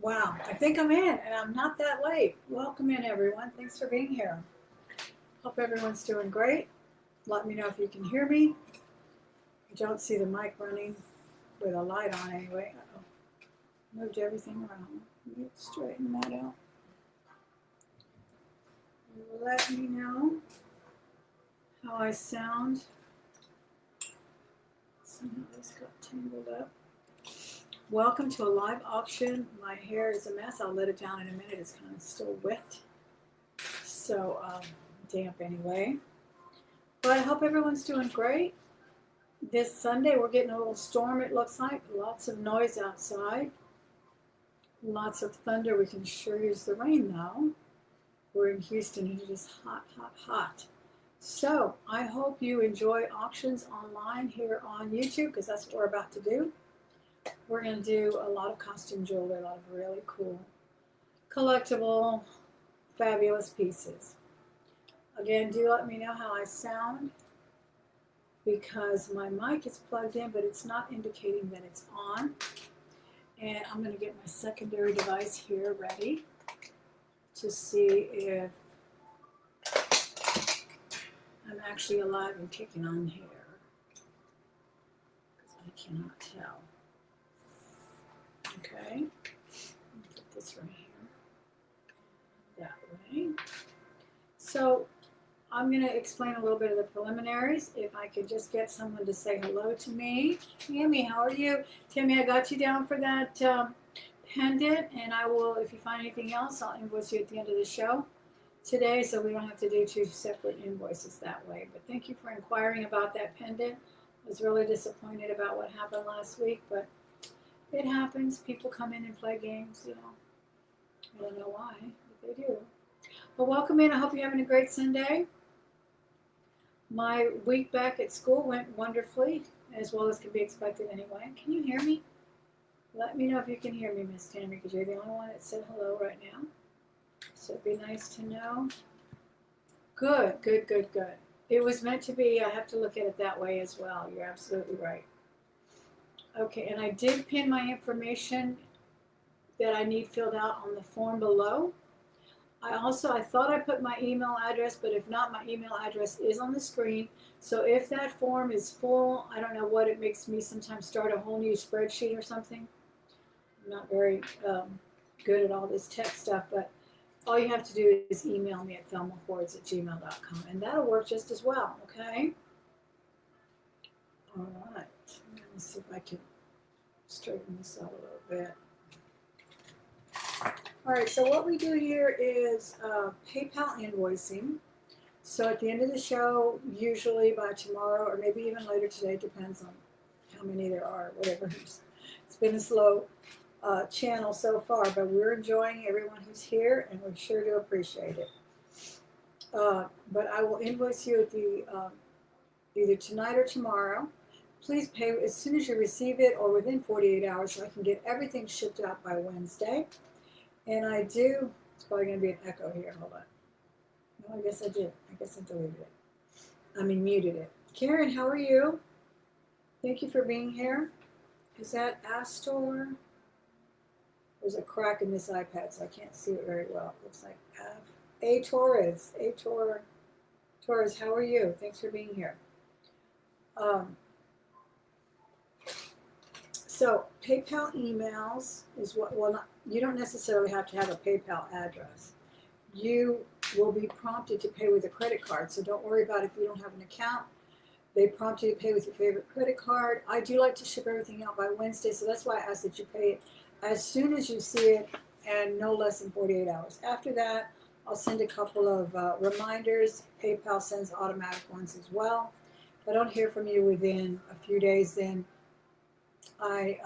Wow, I think I'm in, and I'm not that late. Welcome in, everyone. Thanks for being here. Hope everyone's doing great. Let me know if you can hear me. I don't see the mic running with a light on anyway. Uh-oh. Moved everything around. Let me straighten that out. Let me know how I sound. Somehow this got tangled up. Welcome to a live auction. My hair is a mess. I'll let it down in a minute. It's kind of still wet. So, damp anyway. But I hope everyone's doing great. This Sunday we're getting a little storm, it looks like. Lots of noise outside. Lots of thunder. We can sure use the rain though. We're in Houston and it is hot, hot, hot. So I hope you enjoy auctions online here on YouTube because that's what we're about to do. We're going to do a lot of costume jewelry, a lot of really cool, collectible, fabulous pieces. Again, do let me know how I sound because my mic is plugged in, but it's not indicating that it's on. And I'm going to get my secondary device here ready to see if I'm actually alive and kicking on here because I cannot tell. Okay, put this right here, that way. So I'm going to explain a little bit of the preliminaries. If I could just get someone to say hello to me. Tammy, how are you? Tammy, I got you down for that pendant, and I will, if you find anything else, I'll invoice you at the end of the show today, so we don't have to do two separate invoices that way. But thank you for inquiring about that pendant. I was really disappointed about what happened last week, but it happens. People come in and play games, you know. I don't know why, but they do. Well, welcome in. I hope you're having a great Sunday. My week back at school went wonderfully, as well as could be expected anyway. Can you hear me? Let me know if you can hear me, Miss Tammy, because you're the only one that said hello right now. So it'd be nice to know. Good, good, good, good. It was meant to be. I have to look at it that way as well. You're absolutely right. Okay, and I did pin my information that I need filled out on the form below. I thought I put my email address, but if not, my email address is on the screen. So if that form is full, I don't know what it makes me sometimes start a whole new spreadsheet or something. I'm not very good at all this tech stuff, but all you have to do is email me at thelmahoards@gmail.com, and that'll work just as well, okay? All right. Let me see if I can straighten this out a little bit. All right, so what we do here is PayPal invoicing. So at the end of the show, usually by tomorrow or maybe even later today, depends on how many there are, whatever. It's been a slow channel so far, but we're enjoying everyone who's here, and we sure do appreciate it. But I will invoice you at the either tonight or tomorrow. Please pay as soon as you receive it or within 48 hours so I can get everything shipped out by Wednesday. And I do, it's probably going to be an echo here. Hold on. No, I guess I did. I guess I deleted it. I mean, muted it. Karen, how are you? Thank you for being here. Is that Astor? There's a crack in this iPad, so I can't see it very well. It looks like A Torres. Torres, how are you? Thanks for being here. So PayPal emails is what, well, not, you don't necessarily have to have a PayPal address. You will be prompted to pay with a credit card, so don't worry about if you don't have an account. They prompt you to pay with your favorite credit card. I do like to ship everything out by Wednesday, so that's why I ask that you pay it as soon as you see it and no less than 48 hours. After that, I'll send a couple of reminders. PayPal sends automatic ones as well. If I don't hear from you within a few days, then I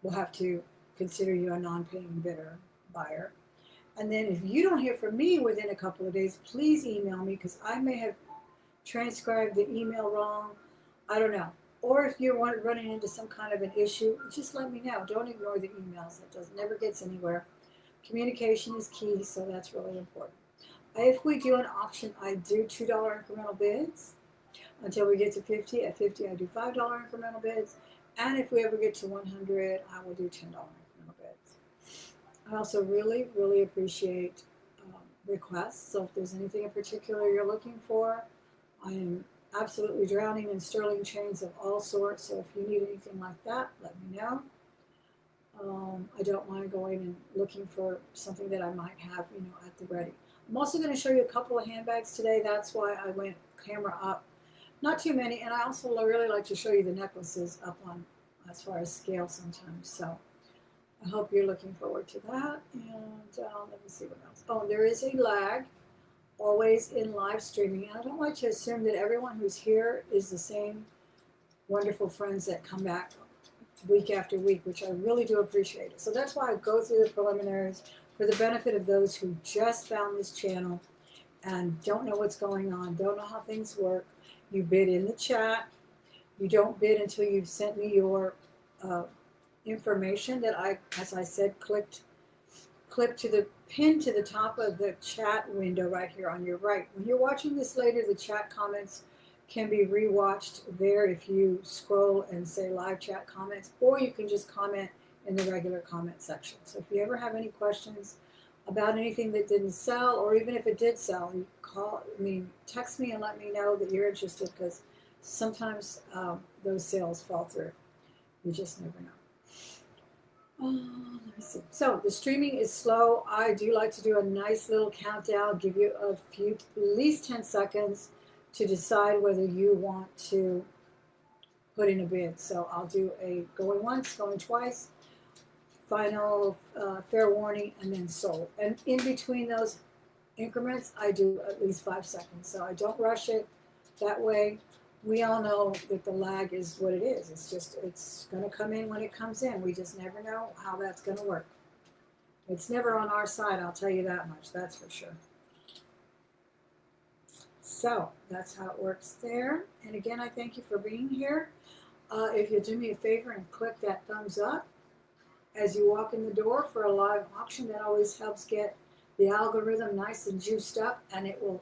will have to consider you a non-paying bidder buyer. And then if you don't hear from me within a couple of days, please email me because I may have transcribed the email wrong. I don't know. Or if you're running into some kind of an issue, just let me know. Don't ignore the emails. It never gets anywhere. Communication is key, so that's really important. If we do an auction, I do $2 incremental bids until we get to 50. At 50, I do $5 incremental bids. And if we ever get to 100, I will do $10 incremental bids. I also really, really appreciate requests. So if there's anything in particular you're looking for, I am absolutely drowning in sterling chains of all sorts. So if you need anything like that, let me know. I don't mind going and looking for something that I might have, at the ready. I'm also going to show you a couple of handbags today. That's why I went camera up. Not too many, and I also really like to show you the necklaces up on as far as scale sometimes. So I hope you're looking forward to that. And let me see what else. Oh, there is a lag always in live streaming. And I don't like to assume that everyone who's here is the same wonderful friends that come back week after week, which I really do appreciate it. So that's why I go through the preliminaries for the benefit of those who just found this channel and don't know what's going on, don't know how things work. You bid in the chat. You don't bid until you've sent me your information that I, as I said, clipped to the pin to the top of the chat window right here on your right. When you're watching this later, the chat comments can be rewatched there if you scroll and say live chat comments, or you can just comment in the regular comment section. So if you ever have any questions about anything that didn't sell, or even if it did sell, you text me and let me know that you're interested, because sometimes those sales fall through. You just never know. Let me see. So the streaming is slow. I do like to do a nice little countdown, give you a few, at least 10 seconds to decide whether you want to put in a bid. So I'll do a going once, going twice, final fair warning, and then sold. And in between those increments, I do at least 5 seconds. So I don't rush it. That way, we all know that the lag is what it is. It's going to come in when it comes in. We just never know how that's going to work. It's never on our side, I'll tell you that much. That's for sure. So that's how it works there. And again, I thank you for being here. If you'll do me a favor and click that thumbs up as you walk in the door for a live auction, that always helps get the algorithm nice and juiced up, and it will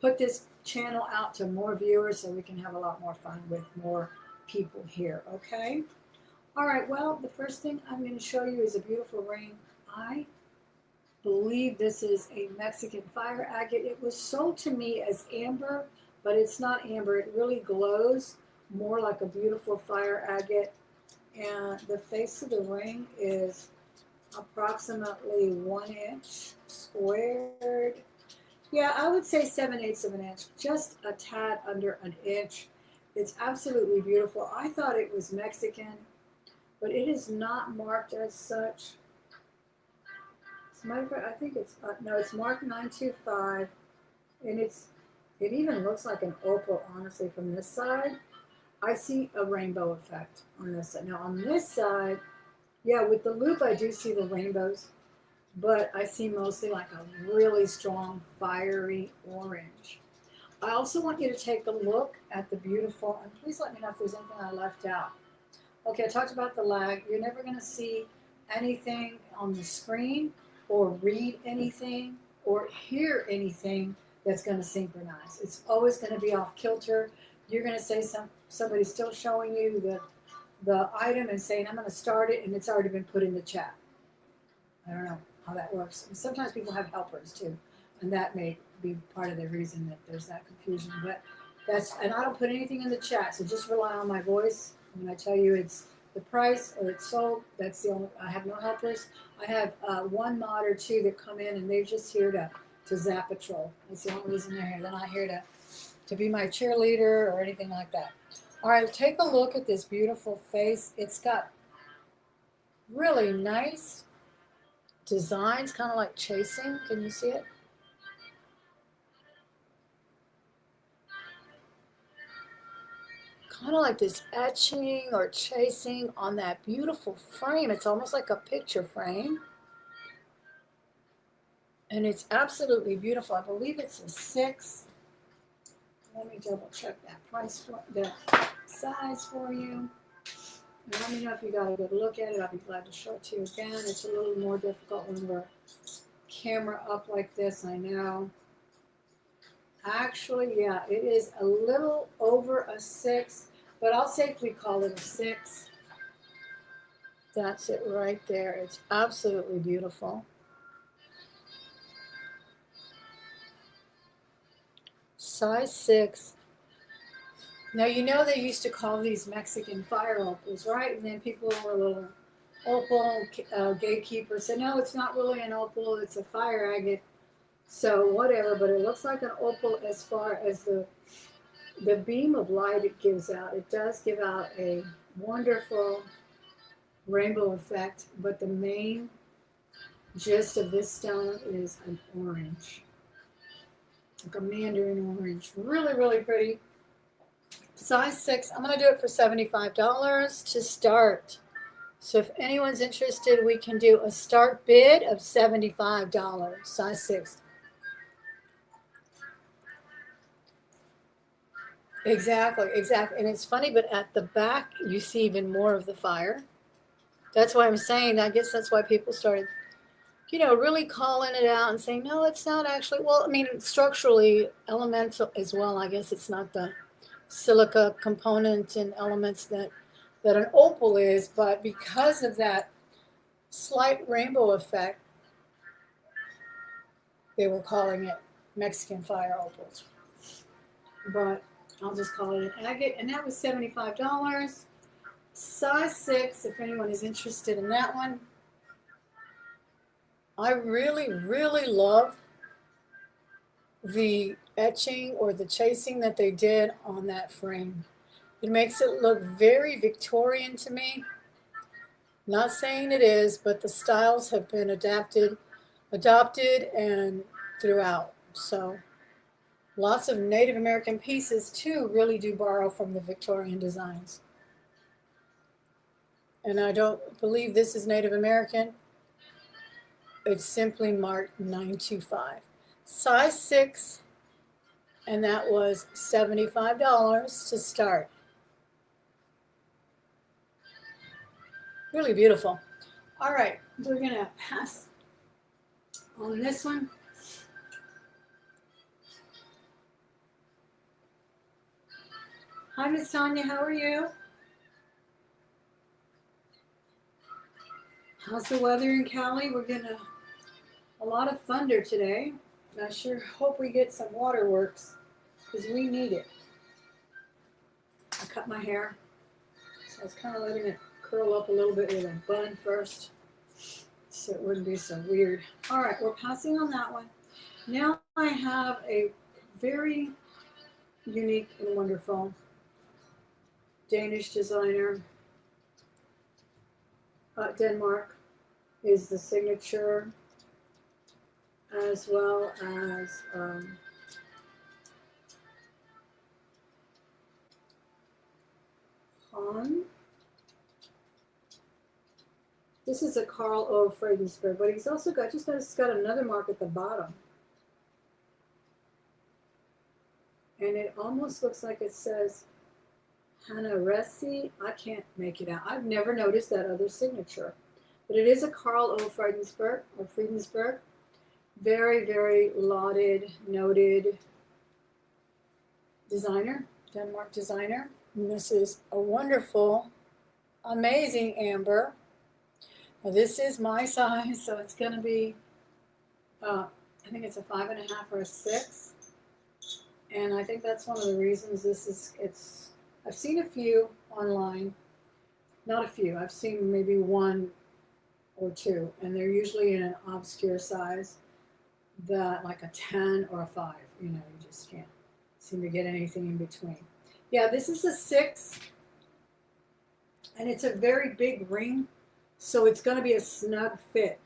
put this channel out to more viewers so we can have a lot more fun with more people here, okay? All right, well, the first thing I'm going to show you is a beautiful ring. I believe this is a Mexican fire agate. It was sold to me as amber, but it's not amber. It really glows more like a beautiful fire agate. And the face of the ring is approximately 1 inch squared. Yeah, I would say 7/8 of an inch, just a tad under an inch. It's absolutely beautiful. I thought it was Mexican, but it is not marked as such. As a matter of fact, I think it's, no, it's marked 925, and it even looks like an opal, honestly, from this side. I see a rainbow effect on this side. Now, on this side, yeah, with the loop, I do see the rainbows, but I see mostly like a really strong, fiery orange. I also want you to take a look at the beautiful, and please let me know if there's anything I left out. Okay, I talked about the lag. You're never going to see anything on the screen or read anything or hear anything that's going to synchronize. It's always going to be off kilter. You're going to say somebody's still showing you the item and saying, I'm going to start it, and it's already been put in the chat. I don't know how that works. And sometimes people have helpers too, and that may be part of the reason that there's that confusion. But and I don't put anything in the chat, so just rely on my voice. When I tell you it's the price or it's sold, that's the only, I have no helpers. I have one mod or two that come in, and they're just here to zap a troll. That's the only reason they're here. They're not here to be my cheerleader or anything like that. All right, take a look at this beautiful face. It's got really nice designs, kind of like chasing. Can you see it? Kind of like this etching or chasing on that beautiful frame. It's almost like a picture frame. And it's absolutely beautiful. I believe it's a 6. Let me double check that price for the size for you. And let me know if you got a good look at it. I'll be glad to show it to you again. It's a little more difficult when we're camera up like this, I know. Actually, yeah, it is a little over a 6, but I'll safely call it a 6. That's it right there. It's absolutely beautiful. Size 6. Now, you know they used to call these Mexican fire opals, right? And then people were little opal gatekeepers said, no, it's not really an opal, it's a fire agate. So whatever, but it looks like an opal as far as the beam of light it gives out. It does give out a wonderful rainbow effect, but the main gist of this stone is an orange, like a mandarin orange. Really, really pretty. Size 6. I'm going to do it for $75 to start. So if anyone's interested, we can do a start bid of $75. Size 6. Exactly, exactly. And it's funny, but at the back, you see even more of the fire. That's why I'm saying, I guess that's why people started, really calling it out and saying, no, it's not actually, well, I mean, structurally, elemental as well. I guess it's not the silica component and elements that an opal is, but because of that slight rainbow effect, they were calling it Mexican fire opals. But I'll just call it an agate, and that was $75. Size 6, if anyone is interested in that one. I really, really love the etching or the chasing that they did on that frame. It makes it look very Victorian to me. Not saying it is, but the styles have been adopted and throughout. So lots of Native American pieces too really do borrow from the Victorian designs. And I don't believe this is Native American. It's simply marked 925. Size 6, and that was $75 to start. Really beautiful. All right, we're gonna pass on this one. Hi, Miss Tanya, how are you? How's the weather in Cali? We're getting a lot of thunder today. I sure hope we get some waterworks because we need it. I cut my hair, so I was kind of letting it curl up a little bit with a bun first so it wouldn't be so weird. All right, we're passing on that one. Now I have a very unique and wonderful Danish designer. Denmark is the signature, as well as Han. This is a Carl O. Fredensberg, but he's also got another mark at the bottom. And it almost looks like it says Hanaresi. I can't make it out. I've never noticed that other signature. But it is a Carl O. Fredensberg. Very, very lauded, noted designer, Denmark designer. And this is a wonderful, amazing amber. Now this is my size, so it's going to be, I think it's a 5.5 or a 6. And I think that's one of the reasons I've seen a few online. Not a few, I've seen maybe 1 or 2, and they're usually in an obscure size, like a 10 or a 5. You just can't seem to get anything in between. Yeah, this is a 6, and it's a very big ring, so it's going to be a snug fit.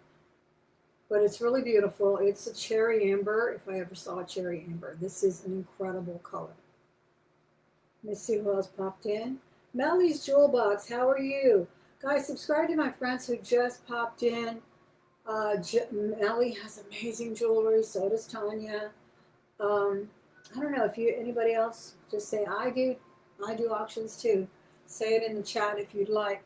But it's really beautiful. It's a cherry amber, if I ever saw a cherry amber. This is an incredible color. Let me see who else popped in. Melly's Jewel Box, how are you? Guys, subscribe to my friends who just popped in. Melly has amazing jewelry, so does Tanya. I don't know if anybody else, just say I do auctions too. Say it in the chat if you'd like.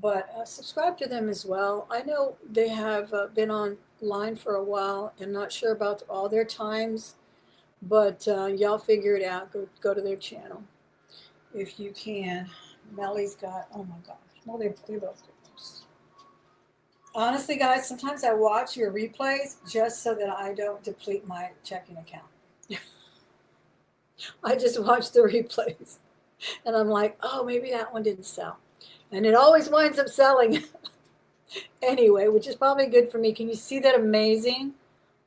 But subscribe to them as well. I know they have been online for a while and not sure about all their times, but y'all figure it out. Go to their channel if you can. Melly's got, oh my gosh. Well, they both do. Honestly, guys, sometimes I watch your replays just so that I don't deplete my checking account. I just watch the replays and I'm like, oh, maybe that one didn't sell. And it always winds up selling anyway, which is probably good for me. Can you see that amazing,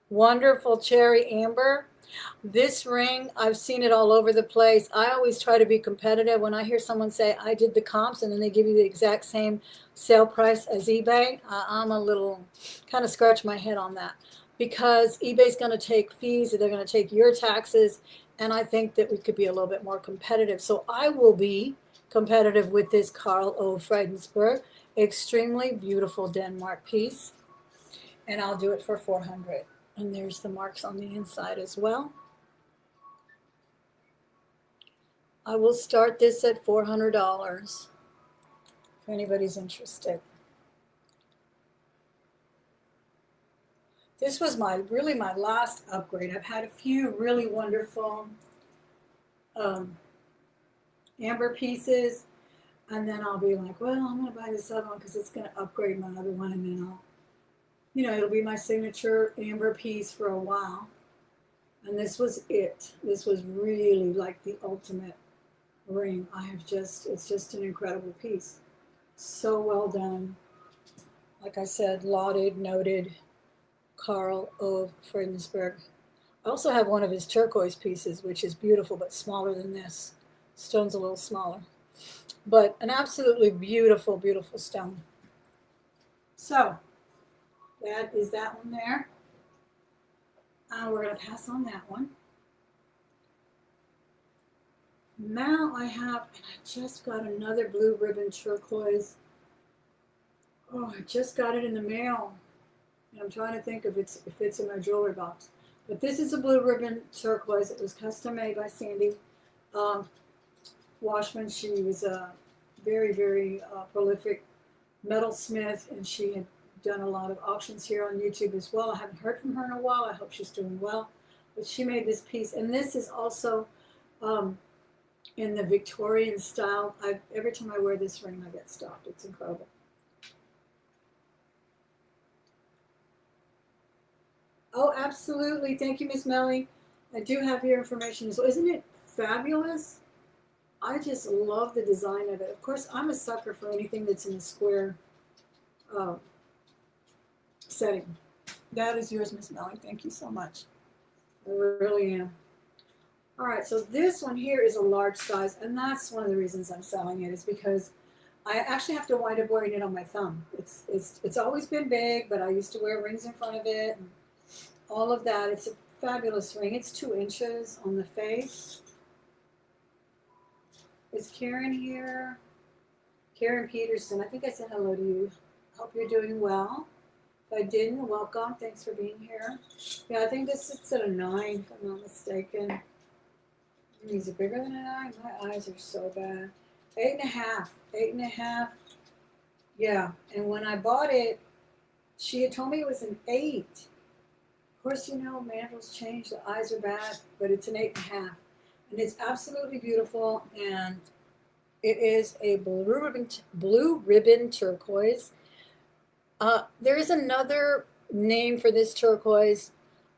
wonderful cherry amber? This ring, I've seen it all over the place. I always try to be competitive. When I hear someone say, I did the comps, and then they give you the exact same sale price as eBay, I'm a little kind of scratch my head on that because eBay's going to take fees, they're going to take your taxes, and I think that we could be a little bit more competitive. So I will be competitive with this Karl O. Friedenberg, extremely beautiful Denmark piece, and I'll do it for 400. And there's the marks on the inside as well. I will start this at $400 if anybody's interested. This was really my last upgrade. I've had a few really wonderful amber pieces, and then I'll be like, well, I'm going to buy this other one because it's going to upgrade my other one, and then it'll be my signature amber piece for a while. And this was it. This was really like the ultimate ring. It's just an incredible piece. So well done. Like I said, lauded, noted Karl of Friedenberg. I also have one of his turquoise pieces, which is beautiful but smaller than this. Stone's a little smaller. But an absolutely beautiful, beautiful stone. So, that is that one there. We're going to pass on that one. Now I just got another blue ribbon turquoise. Oh, I just got it in the mail. And I'm trying to think if it's in my jewelry box. But this is a blue ribbon turquoise. It was custom made by Sandy Washman. She was a very, very prolific metalsmith, and she had done a lot of auctions here on YouTube as well. I haven't heard from her in a while. I hope she's doing well. But she made this piece, and this is also in the Victorian style. Every time I wear this ring, I get stopped. It's incredible. Oh, absolutely. Thank you, Miss Melly. I do have your information as well. Isn't it fabulous? I just love the design of it. Of course, I'm a sucker for anything that's in a square setting. That is yours, Miss Melly. Thank you so much. I really am. All right, so this one here is a large size, and that's one of the reasons I'm selling it is because I actually have to wind up wearing it on my thumb. It's always been big, but I used to wear rings in front of it and all of that. It's a fabulous ring. It's 2 inches on the face. Is Karen here? Karen Peterson. I think I said hello to you. Hope you're doing well. If I didn't, welcome. Thanks for being here. Yeah, I think this sits at a 9, if I'm not mistaken. These are bigger than a 9. My eyes are so bad. 8.5. 8.5. Yeah, and when I bought it, she had told me it was an 8. Of course, mantles change. The eyes are bad, but it's an 8.5. And it's absolutely beautiful, and it is a blue ribbon turquoise. There is another name for this turquoise.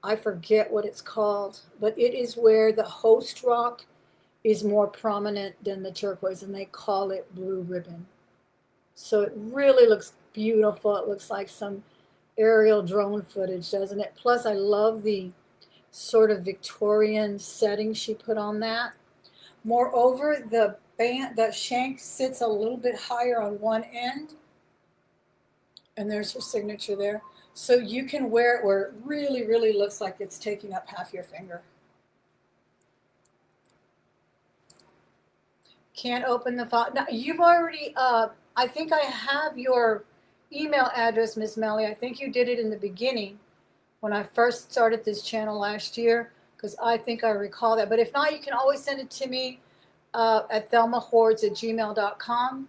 I forget what it's called, but it is where the host rock is more prominent than the turquoise, and they call it blue ribbon. So it really looks beautiful. It looks like some aerial drone footage, doesn't it? Plus, I love the sort of Victorian setting she put on that. Moreover, the shank sits a little bit higher on one end, and there's her signature there. So you can wear it where it really, really looks like it's taking up half your finger. Can't open the file. Now, you've already, I think I have your email address, Miss Melly. I think you did it in the beginning when I first started this channel last year, because I think I recall that. But if not, you can always send it to me at thelmahordes@gmail.com.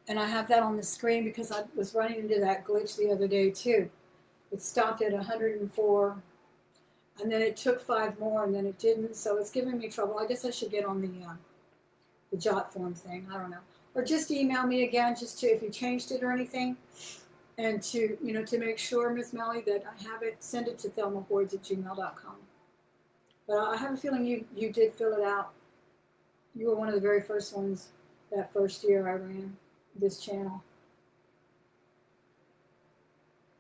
And I have that on the screen because I was running into that glitch the other day too. It stopped at 104, and then it took 5 more, and then it didn't. So it's giving me trouble. I guess I should get on the jot form thing. I don't know. Or just email me again, just if you changed it or anything. And to make sure, Miss Melly, that I have it, send it to thelmahoards@gmail.com. But I have a feeling you did fill it out. You were one of the very first ones that first year I ran this channel.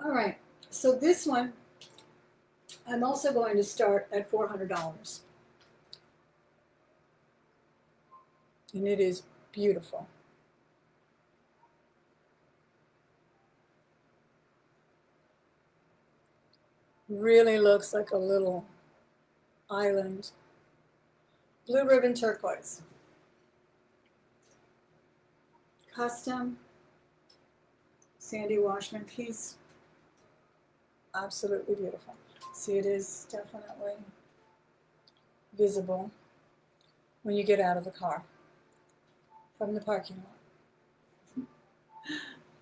All right, so this one, I'm also going to start at $400. And it is beautiful. Really looks like a little island. Blue ribbon turquoise. Custom Sandy Washman piece. Absolutely beautiful. See, it is definitely visible when you get out of the car from the parking lot.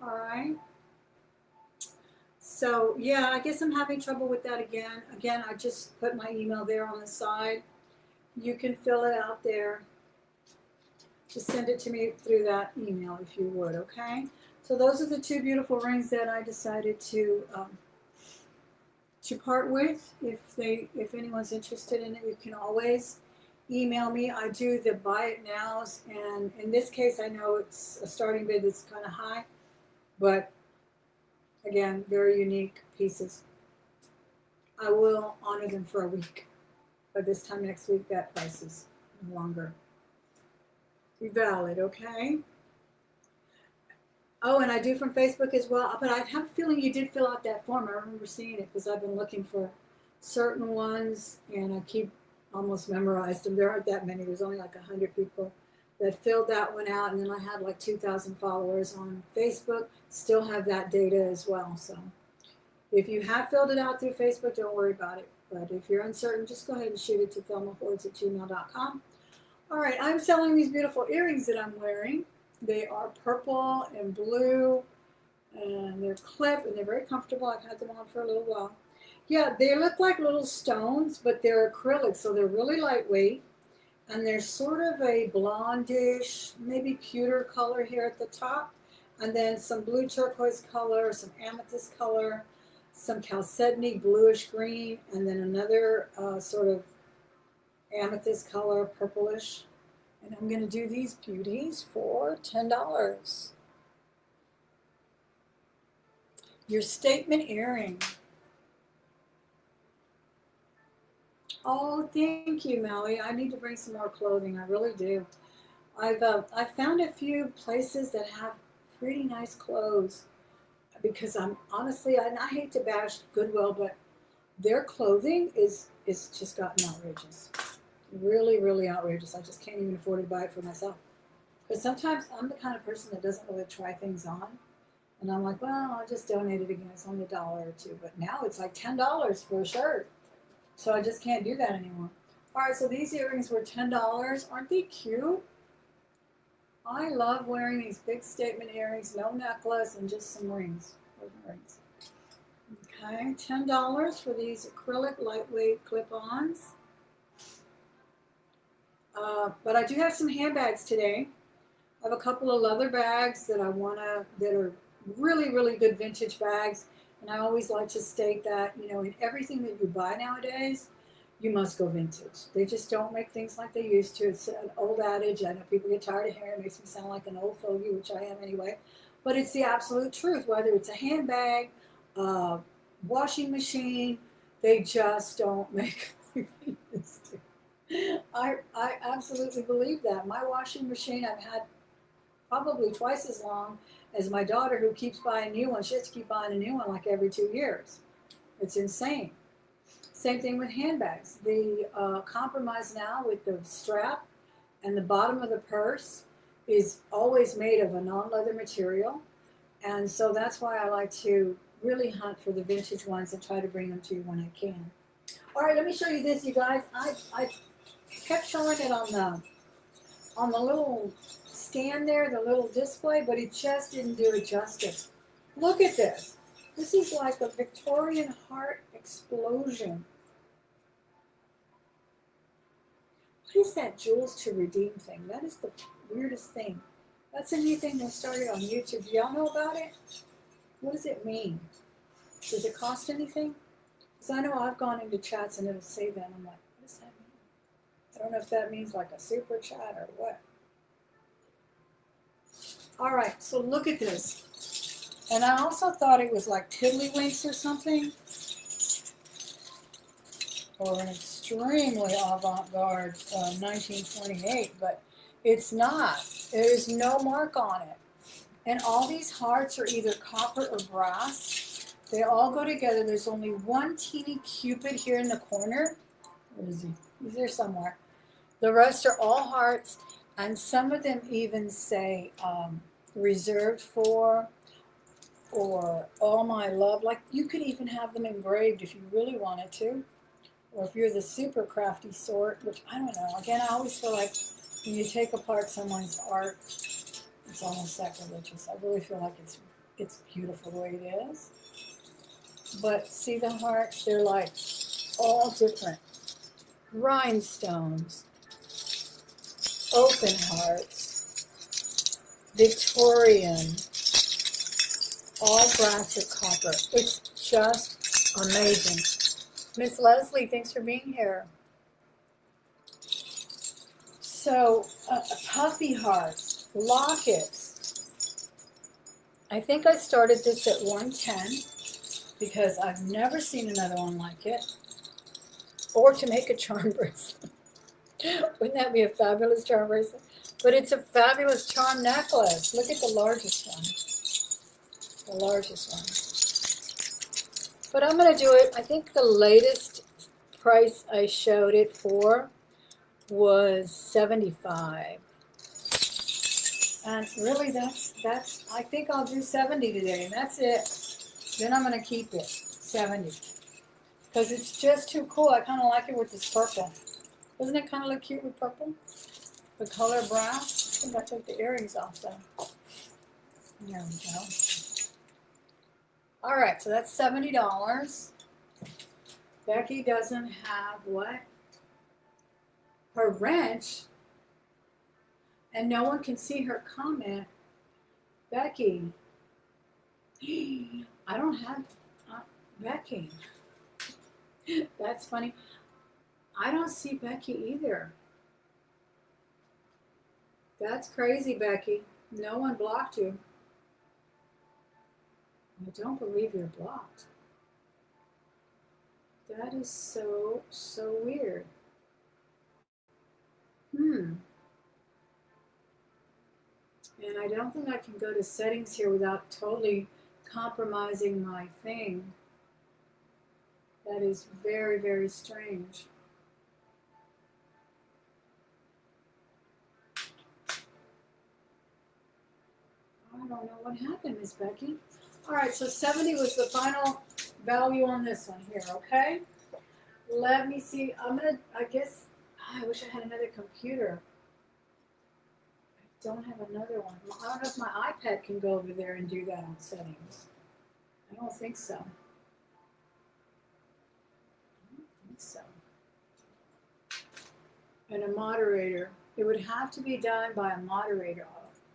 All right. So yeah, I guess I'm having trouble with that again. Again, I just put my email there on the side. You can fill it out there. Just send it to me through that email if you would, okay? So those are the two beautiful rings that I decided to part with. If anyone's interested in it, you can always email me. I do the buy it nows, and in this case, I know it's a starting bid that's kind of high, but again, very unique pieces. I will honor them for a week, but this time next week, that price is no longer valid, okay? Oh, and I do from Facebook as well, but I have a feeling you did fill out that form. I remember seeing it because I've been looking for certain ones, and I keep almost memorized them. There aren't that many. There's only like 100 people that filled that one out, and then I had like 2,000 followers on Facebook. Still have that data as well. So if you have filled it out through Facebook, don't worry about it. But if you're uncertain, just go ahead and shoot it to thelmahoards@gmail.com. All right, I'm selling these beautiful earrings that I'm wearing. They are purple and blue, and they're clip, and they're very comfortable. I've had them on for a little while. Yeah, they look like little stones, but they're acrylic, so they're really lightweight, and they're sort of a blondish, maybe pewter color here at the top, and then some blue turquoise color, some amethyst color, some chalcedony bluish green, and then another sort of amethyst color, purplish. And I'm going to do these beauties for $10. Your statement earring. Oh, thank you, Melly. I need to bring some more clothing. I really do. I've found a few places that have pretty nice clothes because I'm honestly, I hate to bash Goodwill, but their clothing is just gotten outrageous. Really, really outrageous. I just can't even afford to buy it for myself. Because sometimes I'm the kind of person that doesn't really try things on. And I'm like, well, I'll just donate it again. It's only $1 or $2. But now it's like $10 for a shirt. So I just can't do that anymore. All right, so these earrings were $10. Aren't they cute? I love wearing these big statement earrings, no necklace, and just some rings. Rings. Okay, $10 for these acrylic lightweight clip-ons. But I do have some handbags today. I have a couple of leather bags that that are really, really good vintage bags. And I always like to state that, in everything that you buy nowadays, you must go vintage. They just don't make things like they used to. It's an old adage. I know people get tired of hearing it. It makes me sound like an old fogey, which I am anyway. But it's the absolute truth. Whether it's a handbag, washing machine, they just don't make like they used to. I absolutely believe that. My washing machine I've had probably twice as long as my daughter, who keeps buying new ones. She has to keep buying a new one like every 2 years. It's insane. Same thing with handbags. The compromise now with the strap and the bottom of the purse is always made of a non-leather material. And so that's why I like to really hunt for the vintage ones and try to bring them to you when I can. All right, let me show you this, you guys. I kept showing it on the little stand there, the little display, but it just didn't do it justice. Look at this. This is like a Victorian heart explosion. What is that Jewels to Redeem thing? That is the weirdest thing. That's a new thing that started on YouTube. Do y'all know about it? What does it mean? Does it cost anything? Because I know I've gone into chats and it'll say that. I'm like, what does that mean? I don't know if that means like a super chat or what. All right, so look at this. And I also thought it was like tiddlywinks or something, or an extremely avant-garde 1928, but it's not. There is no mark on it. And all these hearts are either copper or brass. They all go together. There's only one teeny cupid here in the corner. Where is he? He's there somewhere. The rest are all hearts, and some of them even say reserved for or all my love. Like you could even have them engraved if you really wanted to, or if you're the super crafty sort, which I don't know. Again, I always feel like when you take apart someone's art, it's almost sacrilegious. I really feel like it's beautiful the way it is. But see the hearts? They're like all different. Rhinestones, open hearts, Victorian, all brass or copper. It's just amazing. Miss Leslie, thanks for being here. So, puffy hearts, lockets. I think I started this at 110 because I've never seen another one like it. Or to make a charm bracelet. Wouldn't that be a fabulous charm bracelet? But it's a fabulous charm necklace. Look at the largest one. The largest one. But I'm going to do it. I think the latest price I showed it for was $75. And really that's I think I'll do 70 today, and that's it. Then I'm going to keep it 70. Because it's just too cool. I kind of like it with this purple. Doesn't it kind of look cute with purple? The color brown. I think I took the earrings off though. There we go. All right, so that's $70. Becky doesn't have what? Her wrench. And no one can see her comment. Becky. I don't have Becky. That's funny. I don't see Becky either. That's crazy, Becky. No one blocked you. I don't believe you're blocked. That is so weird. And I don't think I can go to settings here without totally compromising my thing. That is very, very strange. I don't know what happened, Miss Becky. All right, so 70 was the final value on this one here, okay? Let me see. I guess, I wish I had another computer. I don't have another one. I don't know if my iPad can go over there and do that on settings. I don't think so. So, and a moderator. It would have to be done by a moderator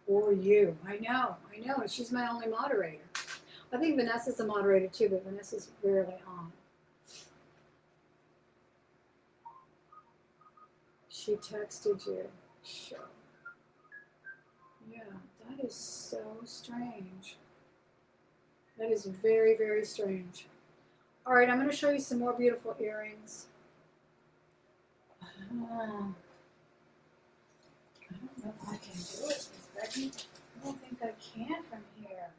or you. I know. She's my only moderator. I think Vanessa's a moderator too, but Vanessa's rarely on. She texted you. Sure. Yeah, that is so strange. That is very, very strange. All right, I'm going to show you some more beautiful earrings. I don't know if I can do it, Miss Becky. I don't think I can from here.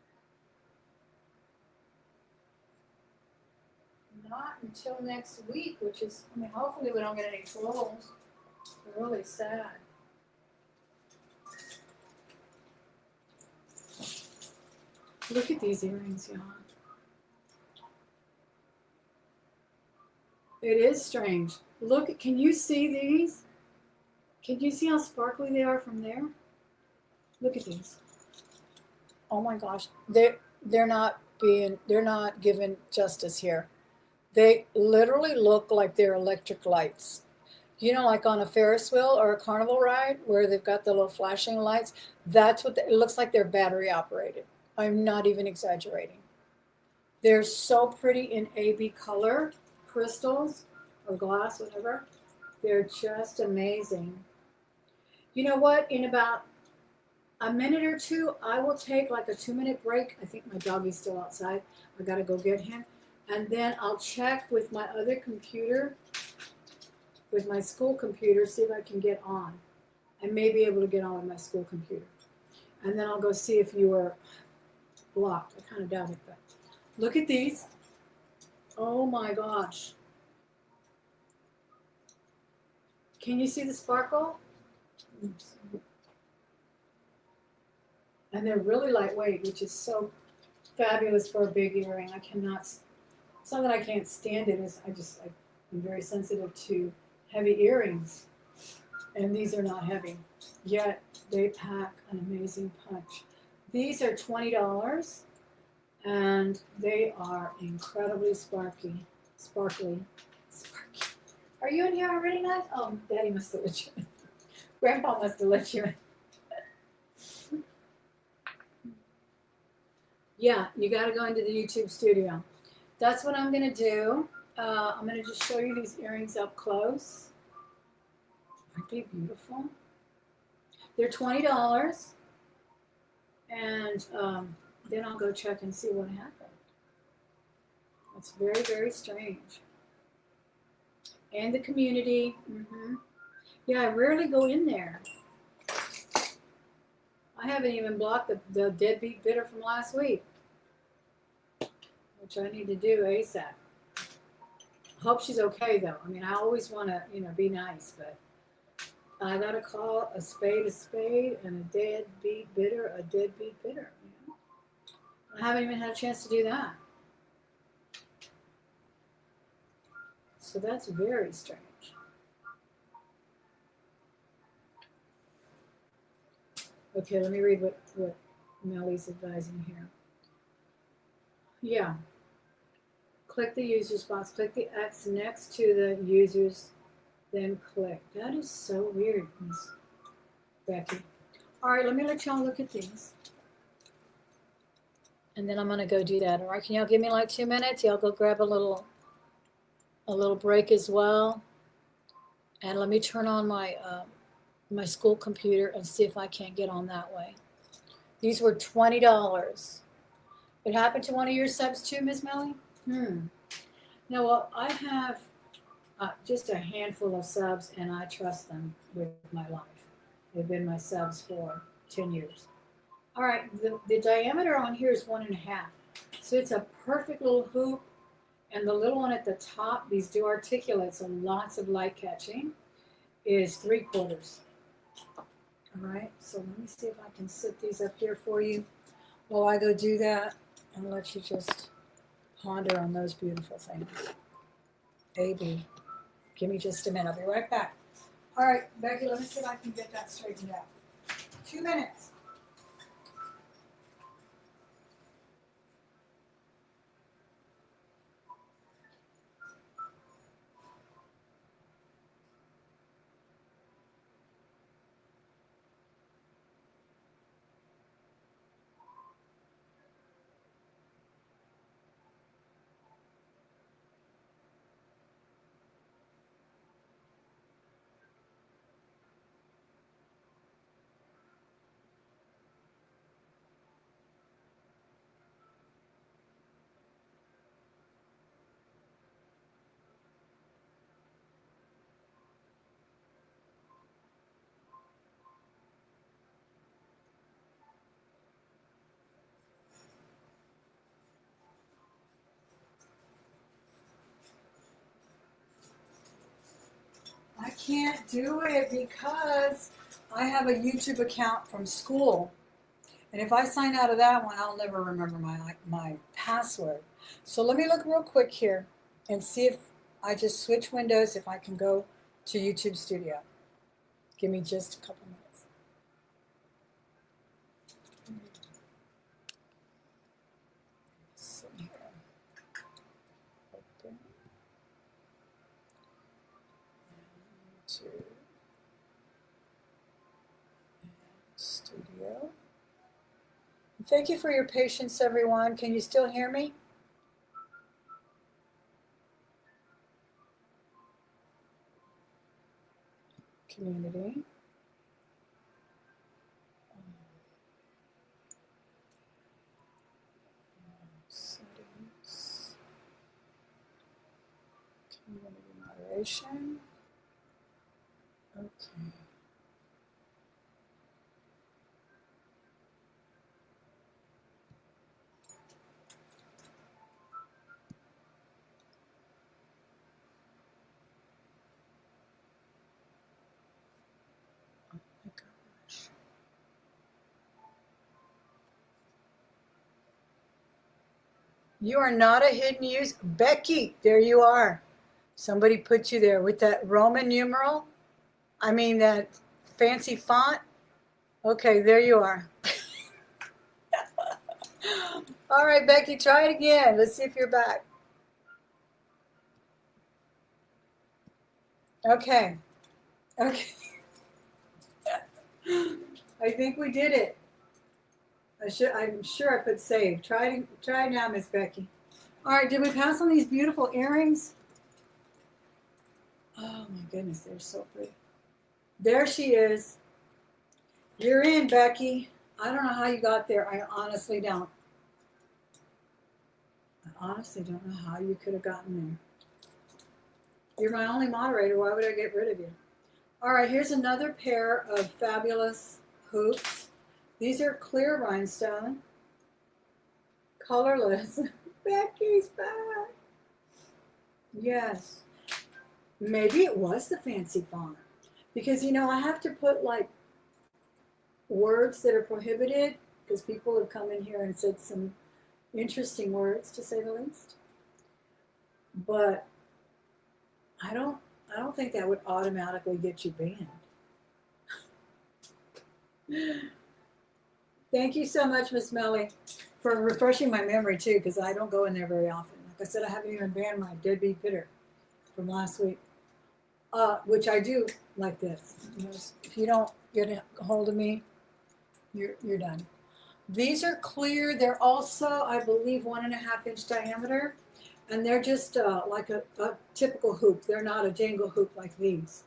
Not until next week, which is, I mean, hopefully we don't get any trolls. They're really sad. Look at these earrings, y'all. It is strange. Look, can you see these? Can you see how sparkly they are from there? Look at these. Oh my gosh, they're not given justice here. They literally look like they're electric lights. You know, like on a Ferris wheel or a carnival ride where they've got the little flashing lights. That's what it looks like. They're battery operated. I'm not even exaggerating. They're so pretty in AB color, crystals or glass, whatever. They're just amazing. You know what? In about a minute or two, I will take like a 2-minute break. I think my doggy's still outside. I gotta go get him. And then I'll check with my other computer, with my school computer, see if I can get on. I may be able to get on with my school computer. And then I'll go see if you are blocked. I kind of doubt it, but look at these. Oh my gosh. Can you see the sparkle? Oops. And they're really lightweight, which is so fabulous for a big earring. I cannot, it's not that I can't stand it, it's I'm very sensitive to heavy earrings. And these are not heavy, yet they pack an amazing punch. These are $20, and they are incredibly sparkly. Are you in here already, guys? Oh, Daddy must have let you in. Grandpa must have let you in. Yeah, you got to go into the YouTube studio. That's what I'm going to do. I'm going to just show you these earrings up close. Aren't they beautiful? They're $20. And then I'll go check and see what happened. It's very, very strange. And the community. Yeah, I rarely go in there. I haven't even blocked the deadbeat bidder from last week, which I need to do ASAP. Hope she's okay though. I mean, I always want to, be nice, but I gotta call a spade and a deadbeat bidder a deadbeat bidder. I haven't even had a chance to do that. So that's very strange. Okay, let me read what Melly's advising here. Yeah. Click the user's box. Click the X next to the users, then click. That is so weird, Miss Becky. All right, let me let y'all look at these. And then I'm going to go do that. All right, can y'all give me like 2 minutes? Y'all go grab a little break as well. And let me turn on my my school computer and see if I can't get on that way. These were $20. It happened to one of your subs too, Ms. Melly? No, well, I have just a handful of subs, and I trust them with my life. They've been my subs for 10 years. All right, the diameter on here is 1.5. So it's a perfect little hoop. And the little one at the top, these do articulate, so lots of light catching, is 3/4. All right, so let me see if I can sit these up here for you while I go do that and let you just ponder on those beautiful things. Baby, give me just a minute. I'll be right back. All right, Becky, let me see if I can get that straightened out. 2 minutes. I can't do it because I have a YouTube account from school. And if I sign out of that one, I'll never remember my password. So let me look real quick here and see if I just switch windows, if I can go to YouTube Studio. Give me just a couple minutes. So here. Open. YouTube. Studio. Thank you for your patience, everyone. Can you still hear me? community. Settings. Community moderation. Okay. Oh my gosh. You are not a hidden user. Becky, there you are. Somebody put you there with that Roman numeral. I mean, that fancy font. Okay, there you are. All right, Becky, try it again. Let's see if you're back. Okay. Okay. I think we did it. I'm sure I put save. Try now, Miss Becky. All right, did we pass on these beautiful earrings? Oh my goodness, they're so pretty. There she is. You're in, Becky. I don't know how you got there. I honestly don't. I honestly don't know how you could have gotten there. You're my only moderator. Why would I get rid of you? All right, here's another pair of fabulous hoops. These are clear rhinestone, colorless. Becky's back. Yes. Maybe it was the fancy font. Because, you know, I have to put like words that are prohibited because people have come in here and said some interesting words, to say the least. But I don't think that would automatically get you banned. Thank you so much, Miss Melly, for refreshing my memory too, because I don't go in there very often. Like I said, I haven't even banned my deadbeat pitter from last week, which I do like this. You know, if you don't get a hold of me, you're done. These are clear. They're also, I believe, 1.5-inch diameter, and they're just like a typical hoop. They're not a dangle hoop like these.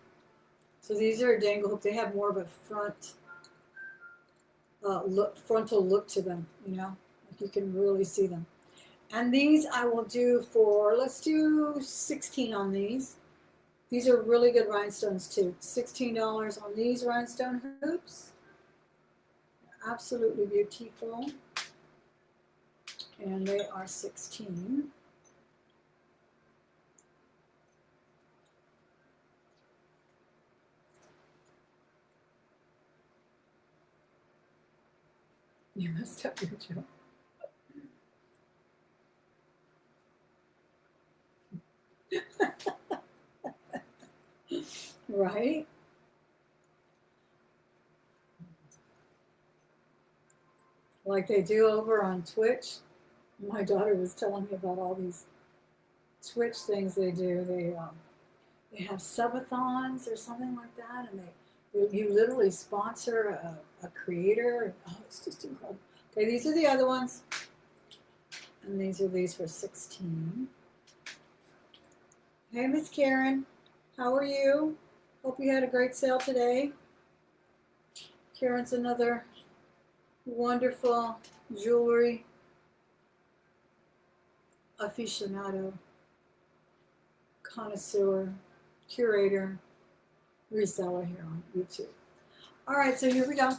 So these are a dangle hoop. They have more of a frontal look to them, you know, like you can really see them. And these I will do for, let's do 16 on these. These are really good rhinestones too. $16 on these rhinestone hoops. Absolutely beautiful. And they are 16. You messed up your joke. Right? Like they do over on Twitch. My daughter was telling me about all these Twitch things they do. They have subathons or something like that, and you literally sponsor a creator. Oh, it's just incredible. Okay, these are the other ones, and these are these for 16. Hey, Miss Karen, how are you? Hope you had a great sale today. Karen's another wonderful jewelry aficionado, connoisseur, curator, reseller here on YouTube. All right, so here we go.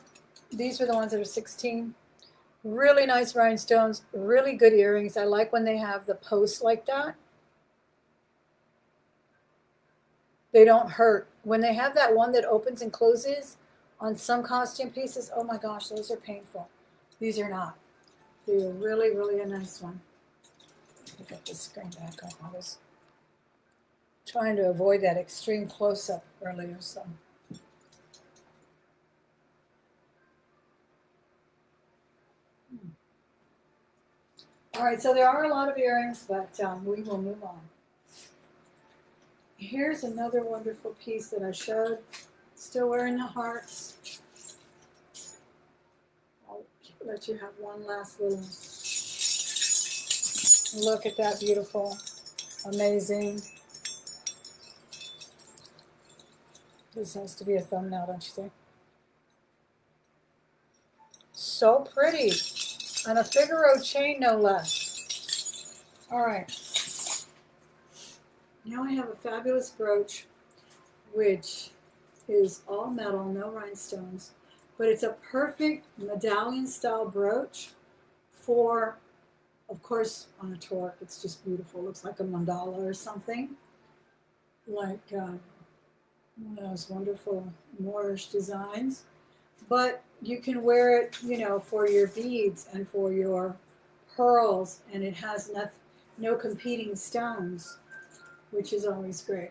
These are the ones that are 16. Really nice rhinestones, really good earrings. I like when they have the posts like that. They don't hurt. When they have that one that opens and closes on some costume pieces, oh my gosh, those are painful. These are not. They're really, really a nice one. I'll get this screen back up. I was trying to avoid that extreme close-up earlier, so. All right, so there are a lot of earrings, but we will move on. Here's another wonderful piece that I showed. Still wearing the hearts. I'll let you have one last little look at that beautiful, amazing This has to be a thumbnail, don't you think? So pretty. And a Figaro chain, no less. All right. Now I have a fabulous brooch, which is all metal, no rhinestones. But it's a perfect medallion style brooch for, of course, on a torque. It's just beautiful. It looks like a mandala or something. Like one of those wonderful Moorish designs. But you can wear it, you know, for your beads and for your pearls, and it has no competing stones, which is always great.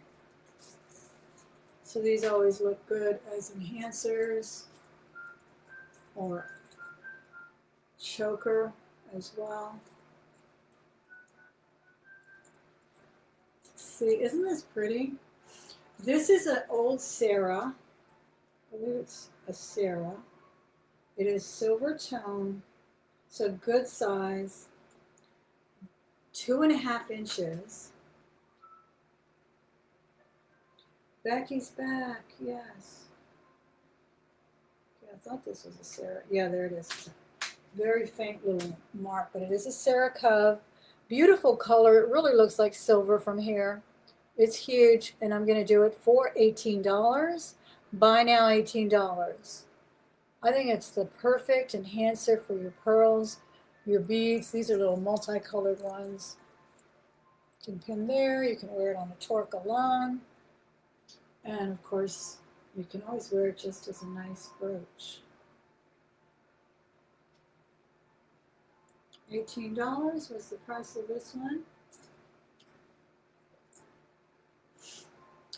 So these always look good as enhancers or choker as well. See, isn't this pretty? This is an old Sarah. I believe it's a Sarah. It is silver tone, so good size, 2.5 inches. Becky's back, yes. Yeah, I thought this was a Sarah. Yeah, there it is. Very faint little mark, but it is a Sarah Cove. Beautiful color. It really looks like silver from here. It's huge, and I'm going to do it for $18. Buy now, $18. I think it's the perfect enhancer for your pearls, your beads. These are little multicolored ones. You can pin there. You can wear it on the torque alone. And of course, you can always wear it just as a nice brooch. $18 was the price of this one.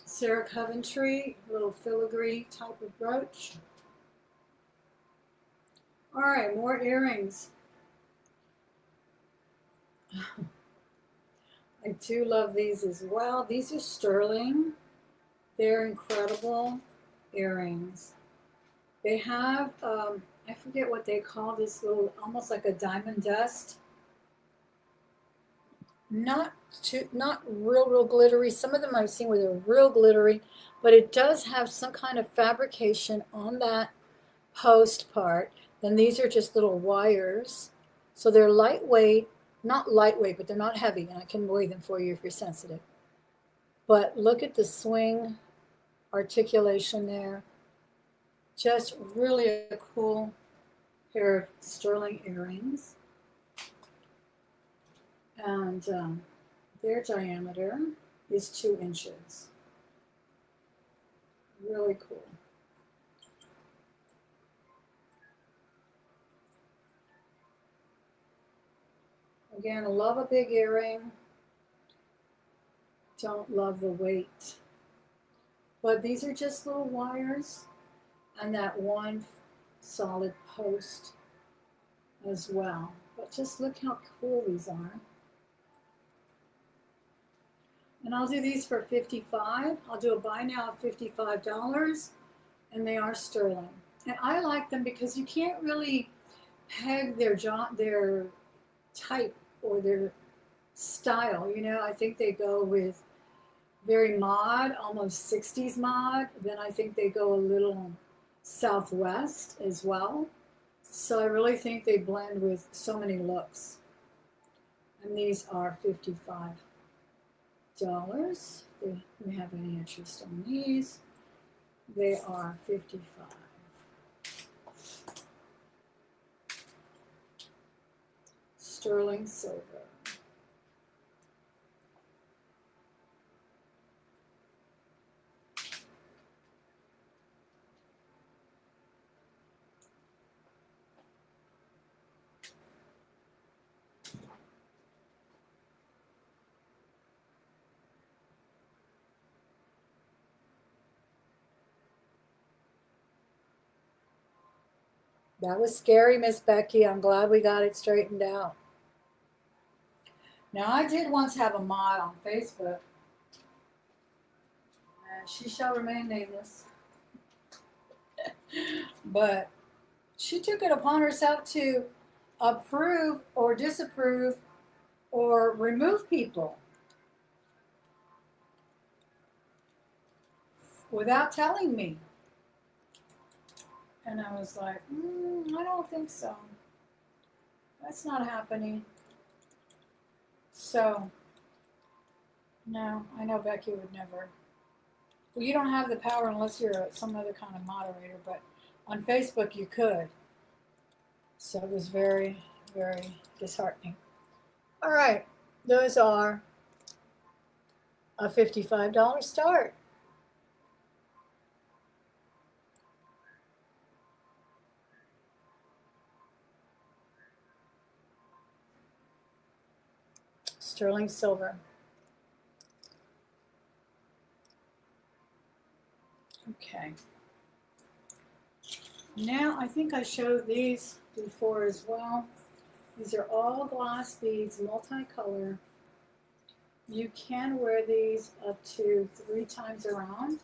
Sarah Coventry, little filigree type of brooch. All right, more earrings. I do love these as well. These are sterling. They're incredible earrings. They have, I forget what they call this little, almost like a diamond dust. Not real glittery. Some of them I've seen where they're real glittery, but it does have some kind of fabrication on that post part. Then these are just little wires. So they're lightweight, not lightweight, but they're not heavy, and I can weigh them for you if you're sensitive. But look at the swing articulation there. Just really a cool pair of sterling earrings. And their diameter is 2 inches. Really cool. Again, I love a big earring. Don't love the weight. But these are just little wires and that one solid post as well. But just look how cool these are. And I'll do these for $55. I'll do a buy now of $55, and they are sterling. And I like them because you can't really peg their type or their style. You know, I think they go with very mod, almost 60s mod. Then I think they go a little Southwest as well. So I really think they blend with so many looks. And these are $55. If we have any interest on these, they are $55. Sterling silver. That was scary, Miss Becky. I'm glad we got it straightened out. Now, I did once have a mod on Facebook, and she shall remain nameless. But she took it upon herself to approve or disapprove or remove people without telling me. And I was like, I don't think so. That's not happening. So, no, I know Becky would never. Well, you don't have the power unless you're some other kind of moderator, but on Facebook you could. So it was very, very disheartening. All right, those are a $55 start. Sterling silver. Okay. Now I think I showed these before as well. These are all glass beads, multicolor. You can wear these up to 3 times around.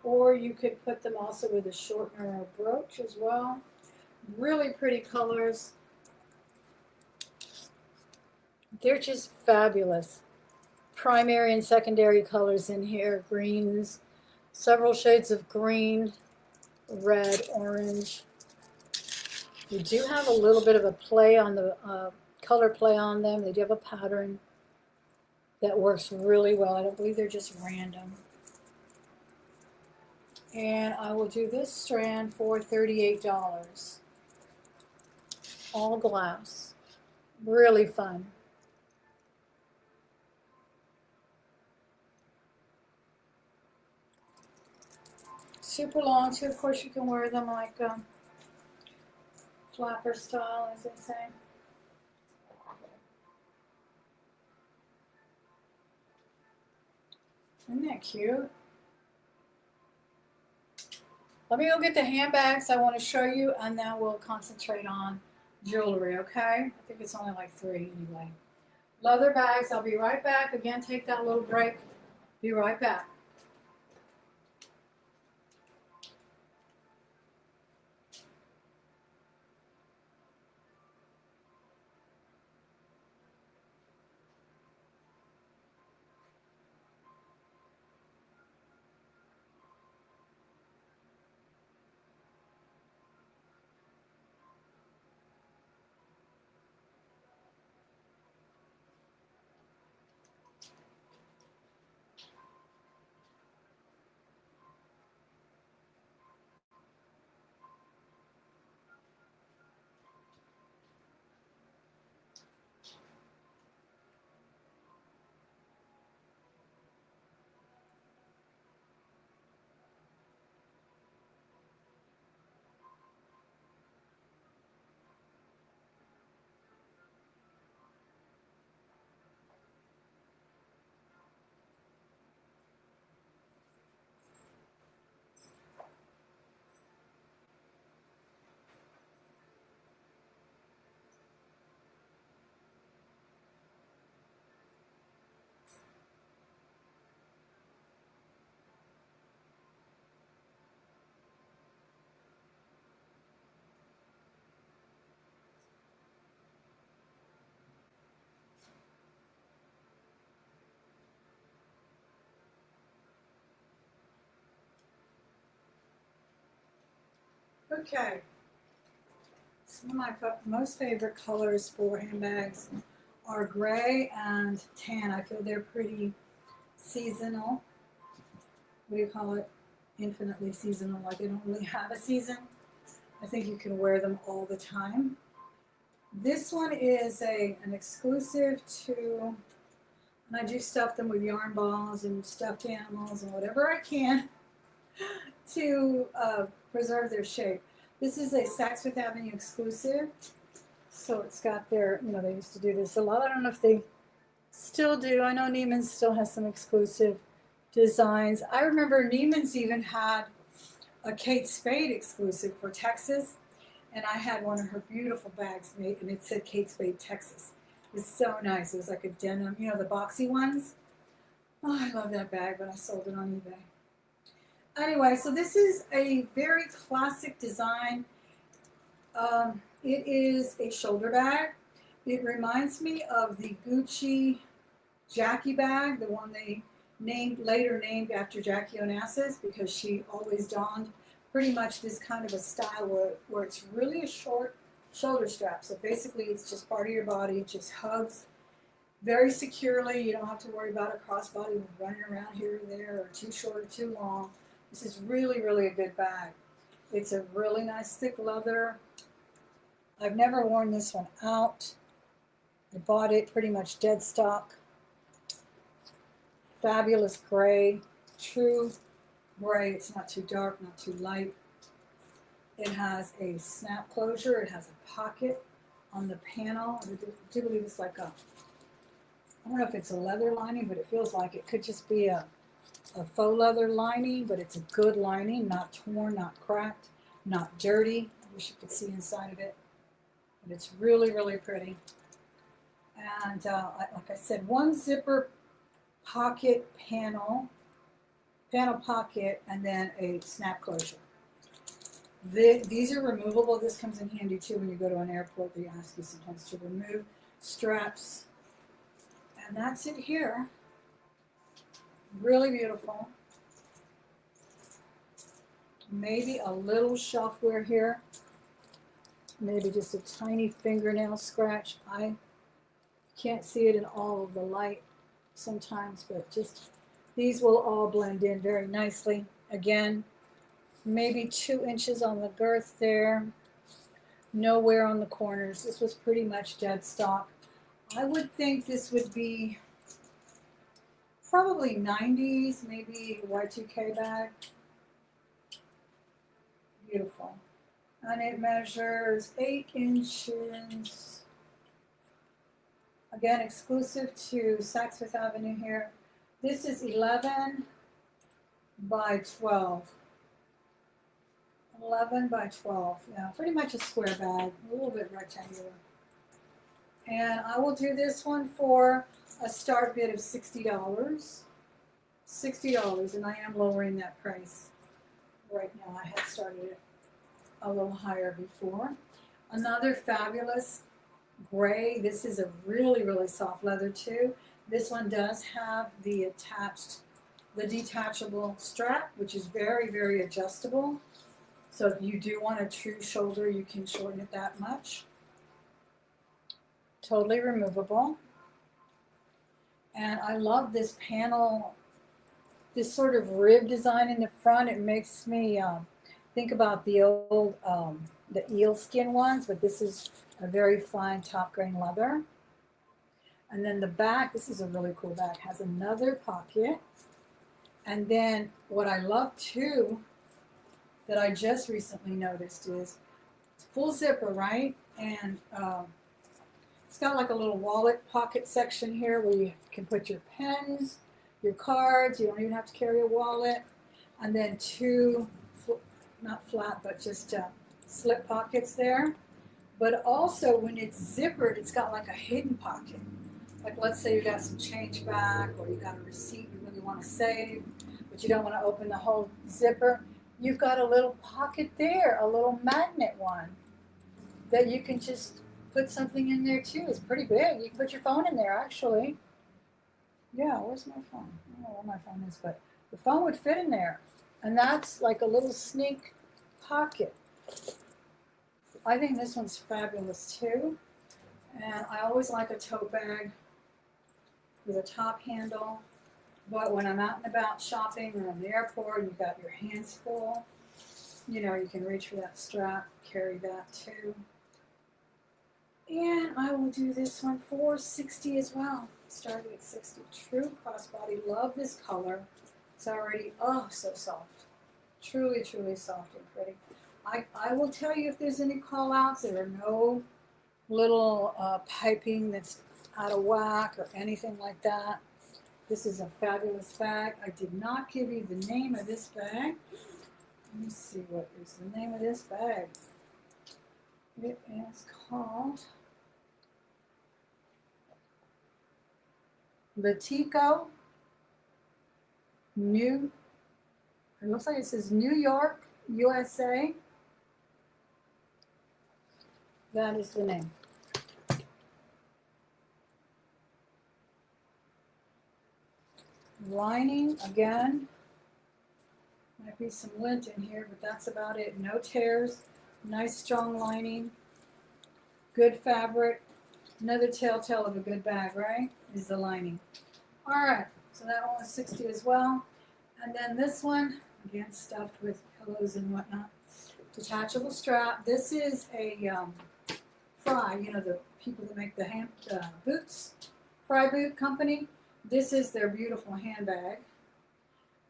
Or you could put them also with a shortener or brooch as well. Really pretty colors. They're just fabulous. Primary and secondary colors in here, greens, several shades of green, red, orange. You do have a little bit of a play on the color play on them. They do have a pattern that works really well. I don't believe they're just random. And I will do this strand for $38. All glass. Really fun. Super long too. Of course, you can wear them like flapper style, as they say. Isn't that cute? Let me go get the handbags I want to show you, and then we'll concentrate on jewelry, okay? I think it's only like 3 anyway. Leather bags, I'll be right back. Again, take that little break. Be right back. Okay. Some of my most favorite colors for handbags are gray and tan. I feel they're pretty seasonal. What do you call it? Infinitely seasonal, like they don't really have a season. I think you can wear them all the time. This one is an exclusive to, and I do stuff them with yarn balls and stuffed animals and whatever I can to preserve their shape. This is a Saks Fifth Avenue exclusive. So it's got their, they used to do this a lot. I don't know if they still do. I know Neiman's still has some exclusive designs. I remember Neiman's even had a Kate Spade exclusive for Texas. And I had one of her beautiful bags made, and it said Kate Spade, Texas. It was so nice. It was like a denim, the boxy ones. Oh, I love that bag, but I sold it on eBay. Anyway, so this is a very classic design. It is a shoulder bag. It reminds me of the Gucci Jackie bag, the one they later named after Jackie Onassis because she always donned pretty much this kind of a style where it's really a short shoulder strap. So basically it's just part of your body. It just hugs very securely. You don't have to worry about a crossbody running around here or there or too short or too long. This is really, really a good bag. It's a really nice thick leather. I've never worn this one out. I bought it pretty much dead stock. Fabulous gray, true gray. It's not too dark, not too light. It has a snap closure. It has a pocket on the panel. I do believe it's like a, I don't know if it's a leather lining, but it feels like it could just be a faux leather lining, but it's a good lining, not torn, not cracked, not dirty. I wish you could see inside of it. But it's really, really pretty. And like I said, one zipper pocket panel pocket, and then a snap closure. These are removable. This comes in handy too when you go to an airport. They ask you sometimes to remove straps. And that's it here. Really beautiful. Maybe a little shelf wear here. Maybe just a tiny fingernail scratch. I can't see it in all of the light sometimes, but just these will all blend in very nicely. Again, maybe 2 inches on the girth there. No wear on the corners. This was pretty much dead stock. I would think this would be probably 90s, maybe Y2K bag. Beautiful. And it measures 8 inches. Again, exclusive to Saks Fifth Avenue here. This is 11 by 12. 11 by 12. Yeah, pretty much a square bag, a little bit rectangular. And I will do this one for a start bid of $60. $60, and I am lowering that price right now. I had started it a little higher before. Another fabulous gray. This is a really, really soft leather too. This one does have the detachable strap, which is very, very adjustable. So if you do want a true shoulder, you can shorten it that much. Totally removable. And I love this panel, this sort of rib design in the front. It makes me think about the old, the eel skin ones, but this is a very fine top grain leather. And then the back, this is a really cool bag, has another pocket. And then what I love too, that I just recently noticed is it's full zipper, right? And it's got like a little wallet pocket section here where you can put your pens, your cards. You don't even have to carry a wallet. And then 2, not flat, but just slip pockets there. But also when it's zippered, it's got like a hidden pocket. Like let's say you got some change back or you got a receipt you really want to save, but you don't want to open the whole zipper. You've got a little pocket there, a little magnet one that you can just put something in there too. It's pretty big. You can put your phone in there actually. Yeah, where's my phone? I don't know where my phone is, but the phone would fit in there. And that's like a little sneak pocket. I think this one's fabulous too. And I always like a tote bag with a top handle. But when I'm out and about shopping or in the airport and you've got your hands full, you know, you can reach for that strap, carry that too. And I will do this one for $60 as well. Starting at $60. True crossbody. Love this color. It's already, oh, so soft. Truly, truly soft and pretty. I will tell you if there's any call outs. There are no little piping that's out of whack or anything like that. This is a fabulous bag. I did not give you the name of this bag. Let me see, what is the name of this bag? It is called Latico New. It looks like it says New York, USA. That is the name. Lining, again, might be some lint in here, but that's about it. No tears, nice strong lining, good fabric. Another telltale of a good bag, right, is the lining. All right, so that one was 60 as well. And then this one, again, stuffed with pillows and whatnot. Detachable strap. This is a Fry, you know, the people that make the boots, Fry Boot Company. This is their beautiful handbag.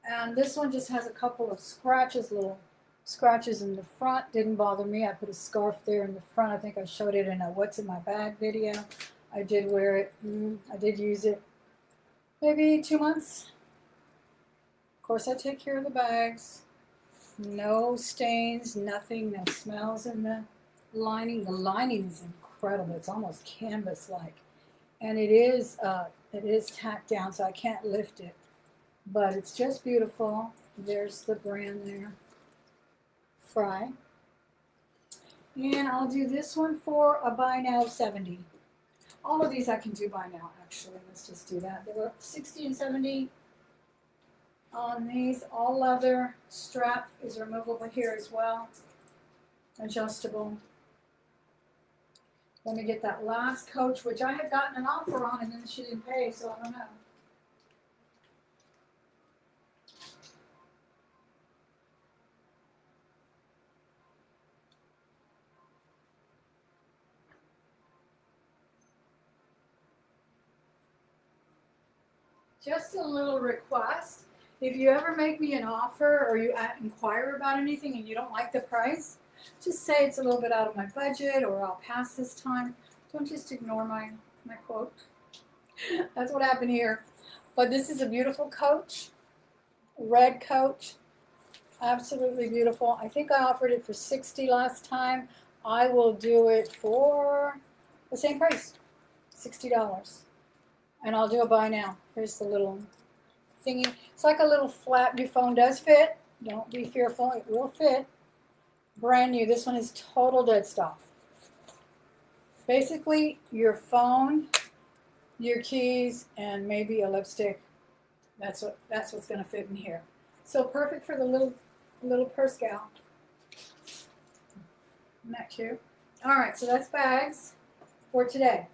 And this one just has a couple of scratches, little scratches in the front. Didn't bother me. I put a scarf there in the front. I think I showed it in a What's in My Bag video. I did wear it. I did use it maybe 2 months. Of course, I take care of the bags. No stains, nothing, no smells in the lining. The lining is incredible. It's almost canvas-like. And it is tacked down, so I can't lift it. But it's just beautiful. There's the brand there. Fry. And I'll do this one for a buy now 70. All of these I can do buy now, actually. Let's just do that. They were 60 and 70 on these. All leather. Strap is removable here as well. Adjustable. Let me get that last coach, which I had gotten an offer on, and then she didn't pay, so I don't know. Just a little request. If you ever make me an offer or you inquire about anything and you don't like the price, just say it's a little bit out of my budget or I'll pass this time. Don't just ignore my quote. That's what happened here. But this is a beautiful coach. Red coach. Absolutely beautiful. I think I offered it for $60 last time. I will do it for the same price, $60. And I'll do a buy now. Here's the little thingy. It's like a little flap. Your phone does fit. Don't be fearful. It will fit. Brand new. This one is total dead stock. Basically, your phone, your keys, and maybe a lipstick. That's what's going to fit in here. So perfect for the little purse gal. Isn't that cute? All right, so that's bags for today.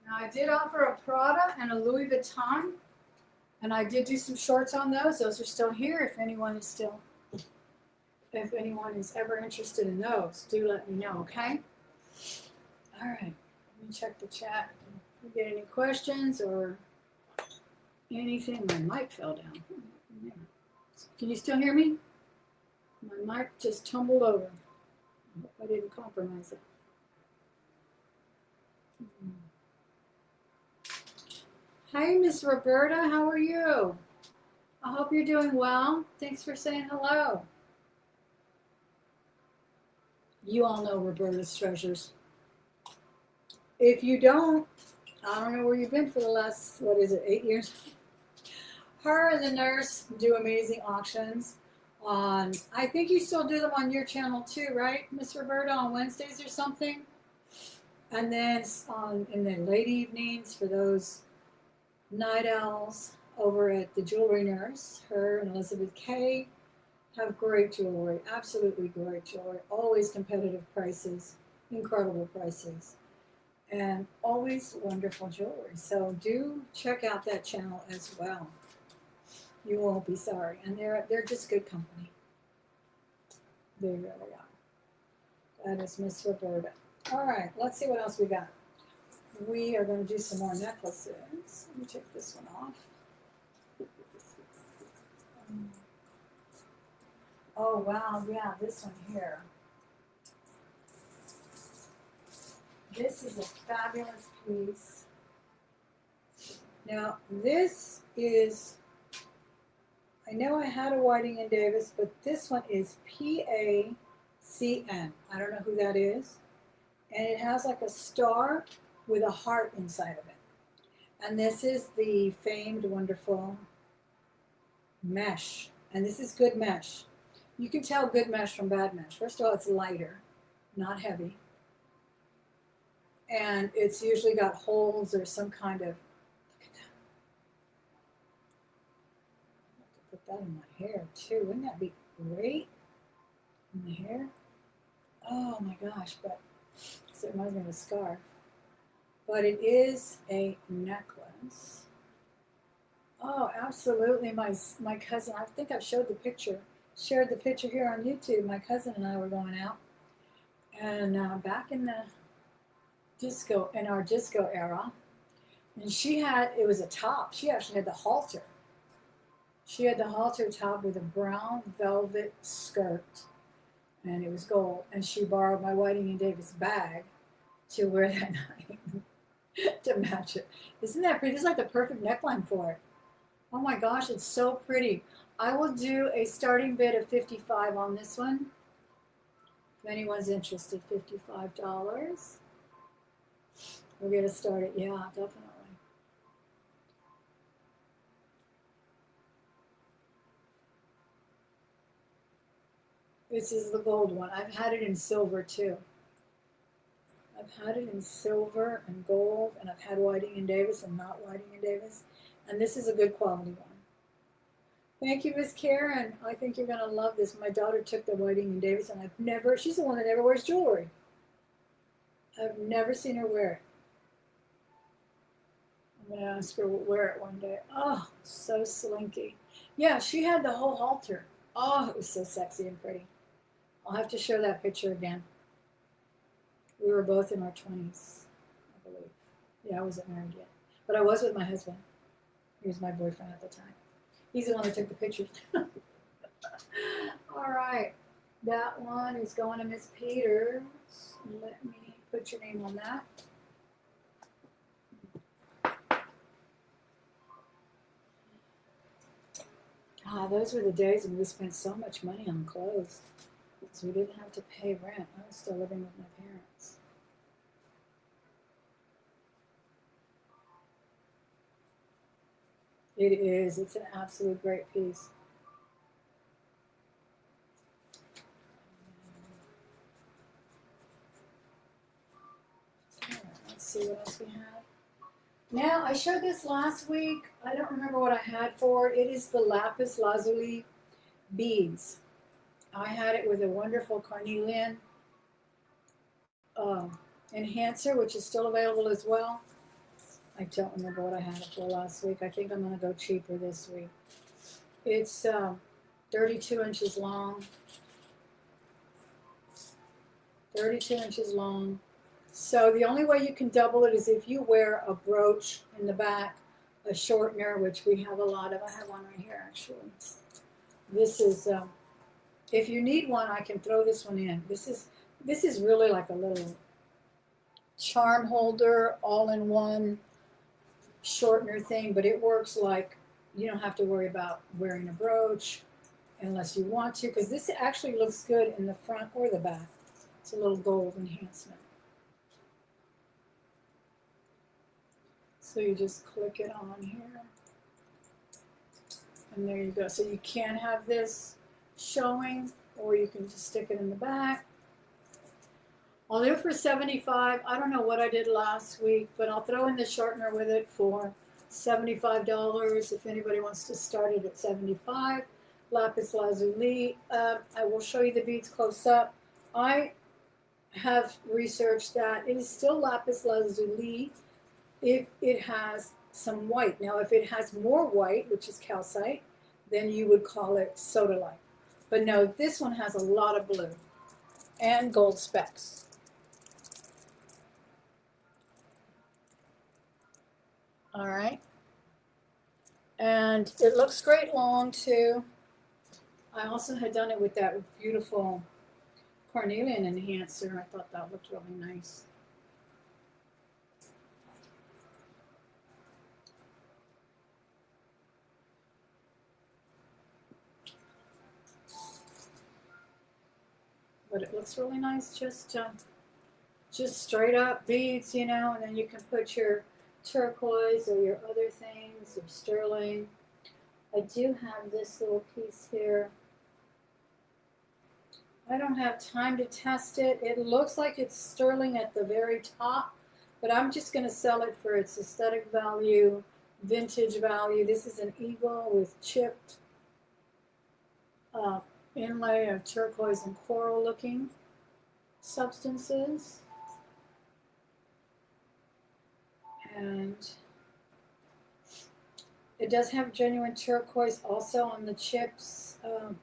Now I did offer a Prada and a Louis Vuitton, and I did do some shorts on those. Those are still here. If anyone is ever interested in those, do let me know, okay? All right, let me check the chat. If you get any questions or anything, my mic fell down. Can you still hear me? My mic just tumbled over. I hope I didn't compromise it. Hi, Miss Roberta. How are you? I hope you're doing well. Thanks for saying hello. You all know Roberta's treasures. If you don't, I don't know where you've been for the last, 8 years? Her and the nurse do amazing auctions on, I think you still do them on your channel too, right, Miss Roberta, on Wednesdays or something? And then in the late evenings for those night owls over at the Jewelry Nurse, her and Elizabeth Kay have great jewelry, absolutely great jewelry, always competitive prices, incredible prices, and always wonderful jewelry. So do check out that channel as well. You won't be sorry, and they're just good company. They really are. That is Miss Roberta. All right, let's see what else we got. We are going to do some more necklaces. Let me take this one off. Oh, wow, yeah, this one here. This is a fabulous piece. Now, this is, I know I had a Whiting and Davis, but this one is PACN. I don't know who that is. And it has like a star with a heart inside of it. And this is the famed, wonderful mesh. And this is good mesh. You can tell good mesh from bad mesh. First of all, it's lighter, not heavy. And it's usually got holes or some kind of, look at that. I have to put that in my hair too. Wouldn't that be great? In the hair? Oh my gosh, but it reminds me of a scarf. But it is a necklace. Oh, absolutely. My cousin, I think I've shared the picture here on YouTube. My cousin and I were going out. And back in our disco era, and it was a top. She actually had the halter. She had the halter top with a brown velvet skirt, and it was gold. And she borrowed my Whiting and Davis bag to wear that night to match it. Isn't that pretty? This is like the perfect neckline for it. Oh my gosh, it's so pretty. I will do a starting bid of $55 on this one. If anyone's interested, $55. We'll get it started. Yeah, definitely. This is the gold one. I've had it in silver too. I've had it in silver and gold, and I've had Whiting and Davis and not Whiting and Davis. And this is a good quality one. Thank you, Miss Karen. I think you're going to love this. My daughter took the Whiting and Davis, and she's the one that never wears jewelry. I've never seen her wear it. I'm going to ask her to wear it one day. Oh, so slinky. Yeah, she had the whole halter. Oh, it was so sexy and pretty. I'll have to show that picture again. We were both in our 20s, I believe. Yeah, I wasn't married yet. But I was with my husband. He was my boyfriend at the time. He's the one that took the pictures. All right. That one is going to Miss Peters. Let me put your name on that. Those were the days when we spent so much money on clothes. So we didn't have to pay rent. I was still living with my parents. It is. It's an absolute great piece. Let's see what else we have. Now, I showed this last week. I don't remember what I had for it. It is the lapis lazuli beads. I had it with a wonderful carnelian enhancer, which is still available as well. I don't remember what I had it for last week. I think I'm going to go cheaper this week. It's 32 inches long. 32 inches long. So the only way you can double it is if you wear a brooch in the back, a shortener, which we have a lot of. I have one right here, actually. This is, if you need one, I can throw this one in. This is really like a little charm holder, all-in-one shortener thing, but it works like you don't have to worry about wearing a brooch unless you want to, because this actually looks good in the front or the back. It's a little gold enhancement. So you just click it on here. And there you go. So you can have this showing, or you can just stick it in the back. I'll do it for $75. I don't know what I did last week, but I'll throw in the shortener with it for $75 if anybody wants to start it at $75. Lapis lazuli. I will show you the beads close up. I have researched that it is still lapis lazuli if it has some white. Now, if it has more white, which is calcite, then you would call it sodalite. But no, this one has a lot of blue and gold specks. All right. And it looks great long, too. I also had done it with that beautiful carnelian enhancer. I thought that looked really nice. But it looks really nice, just straight up beads, you know, and then you can put your turquoise or your other things, or sterling. I do have this little piece here. I don't have time to test it. It looks like it's sterling at the very top, but I'm just going to sell it for its aesthetic value, vintage value. This is an eagle with chipped inlay of turquoise and coral looking substances. And it does have genuine turquoise also on the chips.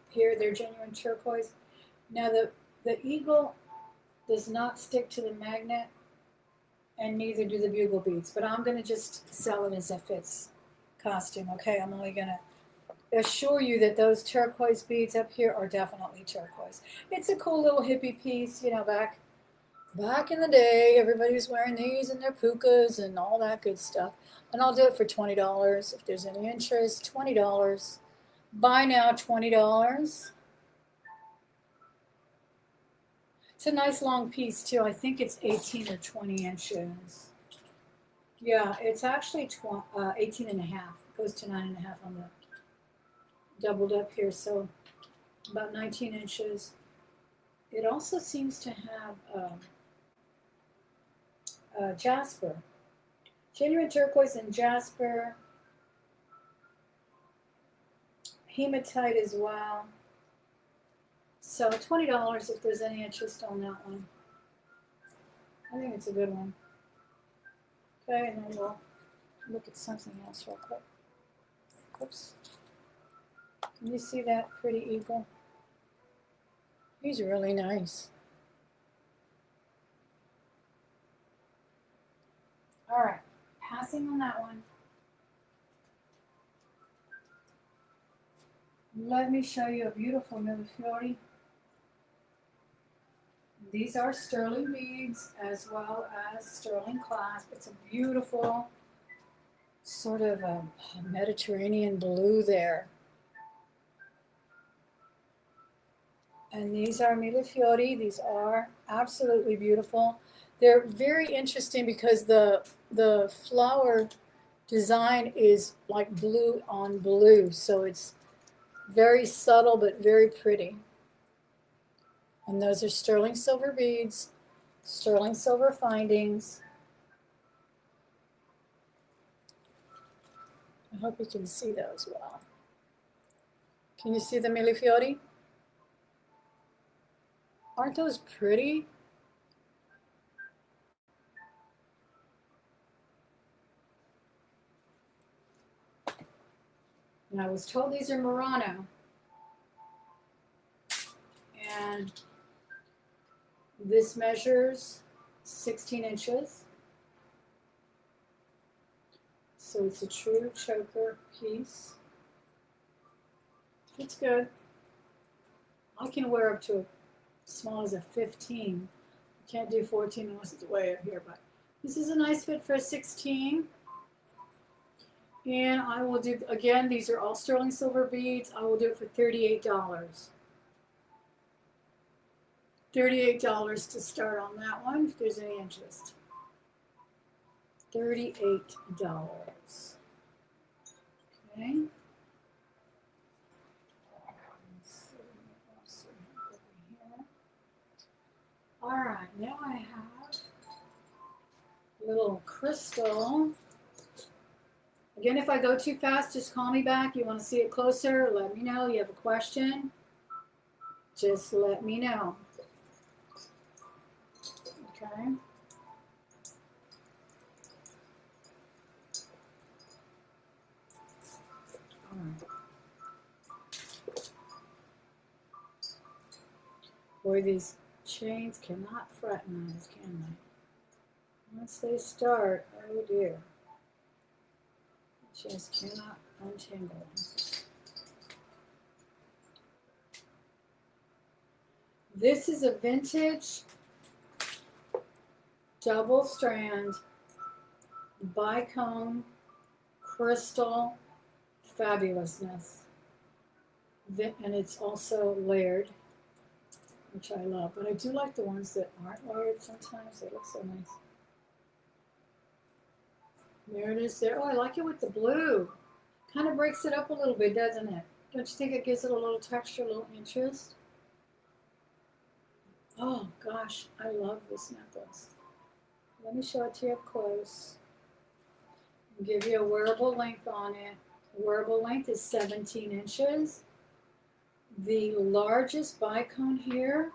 Here, they're genuine turquoise. Now, the eagle does not stick to the magnet, and neither do the bugle beads. But I'm going to just sell it as if it's costume, okay? I'm only going to assure you that those turquoise beads up here are definitely turquoise. It's a cool little hippie piece, you know, back in the day, everybody was wearing these and their pukas and all that good stuff. And I'll do it for $20 if there's any interest. $20. Buy now, $20. It's a nice long piece too. I think it's 18 or 20 inches. Yeah, it's actually 18 and a half. It goes to 9 and a half on the doubled up here, so about 19 inches. It also seems to have jasper. Genuine turquoise and jasper. Hematite as well. So $20 if there's any interest on that one. I think it's a good one. Okay, and then we'll look at something else real quick. Oops. Can you see that pretty eagle? He's really nice. All right, passing on that one. Let me show you a beautiful Millefiori. These are sterling beads as well as sterling clasp. It's a beautiful sort of a Mediterranean blue there. And these are Millefiori. These are absolutely beautiful. They're very interesting because the flower design is like blue on blue. So it's very subtle but very pretty. And those are sterling silver beads, sterling silver findings. I hope you can see those well. Can you see the Millefiori? Aren't those pretty? And I was told these are Murano. And this measures 16 inches. So it's a true choker piece. It's good. I can wear up to as small as a 15. I can't do 14 unless it's way up here, but this is a nice fit for a 16. And I will do, again, these are all sterling silver beads. I will do it for $38. $38 to start on that one, if there's any interest. $38. Okay. All right, now I have a little crystal. Again, if I go too fast, just call me back. You want to see it closer, let me know. You have a question, just let me know. Okay. All right. Boy, these chains cannot fraternize, can they? Once they start, oh dear. Just cannot untangle them. This is a vintage double strand bicone crystal fabulousness. And it's also layered, which I love. But I do like the ones that aren't layered sometimes. They look so nice. There it is there. Oh, I like it with the blue. Kind of breaks it up a little bit, doesn't it? Don't you think it gives it a little texture, a little interest? Oh gosh, I love this necklace. Let me show it to you up close. I'll give you a wearable length on it. The wearable length is 17 inches. The largest bicone here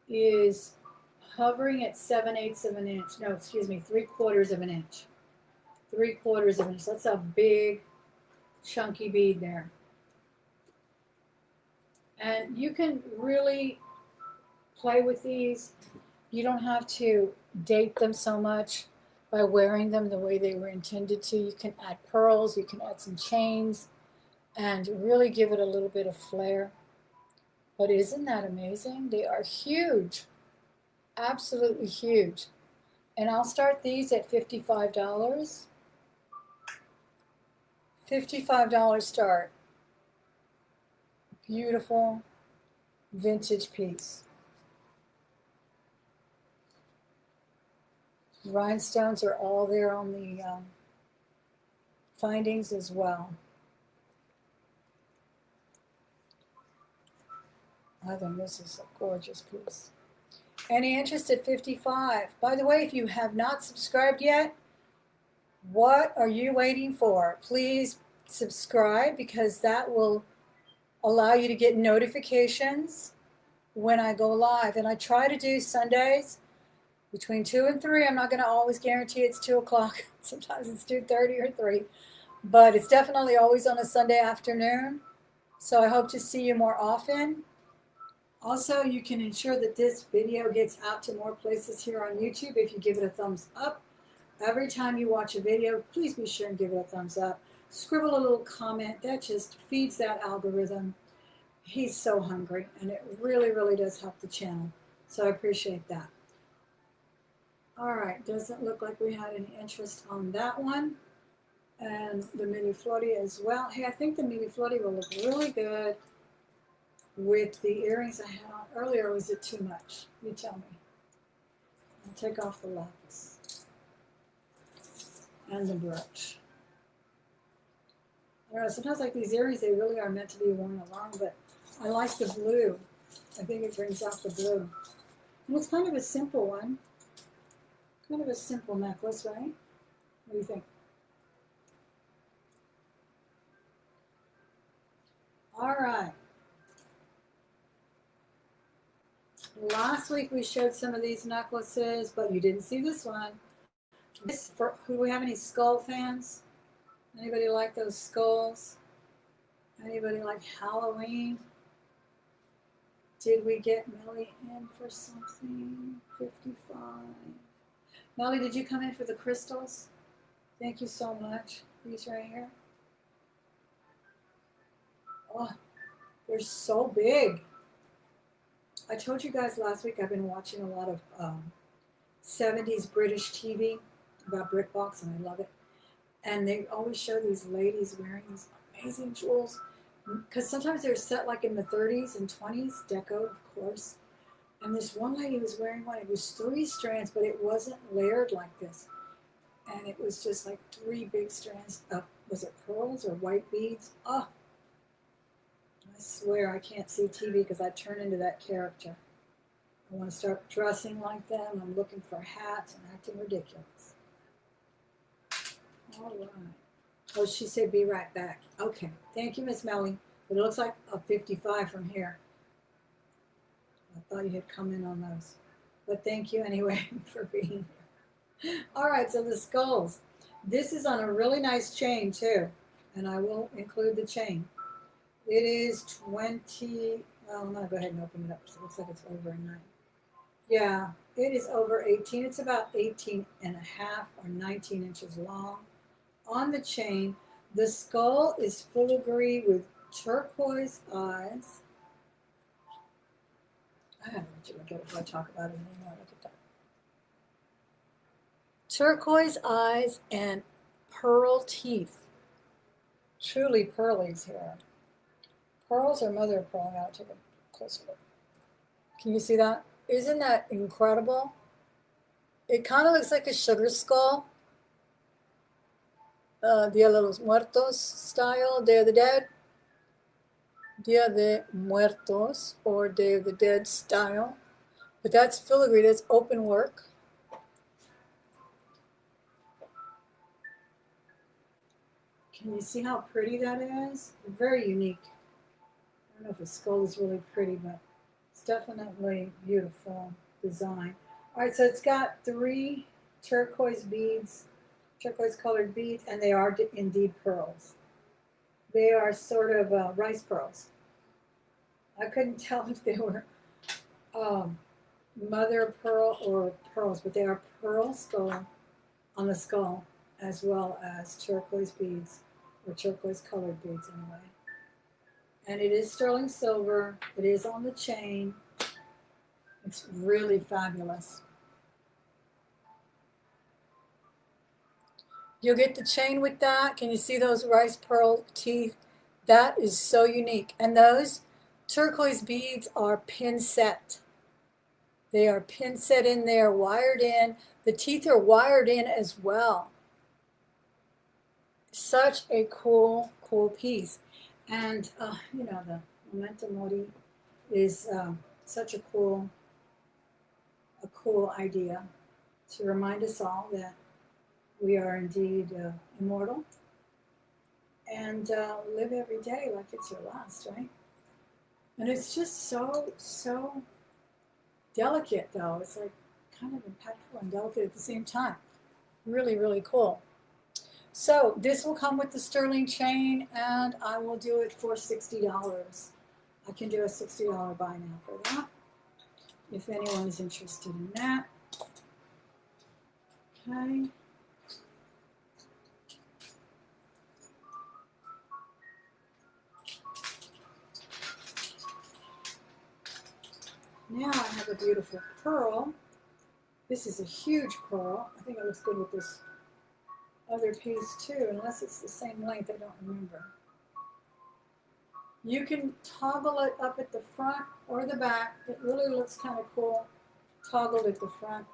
is hovering at 7/8 of an inch. No, excuse me, 3/4 of an inch. 3/4 of an inch. That's a big, chunky bead there. And you can really play with these. You don't have to date them so much by wearing them the way they were intended to. You can add pearls, you can add some chains, and really give it a little bit of flair. But isn't that amazing? They are huge, absolutely huge. And I'll start these at $55. $55 start. Beautiful vintage piece. Rhinestones are all there on the findings as well. I think this is a gorgeous piece. Any interest at 55? By the way, if you have not subscribed yet, what are you waiting for? Please subscribe, because that will allow you to get notifications when I go live. And I try to do Sundays between 2 and 3. I'm not going to always guarantee it's 2 o'clock. Sometimes it's 2:30 or 3. But it's definitely always on a Sunday afternoon. So I hope to see you more often. Also, you can ensure that this video gets out to more places here on YouTube if you give it a thumbs up. Every time you watch a video, please be sure and give it a thumbs up. Scribble a little comment. That just feeds that algorithm. He's so hungry, and it really, really does help the channel. So I appreciate that. All right, doesn't look like we had any interest on that one. And the mini floaty as well. Hey, I think the mini floaty will look really good with the earrings I had on earlier. Or was it too much? You tell me. I'll take off the lapis and the brooch. I don't know, sometimes like these earrings, they really are meant to be worn along, but I like the blue. I think it brings out the blue. And it's kind of a simple one. Kind of a simple necklace, right? What do you think? All right. Last week we showed some of these necklaces, but you didn't see this one. This, for who do we have any skull fans? Anybody like those skulls? Anybody like Halloween? Did we get Melly in for something? 55. Melly, did you come in for the crystals? Thank you so much. These right here. Oh, they're so big. I told you guys last week I've been watching a lot of 70s British TV about BritBox, and I love it. And they always show these ladies wearing these amazing jewels, because sometimes they're set like in the 30s and 20s, deco, of course. And this one lady was wearing one. It was 3 strands, but it wasn't layered like this. And it was just like 3 big strands of, was it pearls or white beads? Oh, I swear I can't see TV because I turn into that character. I want to start dressing like them. I'm looking for hats and acting ridiculous. All right. Oh, she said be right back. Okay. Thank you, Miss Melly. But it looks like a 55 from here. I thought you had come in on those. But thank you anyway for being here. All right, so the skulls. This is on a really nice chain too. And I will include the chain. It is 20, well, I'm going to go ahead and open it up because it looks like it's over 9. Yeah, it is over 18. It's about 18 and a half or 19 inches long. On the chain, the skull is filigree with turquoise eyes. I don't want you to look at it if I talk about it anymore. Look at that. Turquoise eyes and pearl teeth. Truly pearlies here. Pearls or mother of pearl? I'll take a closer look. Can you see that? Isn't that incredible? It kind of looks like a sugar skull. Dia de los Muertos style, Day of the Dead, Dia de Muertos, or Day of the Dead style. But that's filigree, that's open work. Can you see how pretty that is? Very unique. I don't know if the skull is really pretty, but it's definitely beautiful design. All right, so it's got 3 turquoise beads, turquoise colored beads, and they are indeed pearls. They are sort of rice pearls. I couldn't tell if they were um, mother of pearl or pearls, but they are pearl skull on the skull, as well as turquoise beads, or turquoise colored beads anyway. And it is sterling silver. It is on the chain. It's really fabulous. You'll get the chain with that. Can you see those rice pearl teeth? That is so unique. And those turquoise beads are pin set. They are pin set in there, wired in. The teeth are wired in as well. Such a cool, cool piece. And, you know, the Memento Mori is such a cool idea to remind us all that we are indeed immortal and live every day like it's your last, right? And it's just so delicate, though. It's like kind of impactful and delicate at the same time. Really, really cool. So this will come with the sterling chain, and I will do it for $60. I can do a $60 buy now for that, if anyone is interested in that. Okay. Now I have a beautiful pearl. This is a huge pearl. I think it looks good with this other piece too, unless it's the same length, I don't remember. You can toggle it up at the front or the back. It really looks kind of cool, toggled at the front.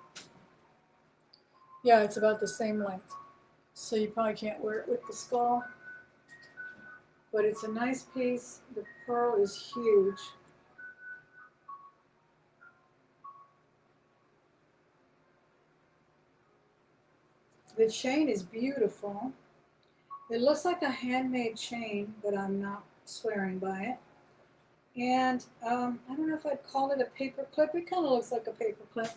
Yeah, it's about the same length. So you probably can't wear it with the skull. But it's a nice piece. The pearl is huge. The chain is beautiful. It looks like a handmade chain, but I'm not swearing by it. And I don't know if I'd call it a paper clip. It kind of looks like a paper clip.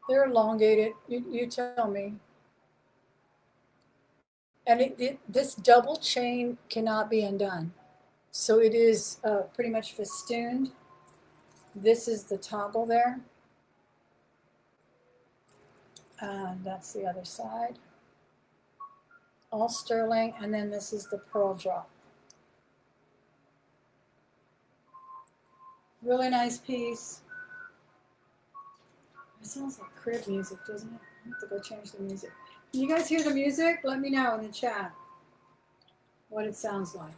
They're elongated. You tell me. And this double chain cannot be undone. So it is pretty much festooned. This is the toggle there. And that's the other side. All sterling, and then this is the pearl drop. Really nice piece. It sounds like crib music, doesn't it? I have to go change the music. Can you guys hear the music? Let me know in the chat what it sounds like.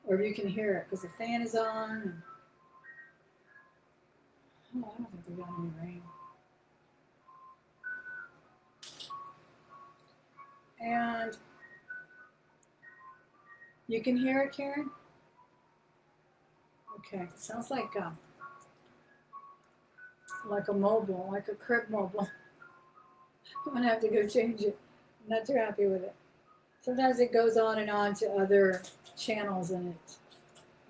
Or if you can hear it, because the fan is on. Oh, I don't think we got any rain. And you can hear it, Karen? Okay, it sounds like a mobile, like a crib mobile. I'm gonna have to go change it. I'm not too happy with it. Sometimes it goes on and on to other channels and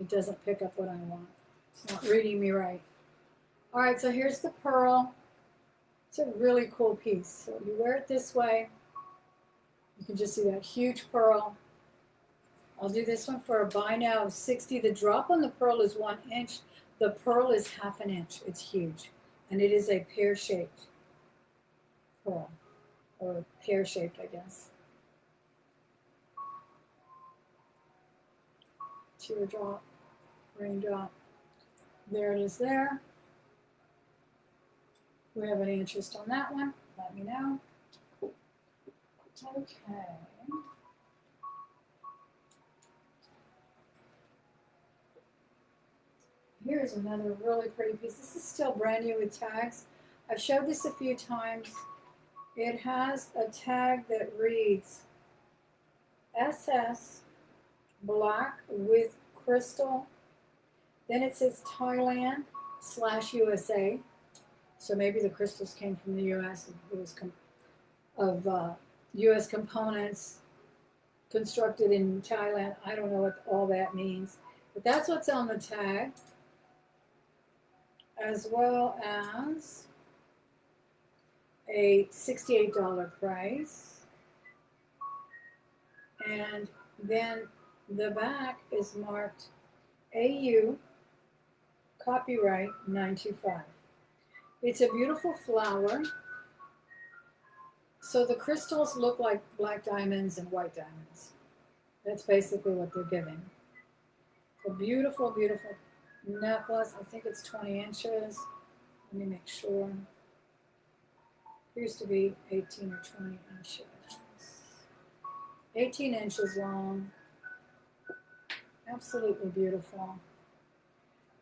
it doesn't pick up what I want. It's not reading me right. All right, so here's the pearl. It's a really cool piece. So you wear it this way. You can just see that huge pearl. I'll do this one for a buy now of 60. The drop on the pearl is 1 inch. The pearl is ½ an inch. It's huge. And it is a pear-shaped pearl. Or pear-shaped, I guess. Teardrop, raindrop. There it is there. We have any interest on that one? Let me know. Okay. Here's another really pretty piece. This is still brand new with tags. I've showed this a few times It has a tag that reads SS black with crystal. Then it says Thailand/USA. So maybe the crystals came from the U.S. It was U.S. components constructed in Thailand. I don't know what all that means, but that's what's on the tag, as well as a $68 price. And then the back is marked AU copyright 925. It's a beautiful flower. So the crystals look like black diamonds and white diamonds. That's basically what they're giving. A beautiful, beautiful necklace. I think it's 20 inches. Let me make sure. It used to be 18 or 20 inches. 18 inches long. Absolutely beautiful.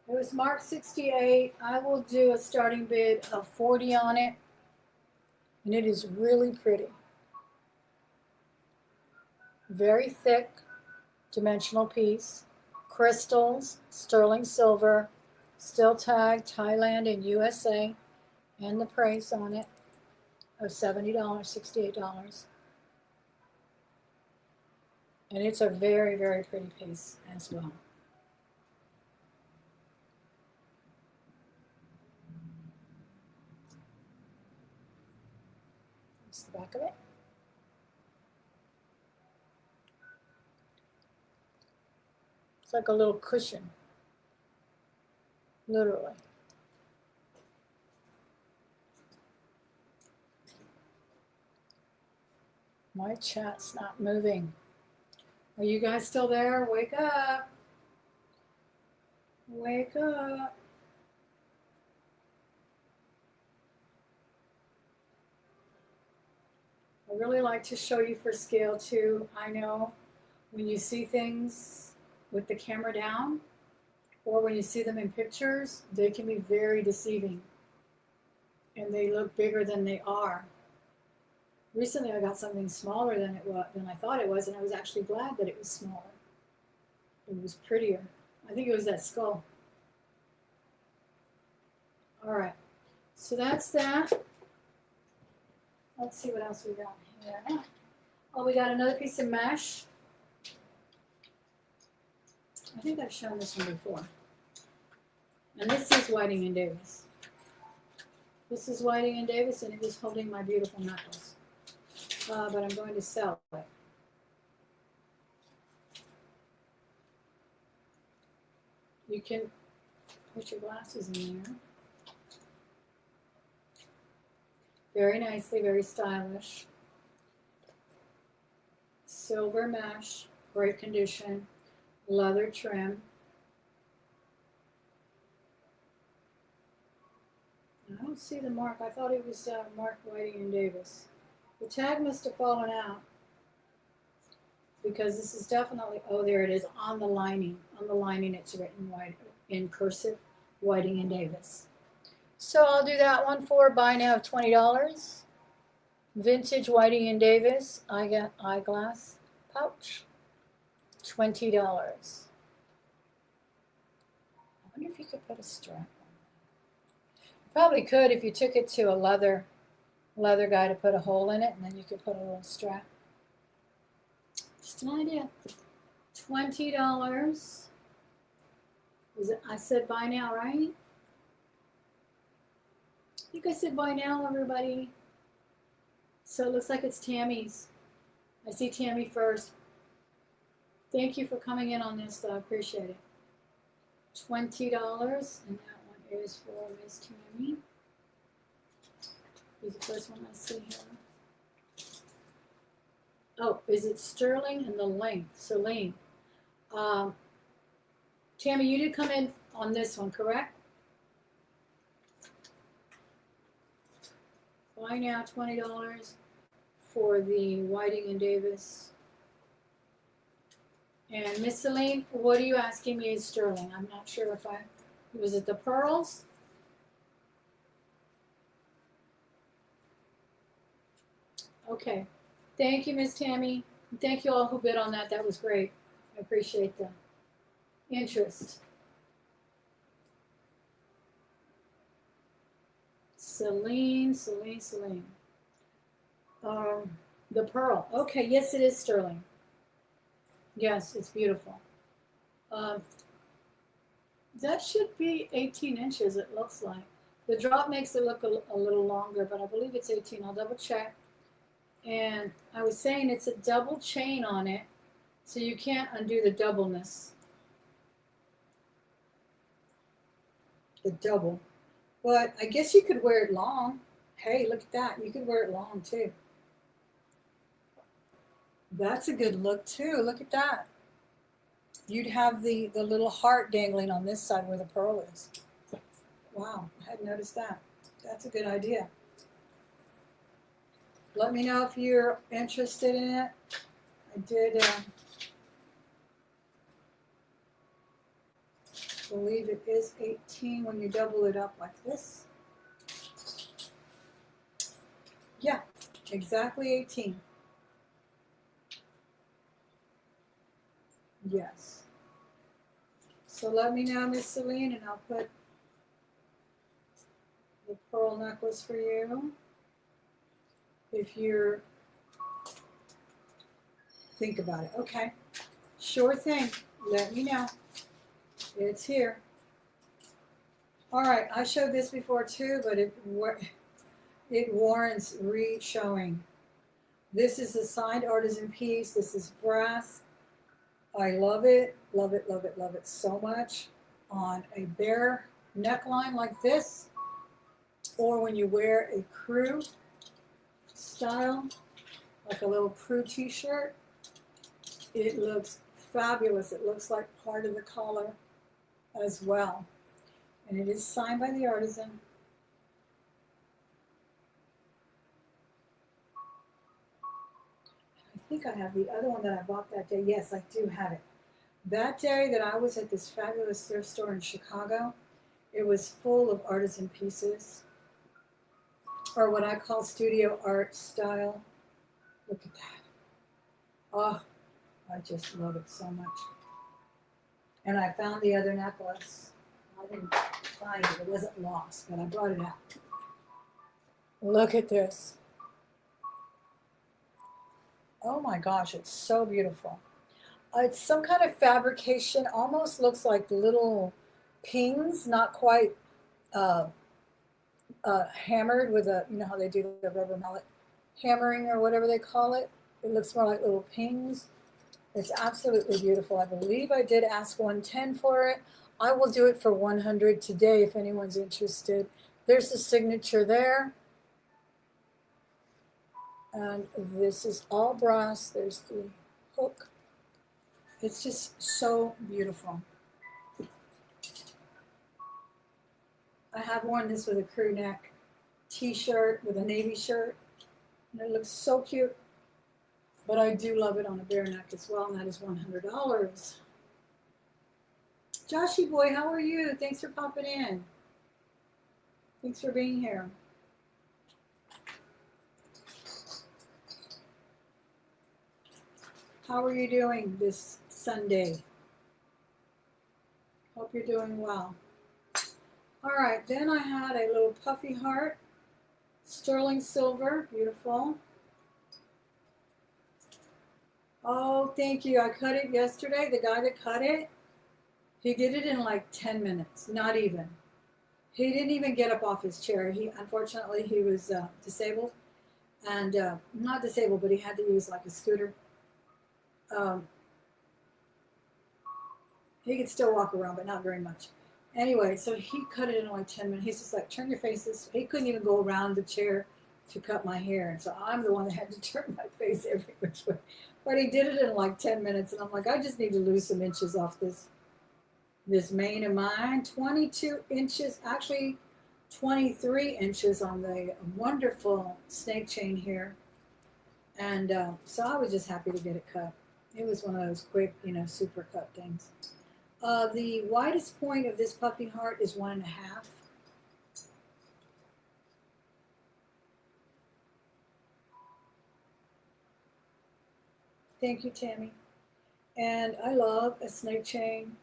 It was marked 68. I will do a starting bid of 40 on it. And it is really pretty. Very thick, dimensional piece. Crystals, sterling silver, still tagged Thailand and USA, and the price on it of $70, $68. And it's a very, very pretty piece as well. That's the back of it. It's like a little cushion, literally. My chat's not moving. Are you guys still there? Wake up. Wake up. I really like to show you for scale too. I know when you see things with the camera down, or when you see them in pictures, they can be very deceiving. And they look bigger than they are. Recently I got something smaller than I thought it was, and I was actually glad that it was smaller. It was prettier. I think it was that skull. All right, so that's that. Let's see what else we got here. Oh, we got another piece of mesh. I think I've shown this one before. And this is Whiting and Davis. This is Whiting and Davis, and it is holding my beautiful necklace. But I'm going to sell it. You can put your glasses in there. Very nicely, very stylish. Silver mesh, great condition, leather trim. I don't see the mark. I thought it was marked Whiting and Davis. The tag must have fallen out because this is definitely, oh, there it is, on the lining. On the lining it's written in cursive, Whiting and Davis. So I'll do that one for buy now of $20. Vintage Whiting and Davis eyeglass pouch, $20. I wonder if you could put a strap on that. You probably could if you took it to a leather guy to put a hole in it, and then you could put a little strap. Just an idea. $20. I said buy now, right? I think I said buy now, everybody. So it looks like it's Tammy's. I see Tammy first. Thank you for coming in on this, though. I appreciate it. $20, and that one is for Miss Tammy. Here's the first one I see here. Oh, is it sterling and the length? Celine. Tammy, you did come in on this one, correct? Buy now, $20 for the Whiting and Davis. And Miss Celine, what are you asking me is sterling? I'm not sure if was it the pearls? Okay. Thank you, Miss Tammy. Thank you all who bid on that. That was great. I appreciate the interest. Celine. Um, the pearl. Okay, yes, it is sterling. Yes, it's beautiful. Um, that should be 18 inches, it looks like. The drop makes it look a little longer, but I believe it's 18. I'll double check. And I was saying it's a double chain on it, so you can't undo the doubleness. The double. But I guess you could wear it long. Hey, look at that. You could wear it long too. That's a good look too. Look at that. You'd have the little heart dangling on this side where the pearl is. Wow, I hadn't noticed that. That's a good idea. Let me know if you're interested in it. I did believe it is 18 when you double it up like this. Yeah, exactly 18. Yes. So let me know, Miss Celine, and I'll put the pearl necklace for you. If you're, think about it. Okay, sure thing. Let me know. It's here. All right, I showed this before too, but it warrants re-showing. This is a signed artisan piece. This is brass. I love it, love it, love it, love it so much. On a bare neckline like this, or when you wear a crew style, like a little crew t-shirt, it looks fabulous. It looks like part of the collar as well. And it is signed by the artisan. I think I have the other one that I bought that day. Yes, I do have it. That day that I was at this fabulous thrift store in Chicago, it was full of artisan pieces, or what I call studio art style. Look at that. Oh, I just love it so much. And I found the other necklace. I didn't find it, it wasn't lost, but I brought it out. Look at this. Oh my gosh, it's so beautiful. It's some kind of fabrication, almost looks like little pings, not quite uh, hammered with a, you know how they do the rubber mallet hammering or whatever they call it. It looks more like little pings. It's absolutely beautiful. I believe I did ask 110 for it. I will do it for 100 today if anyone's interested. There's the signature there. And this is all brass. There's the hook. It's just so beautiful. I have worn this with a crew neck t-shirt with a navy shirt. And it looks so cute. But I do love it on a bare neck as well, and that is $100. Joshy boy, how are you? Thanks for popping in. Thanks for being here. How are you doing this Sunday? Hope you're doing well. All right, then I had a little puffy heart, sterling silver, beautiful. Oh, thank you. I cut it yesterday. The guy that cut it, he did it in like 10 minutes, not even. He didn't even get up off his chair. Unfortunately, he was disabled, and not disabled, but he had to use like a scooter. Um, he could still walk around, but not very much. Anyway, so he cut it in like 10 minutes. He's just like, turn your faces. He couldn't even go around the chair to cut my hair. And so I'm the one that had to turn my face every which way. But he did it in like 10 minutes. And I'm like, I just need to lose some inches off this mane of mine. 22 inches, actually 23 inches on the wonderful snake chain here. And so I was just happy to get it cut. It was one of those quick, super cut things. The widest point of this puffy heart is 1.5. Thank you, Tammy. And I love a snake chain.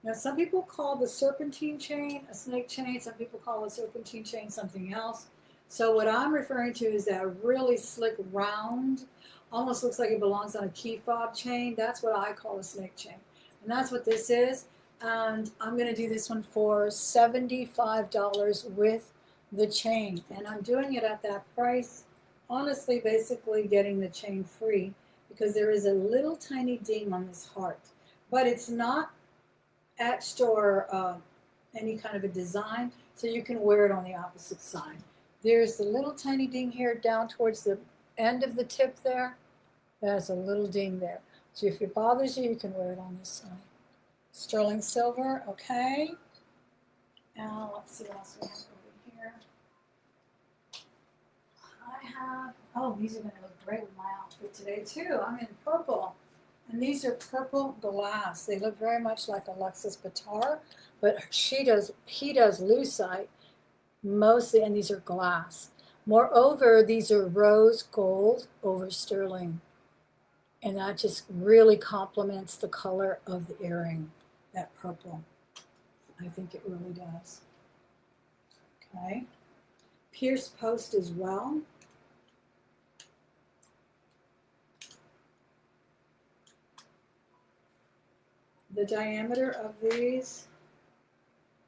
Now, some people call the serpentine chain a snake chain. Some people call a serpentine chain something else. So what I'm referring to is that really slick round, almost looks like it belongs on a key fob chain. That's what I call a snake chain. And that's what this is. And I'm going to do this one for $75 with the chain. And I'm doing it at that price. Honestly, basically getting the chain free because there is a little tiny ding on this heart. But it's not etched or any kind of a design, so you can wear it on the opposite side. There's the little tiny ding here down towards the end of the tip there. There's a little ding there. So if it bothers you, you can wear it on this side. Sterling silver, okay. Now let's see what else we have over here. I have, oh, these are going to look great with my outfit today too. I'm in purple. And these are purple glass. They look very much like Alexis Batar, but he does lucite mostly, and these are glass. Moreover, these are rose gold over sterling. And that just really complements the color of the earring, that purple. I think it really does. Okay. Pierced post as well. The diameter of these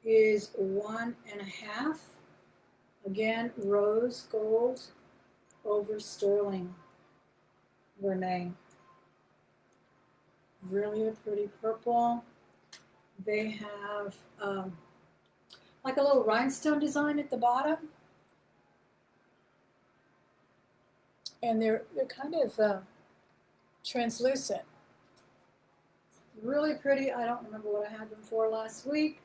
is 1.5. Again, rose gold over sterling vermeil. Really a pretty purple. They have like a little rhinestone design at the bottom. And they're kind of translucent. Really pretty. I don't remember what I had them for last week,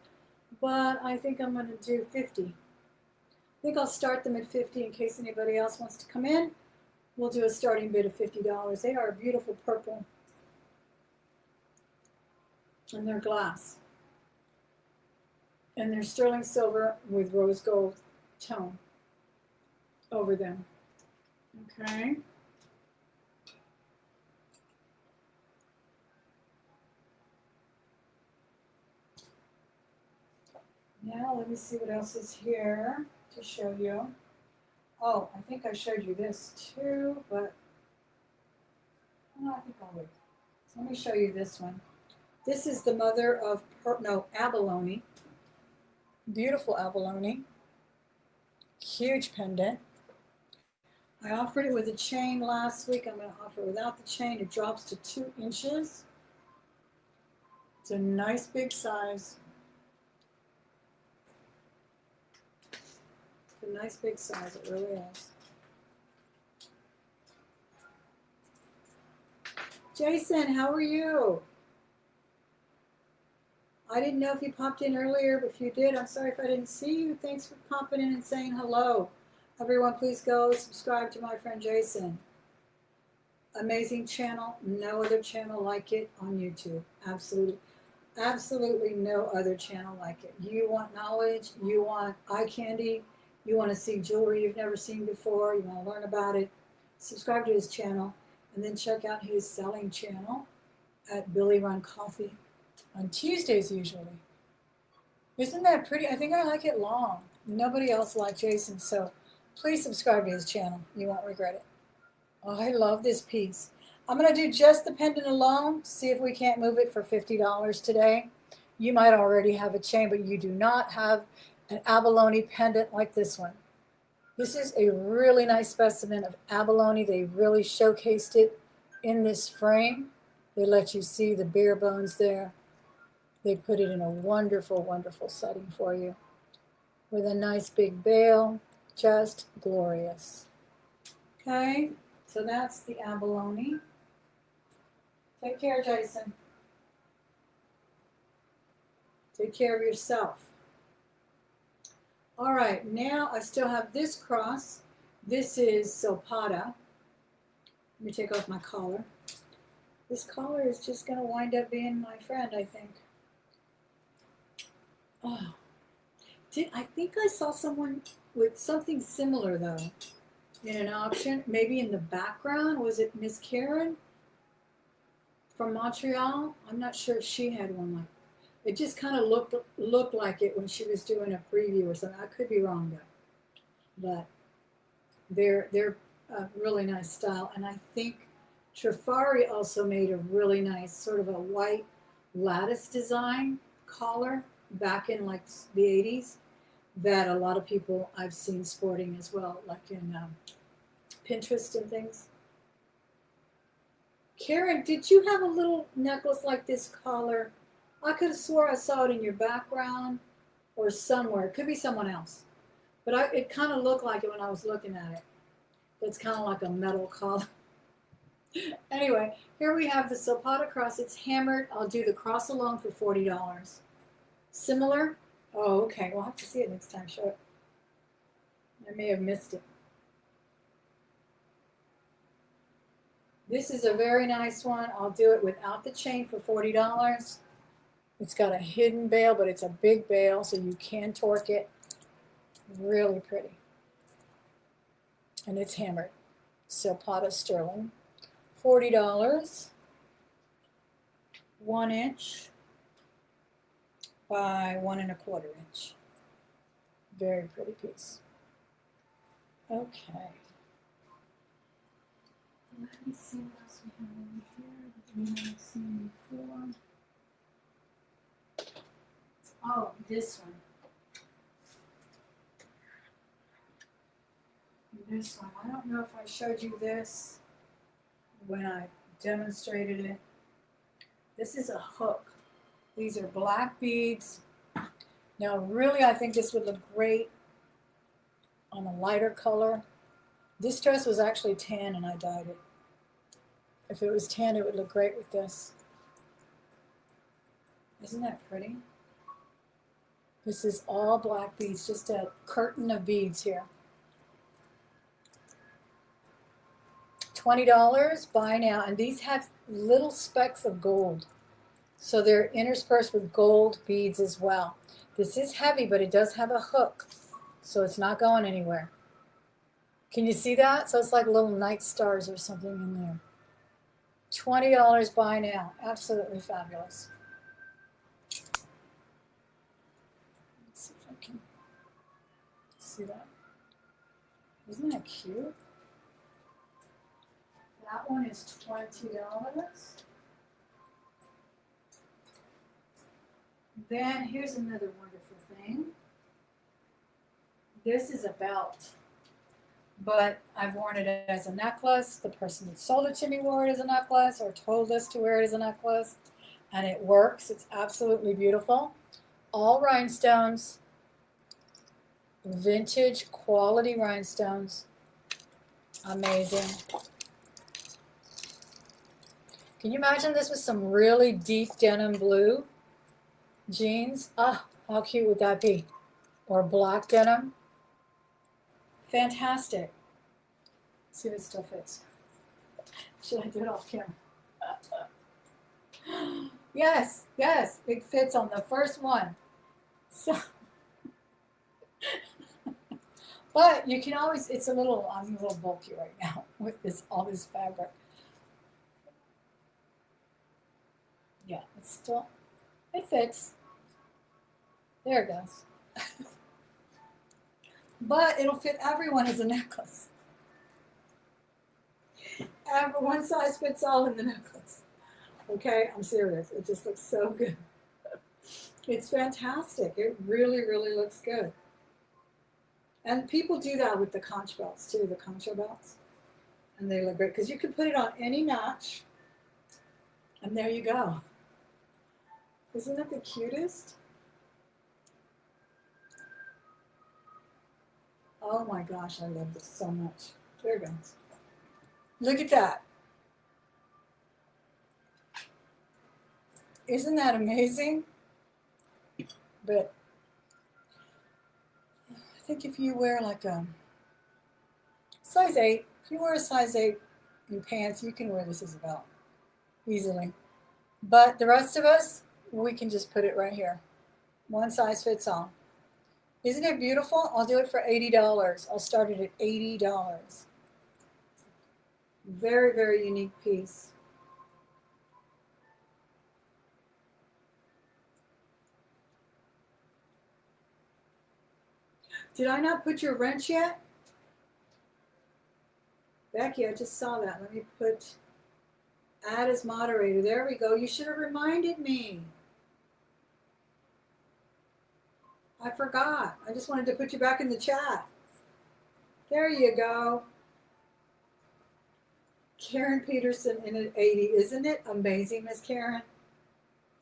but I think I'm going to do 50. I think I'll start them at 50 in case anybody else wants to come in. We'll do a starting bid of $50. They are a beautiful purple. And they're glass. And they're sterling silver with rose gold tone over them. Okay. Now let me see what else is here to show you. Oh, I think I showed you this too, but I think I'll wait. So let me show you this one. This is the mother of abalone. Beautiful abalone. Huge pendant. I offered it with a chain last week. I'm going to offer it without the chain. It drops to 2 inches. It's a nice big size. It's a nice big size, it really is. Jason, how are you? I didn't know if you popped in earlier, but if you did, I'm sorry if I didn't see you. Thanks for popping in and saying hello. Everyone, please go subscribe to my friend Jason. Amazing channel. No other channel like it on YouTube. Absolutely no other channel like it. You want knowledge, you want eye candy, you want to see jewelry you've never seen before, you want to learn about it, subscribe to his channel, and then check out his selling channel at Billy Run Coffee on Tuesdays usually. Isn't that pretty? I think I like it long. Nobody else like Jason, so please subscribe to his channel. You won't regret it. Oh, I love this piece. I'm going to do just the pendant alone, see if we can't move it for $50 today. You might already have a chain, but you do not have an abalone pendant like this one. This is a really nice specimen of abalone. They really showcased it in this frame. They let you see the bare bones there. They put it in a wonderful, wonderful setting for you with a nice big veil. Just glorious. Okay, so that's the abalone. Take care, Jason. Take care of yourself. All right, now I still have this cross. This is Silpada. Let me take off my collar. This collar is just going to wind up being my friend, I think. Oh, I think I saw someone with something similar, though, in an auction. Maybe in the background. Was it Miss Karen? from Montreal. I'm not sure if she had one like it. Just kind of looked like it when she was doing a preview or something. I could be wrong though, but they're a really nice style, and I think Trifari also made a really nice sort of a white lattice design collar back in like the 80s that a lot of people I've seen sporting as well, like in Pinterest and things. Karen, did you have a little necklace like this collar? I could have swore I saw it in your background or somewhere. It could be someone else. But it kind of looked like it when I was looking at it. It's kind of like a metal collar. Anyway, here we have the Zapata cross. It's hammered. I'll do the cross alone for $40. Similar? Oh, okay. We'll have to see it next time. Show it. I may have missed it. This is a very nice one. I'll do it without the chain for $40. It's got a hidden bail, but it's a big bail, so you can torque it. Really pretty. And it's hammered. Zapata sterling. $40. 1 inch by 1 1/4 inch. Very pretty piece. Okay. Let me see what else we have over here that we haven't seen before. Oh, this one. This one. I don't know if I showed you this when I demonstrated it. This is a hook. These are black beads. Now, really, I think this would look great on a lighter color. This dress was actually tan and I dyed it. If it was tan, it would look great with this. Isn't that pretty? This is all black beads, just a curtain of beads here. $20, buy now. And these have little specks of gold. So they're interspersed with gold beads as well. This is heavy, but it does have a hook. So it's not going anywhere. Can you see that? So it's like little night stars or something in there. $20, buy now. Absolutely fabulous. Let's see if I can see that. Isn't that cute? That one is $20. Then here's another wonderful thing. This is a belt, but I've worn it as a necklace. The person that sold it to me wore it as a necklace or told us to wear it as a necklace, and it works. It's absolutely beautiful. All rhinestones, vintage quality rhinestones. Amazing. Can you imagine this with some really deep denim blue jeans? Ah, how cute would that be? Or black denim. Fantastic. Let's see if it still fits. Should I do it off camera? Yes, yes, it fits on the first one. So, but you can always, it's a little, I'm a little bulky right now with this, all this fabric. Yeah, it's still, it fits. There it goes. But it'll fit everyone as a necklace. One size fits all in the necklace. Okay, I'm serious. It just looks so good. It's fantastic. It really, really looks good. And people do that with the conch belts too, the concho belts. And they look great because you can put it on any notch. And there you go. Isn't that the cutest? Oh my gosh, I love this so much. There it goes. Look at that. Isn't that amazing? But I think if you wear like a size 8, if you wear a size 8 in pants, you can wear this as a belt easily. But the rest of us, we can just put it right here. One size fits all. Isn't it beautiful? I'll do it for $80. I'll start it at $80. Very, very unique piece. Did I not put your wrench yet? Becky, I just saw that. Let me put add as moderator. There we go. You should have reminded me. I forgot. I just wanted to put you back in the chat. There you go. Karen Peterson in an 80. Isn't it amazing, Miss Karen?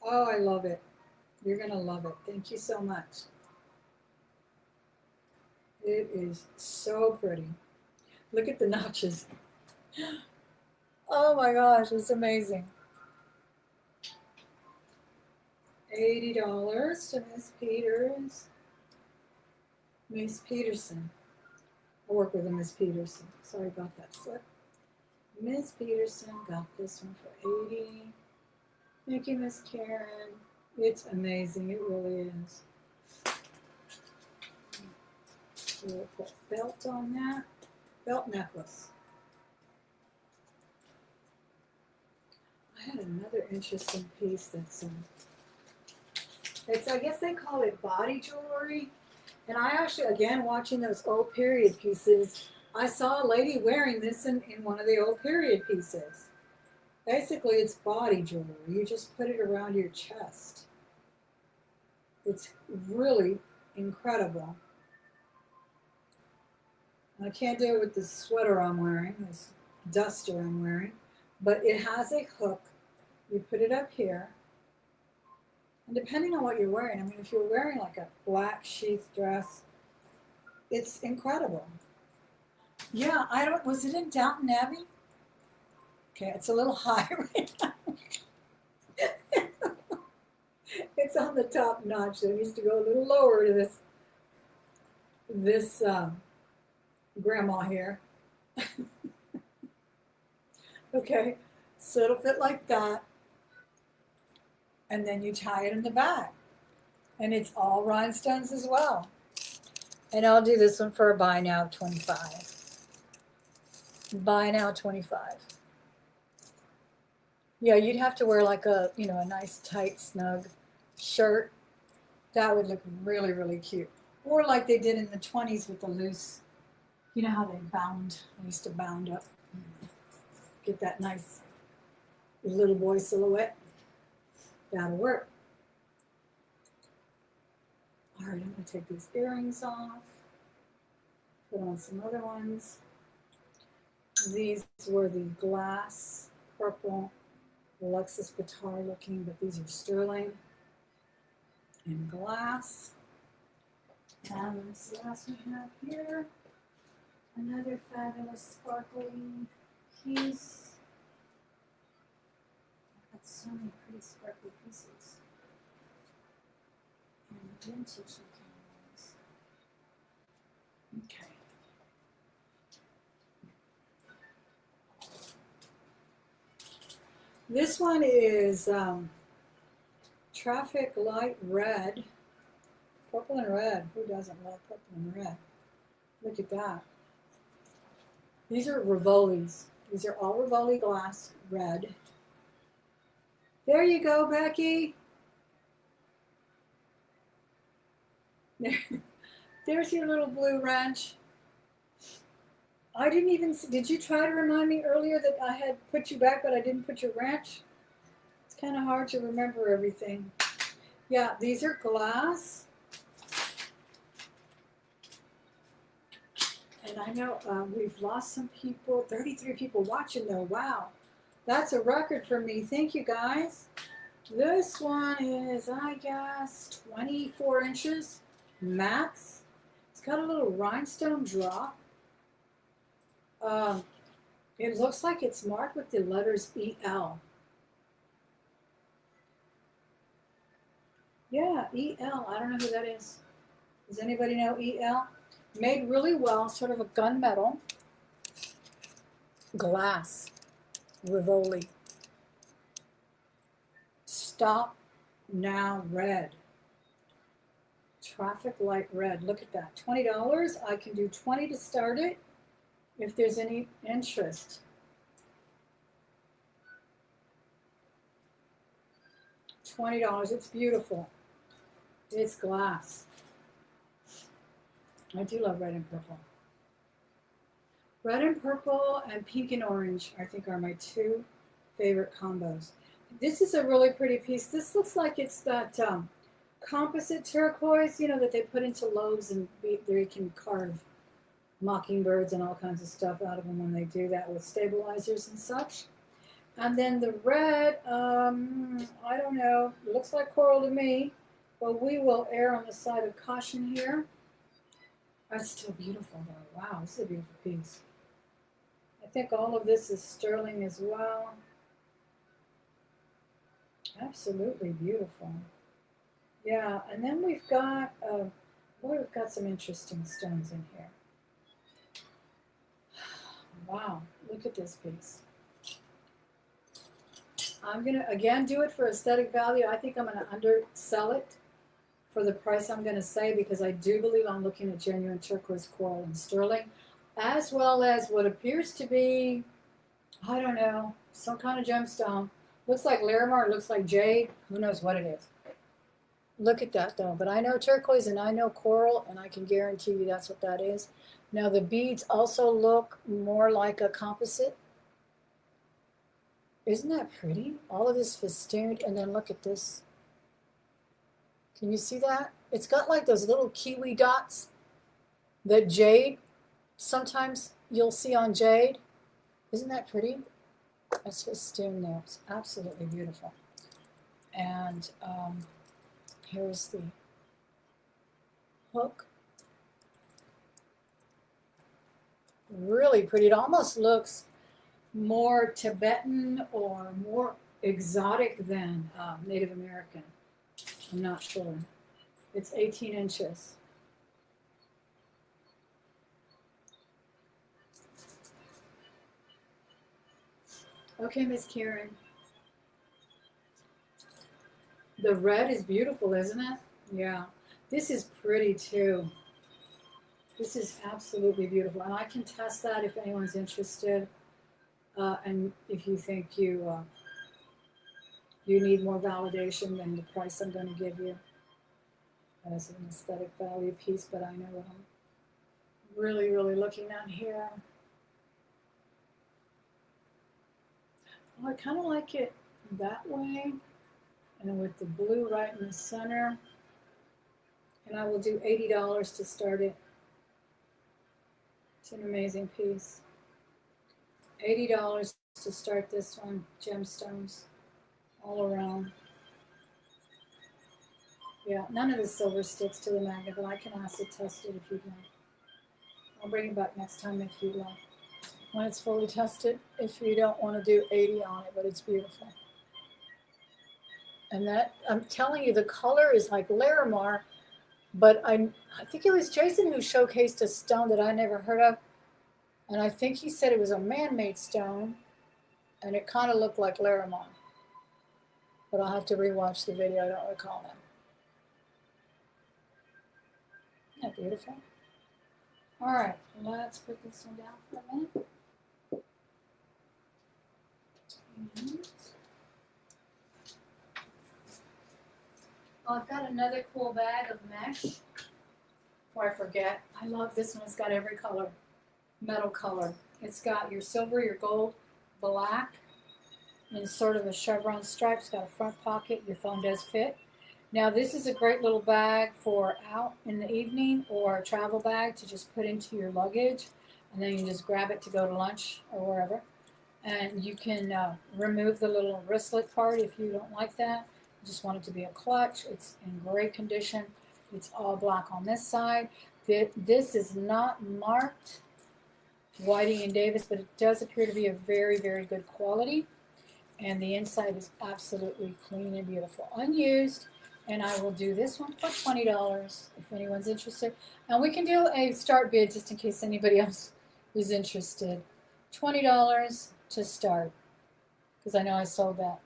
Oh, I love it. You're going to love it. Thank you so much. It is so pretty. Look at the notches. Oh my gosh, it's amazing. $80 to Miss Peters. Miss Peterson. I work with a Miss Peterson. Sorry about that slip. Miss Peterson got this one for 80. Thank you, Miss Karen. It's amazing. It really is. We'll put belt on that. Belt necklace. I had another interesting piece that's it's, I guess they call it body jewelry. And I actually, again, watching those old period pieces, I saw a lady wearing this in one of the old period pieces. Basically, it's body jewelry. You just put it around your chest. It's really incredible. I can't do it with the sweater I'm wearing, this duster I'm wearing, but it has a hook. You put it up here. And depending on what you're wearing, I mean, if you're wearing like a black sheath dress, it's incredible. Yeah, was it in Downton Abbey? Okay, it's a little high right now. It's on the top notch, so it needs to go a little lower to this grandma here. Okay, so it'll fit like that. And then you tie it in the back. And it's all rhinestones as well. And I'll do this one for a buy now of 25. Buy now 25. Yeah, you'd have to wear like a nice tight snug shirt. That would look really, really cute. Or like they did in the 20s with the loose, you know how they used to bound up. Get that nice little boy silhouette. That'll work. All right, I'm going to take these earrings off. Put on some other ones. These were the glass purple Alexis Guitar looking, but these are sterling and glass. And this last we have here, another fabulous sparkling piece. I've got so many pretty sparkly pieces. And vintage looking ones. Okay. This one is traffic light red. Purple and red. Who doesn't love purple and red? Look at that. These are Rivolis. These are all Rivoli glass red. There you go, Becky. There's your little blue wrench. I didn't even see, did you try to remind me earlier that I had put you back, but I didn't put your wrench? It's kind of hard to remember everything. Yeah, these are glass. And I know we've lost some people, 33 people watching though. Wow, that's a record for me. Thank you guys. This one is, I guess, 24 inches max. It's got a little rhinestone drop. It looks like it's marked with the letters EL. Yeah, EL. I don't know who that is. Does anybody know EL? Made really well, sort of a gunmetal. Glass. Rivoli. Stop now red. Traffic light red. Look at that. $20. I can do 20 to start it if there's any interest. $20. It's beautiful. It's glass. I do love red and purple. Red and purple and pink and orange, I think, are my two favorite combos. This is a really pretty piece. This looks like it's that composite turquoise, you know, that they put into loaves and there you can carve mockingbirds and all kinds of stuff out of them when they do that with stabilizers and such. And then the red, I don't know, it looks like coral to me, but we will err on the side of caution here. That's still beautiful though. Wow, this is a beautiful piece. I think all of this is sterling as well. Absolutely beautiful. Yeah, and then we've got, boy, we've got some interesting stones in here. Wow, look at this piece. I'm going to, again, do it for aesthetic value. I think I'm going to undersell it for the price I'm going to say because I do believe I'm looking at genuine turquoise, coral, and sterling, as well as what appears to be, I don't know, some kind of gemstone. Looks like Larimar, looks like jade. Who knows what it is. Look at that though. But I know turquoise and I know coral, and I can guarantee you that's what that is. Now the beads also look more like a composite. Isn't that pretty? All of this festooned, and then look at this. Can you see that? It's got like those little kiwi dots that jade, sometimes you'll see on jade. Isn't that pretty? That's festooned there. It's absolutely beautiful. And here's the hook. Really pretty. It almost looks more Tibetan or more exotic than Native American. I'm not sure. It's 18 inches. Okay, Miss Karen. The red is beautiful, isn't it? Yeah. This is pretty too. This is absolutely beautiful. And I can test that if anyone's interested. And if you think you need more validation than the price I'm going to give you as an aesthetic value piece, but I know what I'm really, really looking at here. Oh, I kind of like it that way, and with the blue right in the center. And I will do $80 to start it. It's an amazing piece. $80 to start this one. Gemstones all around. Yeah, none of the silver sticks to the magnet, but I can acid test it if you'd like. I'll bring it back next time if you'd like. When it's fully tested, if you don't want to do 80 on it, but it's beautiful. And that, I'm telling you, the color is like Larimar, but I think it was Jason who showcased a stone that I never heard of. And I think he said it was a man-made stone, and it kind of looked like Larimar. But I'll have to rewatch the video, I don't recall that. Isn't that beautiful? All right, let's put this one down for a minute. Oh, I've got another cool bag of mesh. Before I forget, I love this one. It's got every color, metal color. It's got your silver, your gold, black, and sort of a chevron stripe. It's got a front pocket. Your phone does fit. Now this is a great little bag for out in the evening, or a travel bag to just put into your luggage, and then you just grab it to go to lunch or wherever. And you can remove the little wristlet part if you don't like that. You just want it to be a clutch. It's in great condition. It's all black on this side. This is not marked Whiting and Davis, but it does appear to be a very, very good quality. And the inside is absolutely clean and beautiful. Unused. And I will do this one for $20 if anyone's interested. And we can do a start bid just in case anybody else is interested. $20 to start, because I know I sold that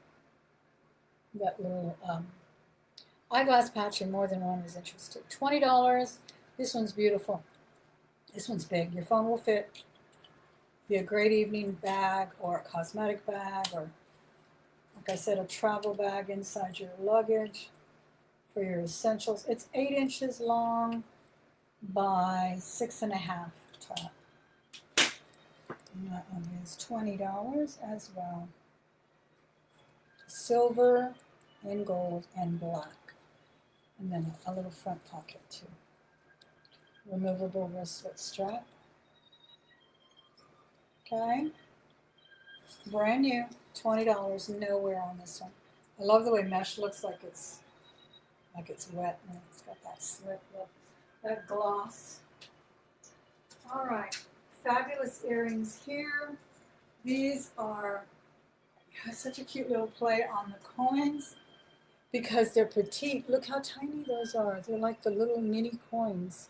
little eyeglass patch and more than one was interested. $20. This one's beautiful. This one's big. Your phone will fit. Be a great evening bag or a cosmetic bag, or like I said, a travel bag inside your luggage for your essentials. It's 8 inches long. by 6.5 tall. And that one is $20 as well. Silver and gold and black. And then a little front pocket too. Removable wristlet strap. Okay. Brand new, $20, no wear on this one. I love the way mesh looks like it's wet and it's got that slip look, that gloss. All right, fabulous earrings here. These are such a cute little play on the coins because they're petite. Look how tiny those are. They're like the little mini coins.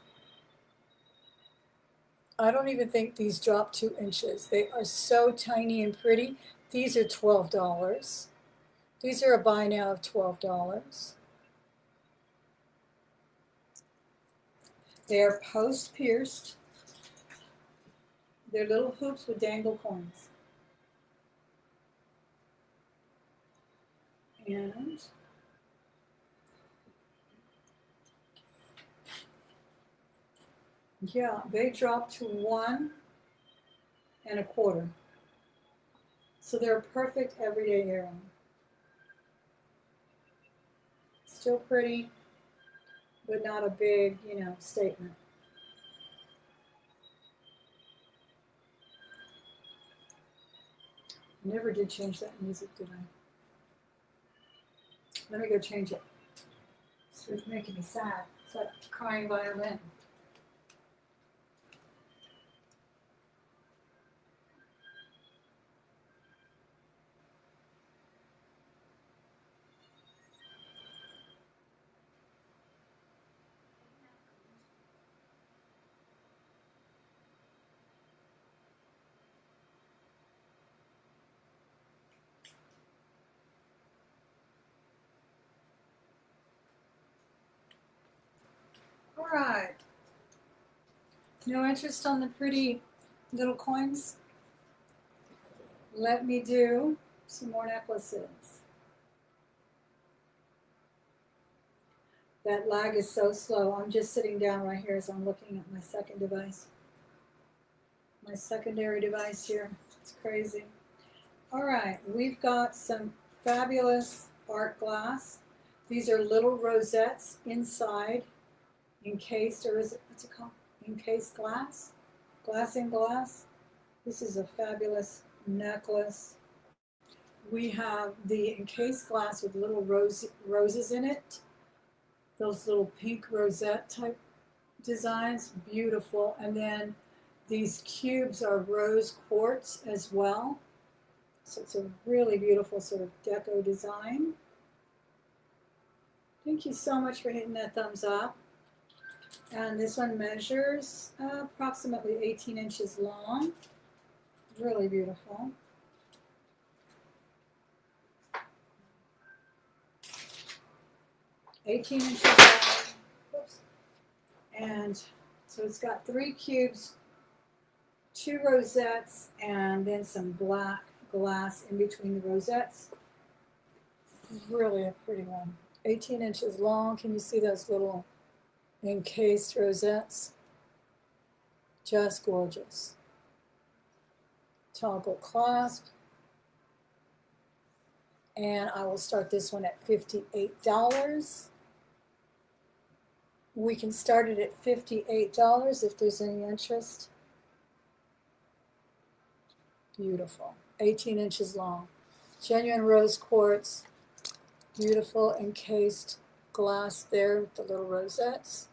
I don't even think these drop 2 inches. They are so tiny and pretty. These are $12. These are a buy now of $12. They are post pierced. They're little hoops with dangle coins. And yeah, they drop to 1 1/4. So they're a perfect everyday earring. Still pretty, but not a big, statement. Never did change that music, did I? Let me go change it. It's making me sad. It's like crying violin. All right. No interest on the pretty little coins? Let me do some more necklaces. That lag is so slow. I'm just sitting down right here as I'm looking at my second device. My secondary device here. It's crazy. All right, we've got some fabulous art glass. These are little rosettes inside, encased, or is it, what's it called? Encased glass? Glass in glass. This is a fabulous necklace. We have the encased glass with little roses in it. Those little pink rosette type designs, beautiful. And then these cubes are rose quartz as well. So it's a really beautiful sort of deco design. Thank you so much for hitting that thumbs up. And this one measures approximately 18 inches long. Really beautiful. $18 inches long. Oops. And so it's got 3 cubes, 2 rosettes, and then some black glass in between the rosettes. Really a pretty one. 18 inches long. Can you see those little encased rosettes? Just gorgeous. Toggle clasp. And I will start this one at $58. We can start it at $58 if there's any interest. Beautiful. 18 inches long. Genuine rose quartz. Beautiful encased glass there with the little rosettes.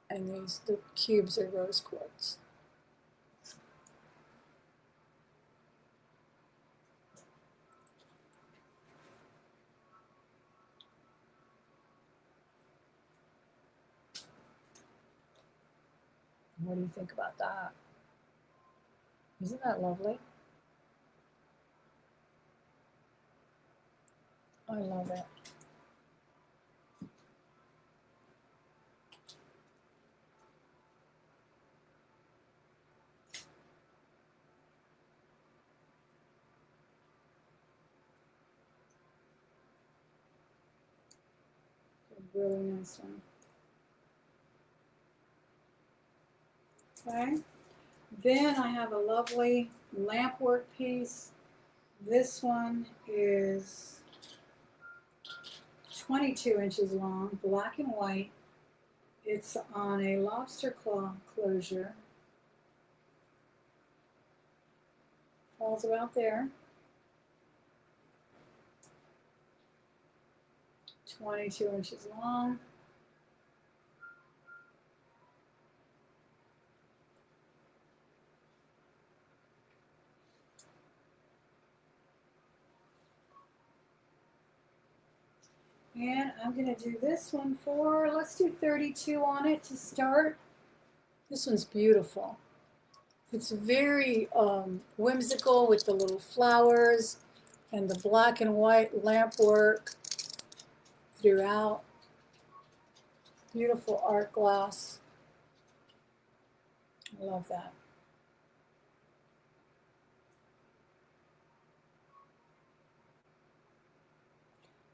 And the cubes are rose quartz. What do you think about that? Isn't that lovely? I love it. A really nice one. Okay. Then I have a lovely lamp work piece. This one is 22 inches long, black and white. It's on a lobster claw closure. Falls about there. 22 inches long. And I'm going to do this one for, let's do 32 on it to start. This one's beautiful. It's very whimsical with the little flowers and the black and white lamp work throughout. Beautiful art glass. I love that.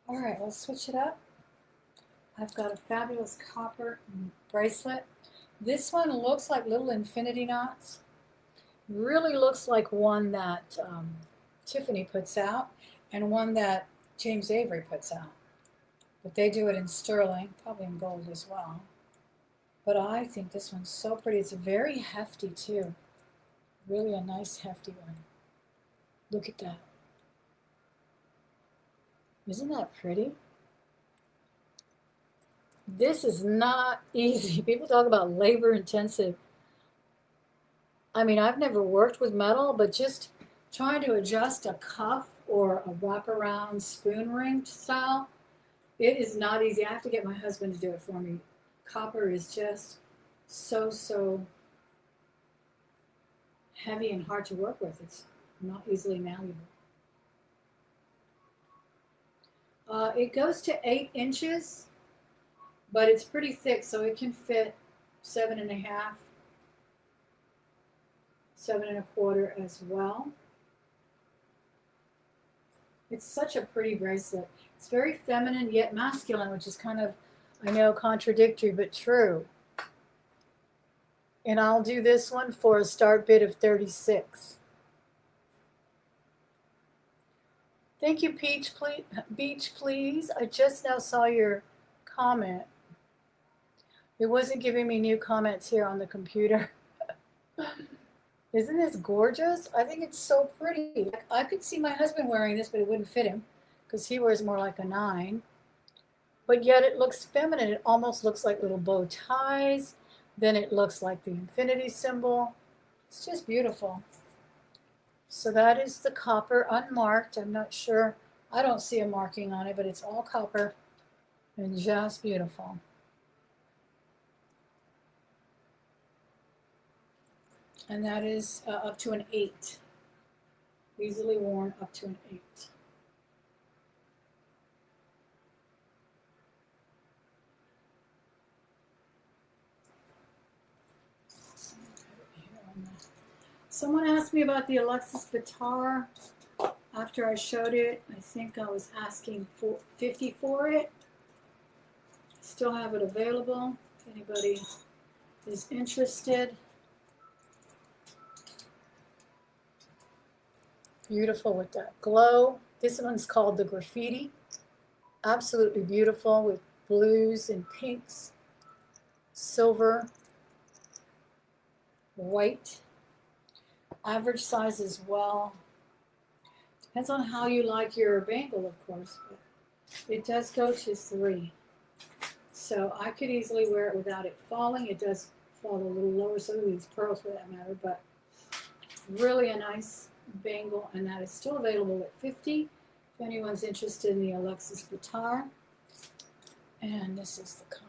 All right, let's switch it up. I've got a fabulous copper bracelet. This one looks like little infinity knots. Really looks like one that Tiffany puts out and one that James Avery puts out. But they do it in sterling, probably in gold as well. But I think this one's so pretty. It's very hefty too. Really a nice hefty one. Look at that. Isn't that pretty? This is not easy. People talk about labor intensive. I mean, I've never worked with metal, but just trying to adjust a cuff or a wraparound spoon ring style, it is not easy. I have to get my husband to do it for me. Copper is just so heavy and hard to work with. It's not easily malleable. It goes to 8 inches, but it's pretty thick, so it can fit 7.5, 7.25 as well. It's such a pretty bracelet. It's very feminine yet masculine, which is kind of, I know, contradictory, but true. And I'll do this one for a start bid of 36. Thank you, Beach Please. I just now saw your comment. It wasn't giving me new comments here on the computer. Isn't this gorgeous? I think it's so pretty. I could see my husband wearing this, but it wouldn't fit him because he wears more like a 9. But yet it looks feminine. It almost looks like little bow ties. Then it looks like the infinity symbol. It's just beautiful. So that is the copper unmarked. I'm not sure. I don't see a marking on it, but it's all copper and just beautiful. And that is up to an 8. Easily worn up to an 8. Someone asked me about the Alexis guitar after I showed it. I think I was asking for $50 for it. Still have it available if anybody is interested. Beautiful with that glow. This one's called the Graffiti. Absolutely beautiful with blues and pinks, silver, white. Average size as well. Depends on how you like your bangle, of course, but it does go to 3. So I could easily wear it without it falling. It does fall a little lower, so do these pearls for that matter, but really a nice bangle, and that is still available at $50 if anyone's interested in the Alexis guitar. And this is the copper.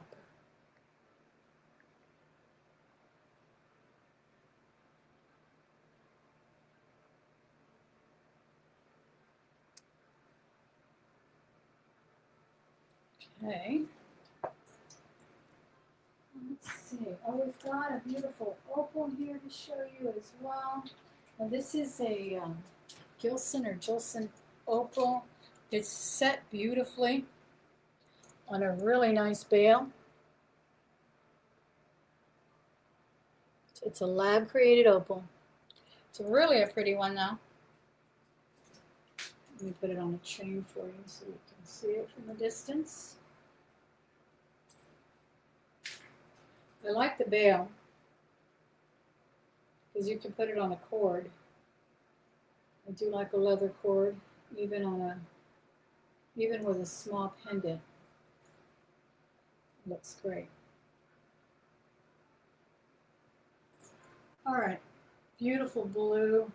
Okay. Let's see. Oh, we've got a beautiful opal here to show you as well. Now this is a Gilson or Jilson opal. It's set beautifully on a really nice bail. It's a lab created opal. It's really a pretty one though. Let me put it on a chain for you so you can see it from a distance. I like the bail because you can put it on a cord. I do like a leather cord, even with a small pendant. It looks great. All right, beautiful blue,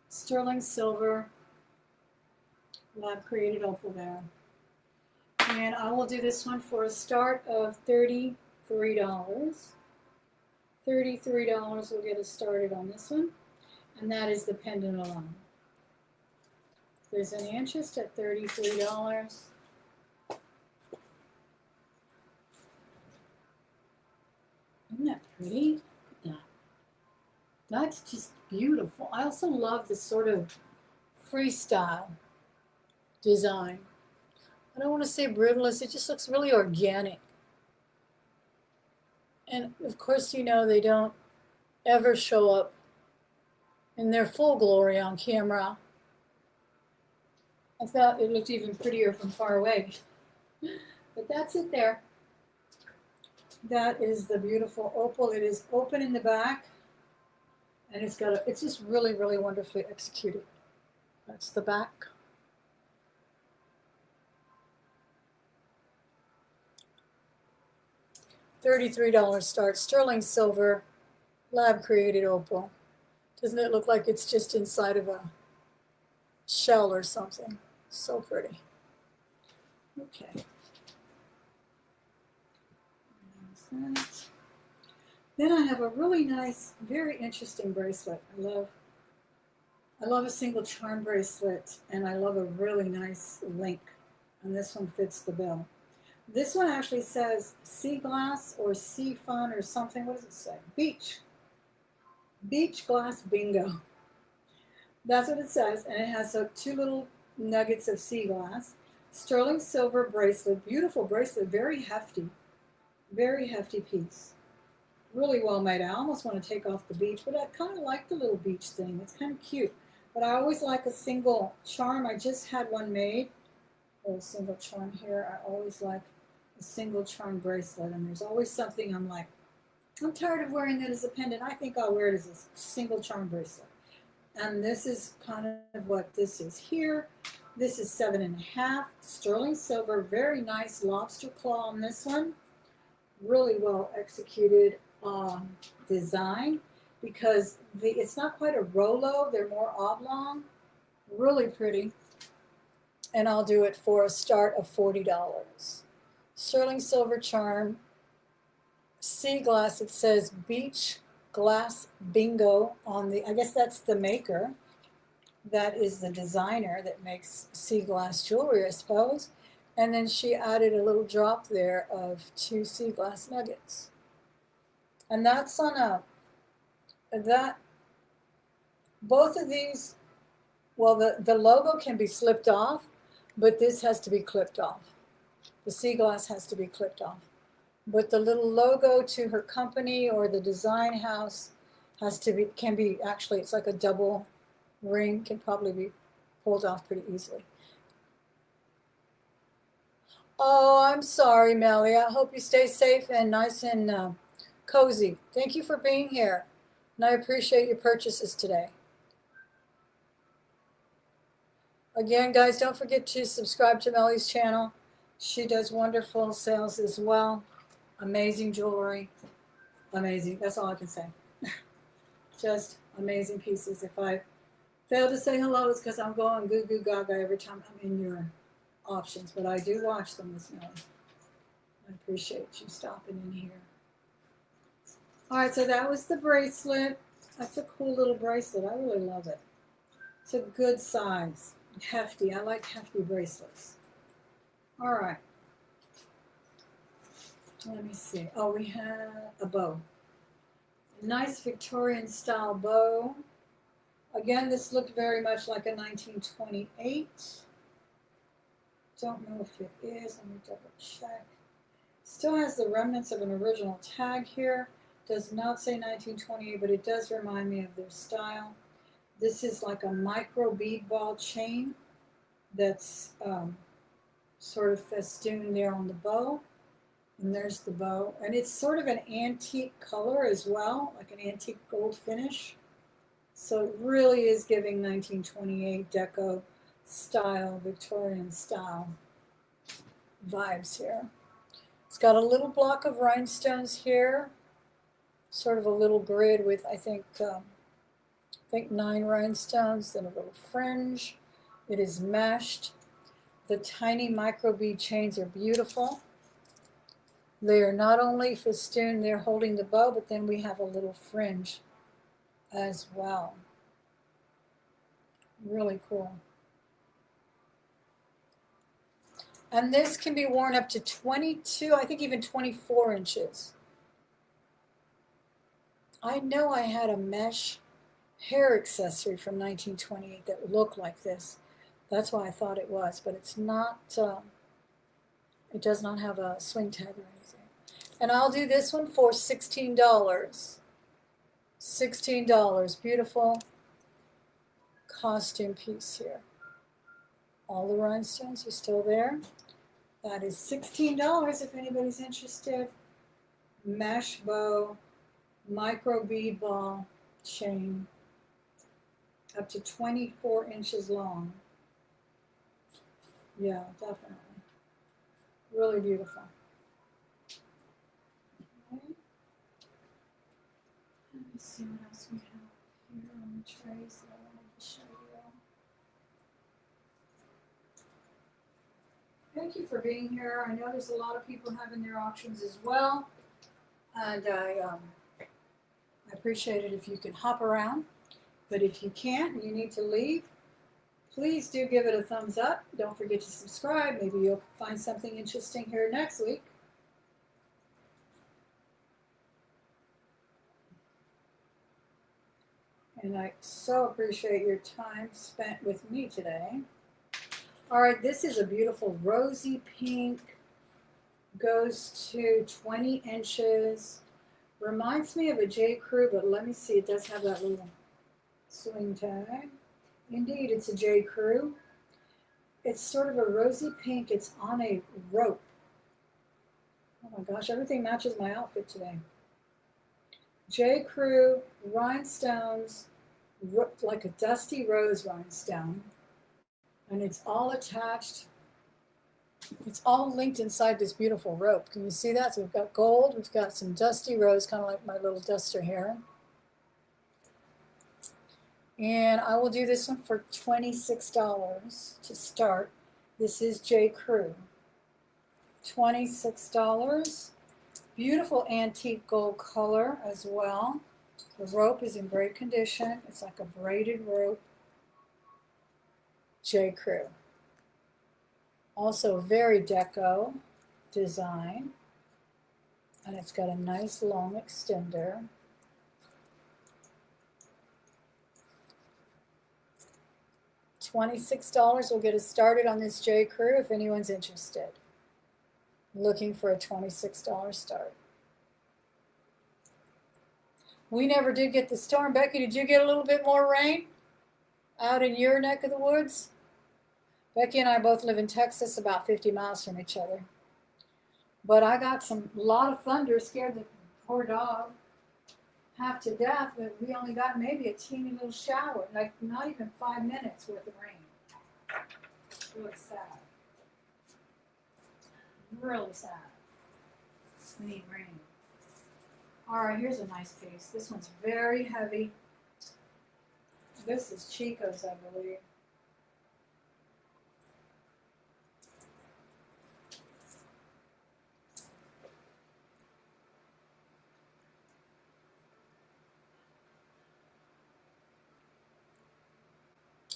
sterling silver, lab created opal there. And I will do this one for a start of $33. $33 will get us started on this one. And that is the pendant alone. If there's any interest at $33. Isn't that pretty? Look at that. That's just beautiful. I also love this sort of freestyle design. I don't want to say brutalist, it just looks really organic. And of course, you know, they don't ever show up in their full glory on camera. I thought it looked even prettier from far away. But that's it there. That is the beautiful opal. It is open in the back. And it's just really, really wonderfully executed. That's the back. $33 start, sterling silver, lab created opal. Doesn't it look like it's just inside of a shell or something? So pretty. Okay. That. Then I have a really nice, very interesting bracelet. I love a single charm bracelet, and I love a really nice link. And this one fits the bill. This one actually says sea glass or sea fun or something. What does it say? Beach. Beach glass bingo. That's what it says. And it has two little nuggets of sea glass. Sterling silver bracelet. Beautiful bracelet. Very hefty. Very hefty piece. Really well made. I almost want to take off the beach, but I kind of like the little beach thing. It's kind of cute. But I always like a single charm. I just had one made. A little single charm here. I always like a single charm bracelet, and there's always something I'm like, I'm tired of wearing that as a pendant. I think I'll wear it as a single charm bracelet. And this is kind of what this is here. This is 7.5 sterling silver. Very nice lobster claw on this one. Really well executed design because it's not quite a Rolo. They're more oblong. Really pretty. And I'll do it for a start of $40. Sterling silver charm, sea glass. It says beach glass bingo on the, I guess that's the maker. That is the designer that makes sea glass jewelry, I suppose. And then she added a little drop there of 2 sea glass nuggets. And that's on both of these, well, the logo can be slipped off, but this has to be clipped off. The sea glass has to be clipped off. But the little logo to her company or the design house can be actually, it's like a double ring, can probably be pulled off pretty easily. Oh, I'm sorry, Melly. I hope you stay safe and nice and cozy. Thank you for being here. And I appreciate your purchases today. Again, guys, don't forget to subscribe to Melly's channel. She does wonderful sales as well. Amazing jewelry. Amazing. That's all I can say. Just amazing pieces. If I fail to say hello, it's because I'm going goo goo gaga every time I'm in your options. But I do watch them, Miss Melly. I appreciate you stopping in here. All right, so that was the bracelet. That's a cool little bracelet. I really love it. It's a good size. Hefty. I like hefty bracelets. All right. Let me see. Oh, we have a bow. Nice Victorian style bow. Again, this looked very much like a 1928. Don't know if it is. Let me double check. Still has the remnants of an original tag here. Does not say 1928, but it does remind me of their style. This is like a micro bead ball chain that's sort of festooned there on the bow. And there's the bow. And it's sort of an antique color as well, like an antique gold finish. So it really is giving 1928 deco style, Victorian style vibes here. It's got a little block of rhinestones here, sort of a little grid with, I think 9 rhinestones, then a little fringe. It is meshed. The tiny micro bead chains are beautiful. They are not only festooned, they're holding the bow, but then we have a little fringe as well. Really cool. And this can be worn up to 22, I think even 24 inches. I know I had a mesh hair accessory from 1928 that looked like this. That's why I thought it was, but it's not, it does not have a swing tag or anything. And I'll do this one for $16. $16, beautiful costume piece here. All the rhinestones are still there. That is $16 if anybody's interested. Mesh bow, micro bead ball chain, up to 24 inches long. Yeah, definitely. Really beautiful. Okay. Let me see what else we have here on the trays that I wanted to show you. Thank you for being here. I know there's a lot of people having their auctions as well. And I appreciate it if you can hop around. But if you can't and you need to leave, please do give it a thumbs up. Don't forget to subscribe. Maybe you'll find something interesting here next week. And I so appreciate your time spent with me today. All right, this is a beautiful rosy pink. Goes to 20 inches. Reminds me of a J. Crew, but let me see. It does have that little swing tag. Indeed, it's a J. Crew. It's sort of a rosy pink. It's on a rope. Oh my gosh, everything matches my outfit today. J. Crew, rhinestones, like a dusty rose rhinestone. And it's all attached. It's all linked inside this beautiful rope. Can you see that? So we've got gold, we've got some dusty rose, kind of like my little duster here. And I will do this one for $26 to start. This is J. Crew. $26. Beautiful antique gold color as well. The rope is in great condition. It's like a braided rope. J. Crew. Also very deco design. And it's got a nice long extender. $26 will get us started on this J. Crew if anyone's interested. Looking for a $26 start. We never did get the storm. Becky, did you get a little bit more rain out in your neck of the woods? Becky and I both live in Texas, about 50 miles from each other. But I got a lot of thunder, scared the poor dog half to death, but we only got maybe a teeny little shower, like not even 5 minutes worth of rain. Really sad. Really sad. We need rain. All right, here's a nice piece. This one's very heavy. This is Chico's, I believe.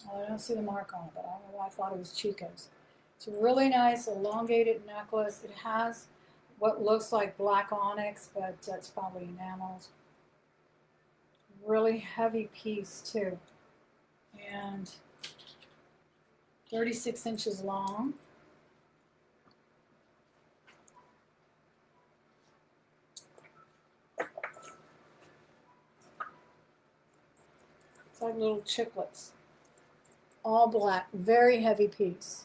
I don't see the mark on it, but I don't know why I thought it was Chico's. It's a really nice elongated necklace. It has what looks like black onyx, but that's probably enamels. Really heavy piece too. And 36 inches long. 4 little chiclets. All black, very heavy piece.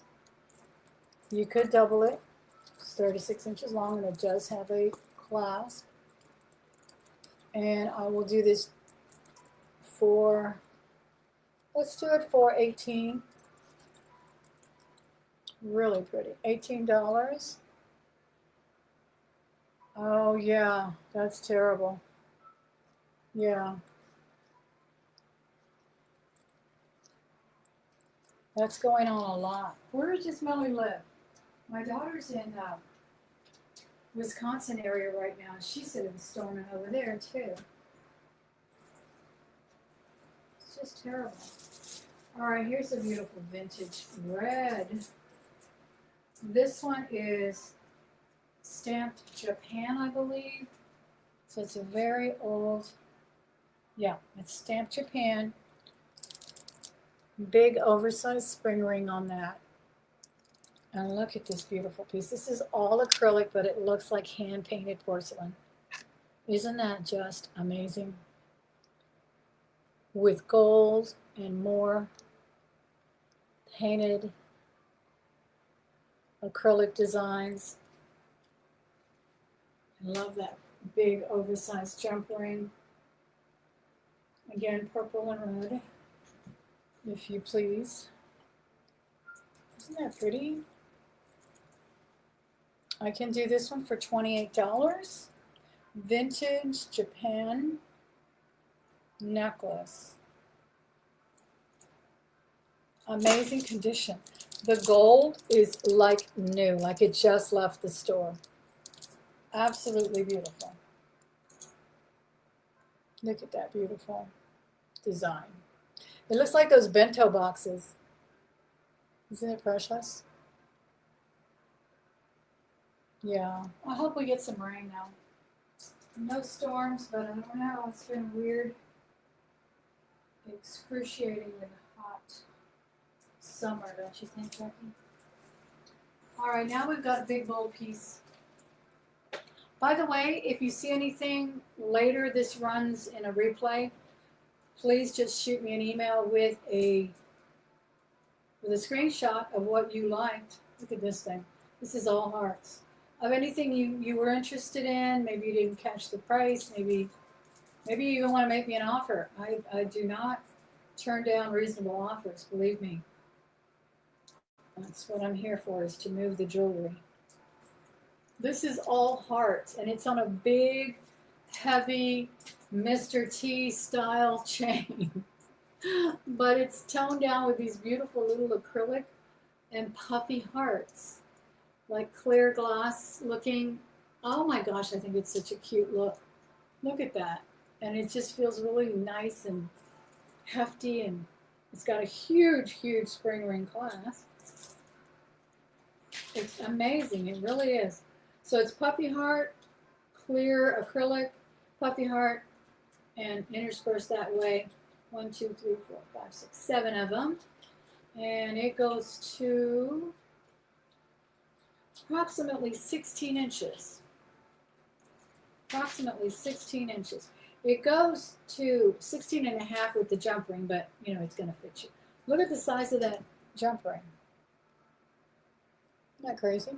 You could double it. It's 36 inches long and it does have a clasp. And I will do this for, let's do it for 18. Really pretty. $18. Oh yeah, that's terrible. Yeah. That's going on a lot. Where does Melly live? My daughter's in Wisconsin area right now. She said it was storming over there too. It's just terrible. All right, here's a beautiful vintage red. This one is stamped Japan, I believe. So it's a very old, yeah, it's stamped Japan. Big oversized spring ring on that. And look at this beautiful piece. This is all acrylic, but it looks like hand painted porcelain. Isn't that just amazing? With gold and more painted acrylic designs. I love that big oversized jump ring. Again, purple and red, if you please. Isn't that pretty? I can do this one for $28. Vintage Japan necklace. Amazing condition. The gold is like new, like it just left the store. Absolutely beautiful. Look at that beautiful design. It looks like those bento boxes. Isn't it precious? Yeah. I hope we get some rain now. No storms, but I don't know. It's been weird. Excruciatingly hot summer, don't you think, Becky? All right, now we've got a big bold piece. By the way, if you see anything later, this runs in a replay, please just shoot me an email with a screenshot of what you liked. Look at this thing. This is all hearts. Of anything you were interested in, maybe you didn't catch the price, maybe you even want to make me an offer. I do not turn down reasonable offers, believe me. That's what I'm here for, is to move the jewelry. This is all hearts, and it's on a big, heavy Mr. T style chain. But it's toned down with these beautiful little acrylic and puffy hearts, like clear glass looking. Oh my gosh, I think it's such a cute look. Look at that. And it just feels really nice and hefty, and it's got a huge, huge spring ring clasp. It's amazing, it really is. So it's puffy heart, clear acrylic, puffy heart, and interspersed that way. 1, 2, 3, 4, 5, 6, 7 of them. And it goes to approximately 16 inches. Approximately 16 inches. It goes to 16 and a half with the jump ring, but you know, it's going to fit you. Look at the size of that jump ring. Isn't that crazy?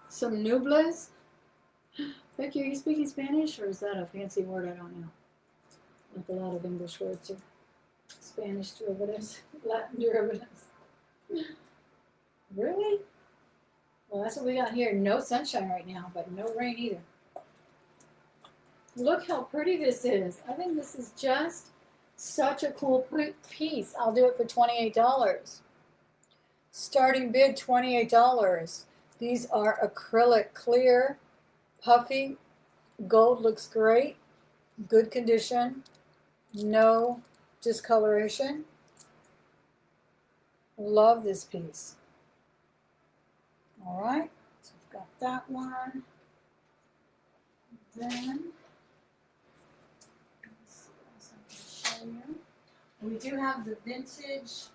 Some nubles. Becky, are you speaking Spanish, or is that a fancy word I don't know? Like a lot of English words are Spanish derivatives, Latin derivatives. Really? Well, that's what we got here. No sunshine right now, but no rain either. Look how pretty this is. I think this is just such a cool piece. I'll do it for $28. Starting bid, $28. These are acrylic clear, puffy. Gold looks great. Good condition. No discoloration. Love this piece. All right, so we've got that one. Then, let's see what else I can show you. We do have the vintage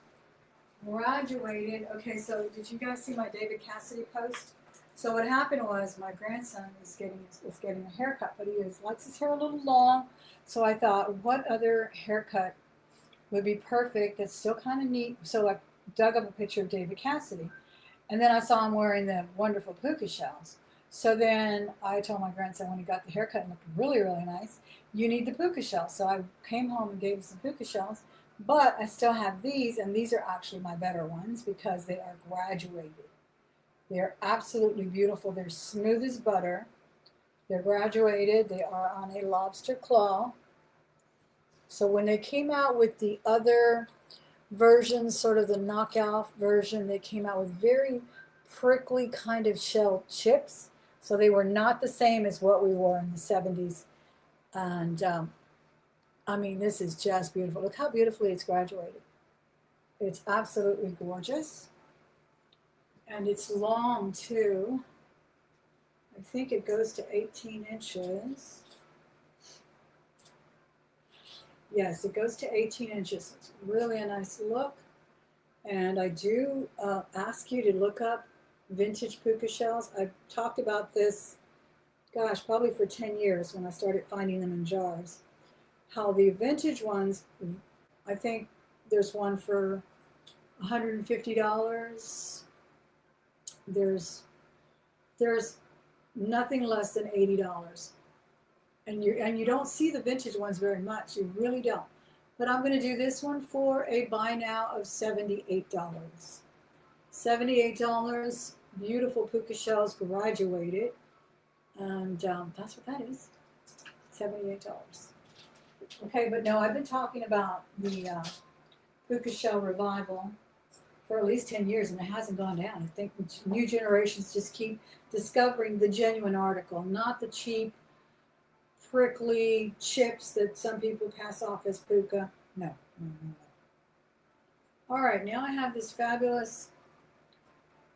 graduated. Okay, so did you guys see my David Cassidy post? So what happened was my grandson is getting a haircut, but likes his hair a little long. So I thought, what other haircut would be perfect that's still kind of neat? So I dug up a picture of David Cassidy. And then I saw him wearing the wonderful puka shells. So then I told my grandson when he got the haircut and looked really, really nice, you need the puka shells. So I came home and gave him some puka shells. But I still have these, and these are actually my better ones because they are graduated. They're absolutely beautiful. They're smooth as butter. They're graduated. They are on a lobster claw. So when they came out with the other version, sort of the knockout version, they came out with very prickly kind of shell chips. So they were not the same as what we wore in the 70s. And I mean, this is just beautiful. Look how beautifully it's graduated. It's absolutely gorgeous. And it's long too. I think it goes to 18 inches. Yes, it goes to 18 inches. It's really a nice look. And I do ask you to look up vintage puka shells. I've talked about this, gosh, probably for 10 years when I started finding them in jars. How the vintage ones, I think there's one for $150. There's nothing less than $80. And you don't see the vintage ones very much. You really don't. But I'm going to do this one for a buy now of $78. $78, beautiful puka shells, graduated. And that's what that is, $78. Okay, but no, I've been talking about the puka shell revival for at least 10 years, and it hasn't gone down. I think new generations just keep discovering the genuine article, not the cheap, prickly chips that some people pass off as puka. No. All right, now I have this fabulous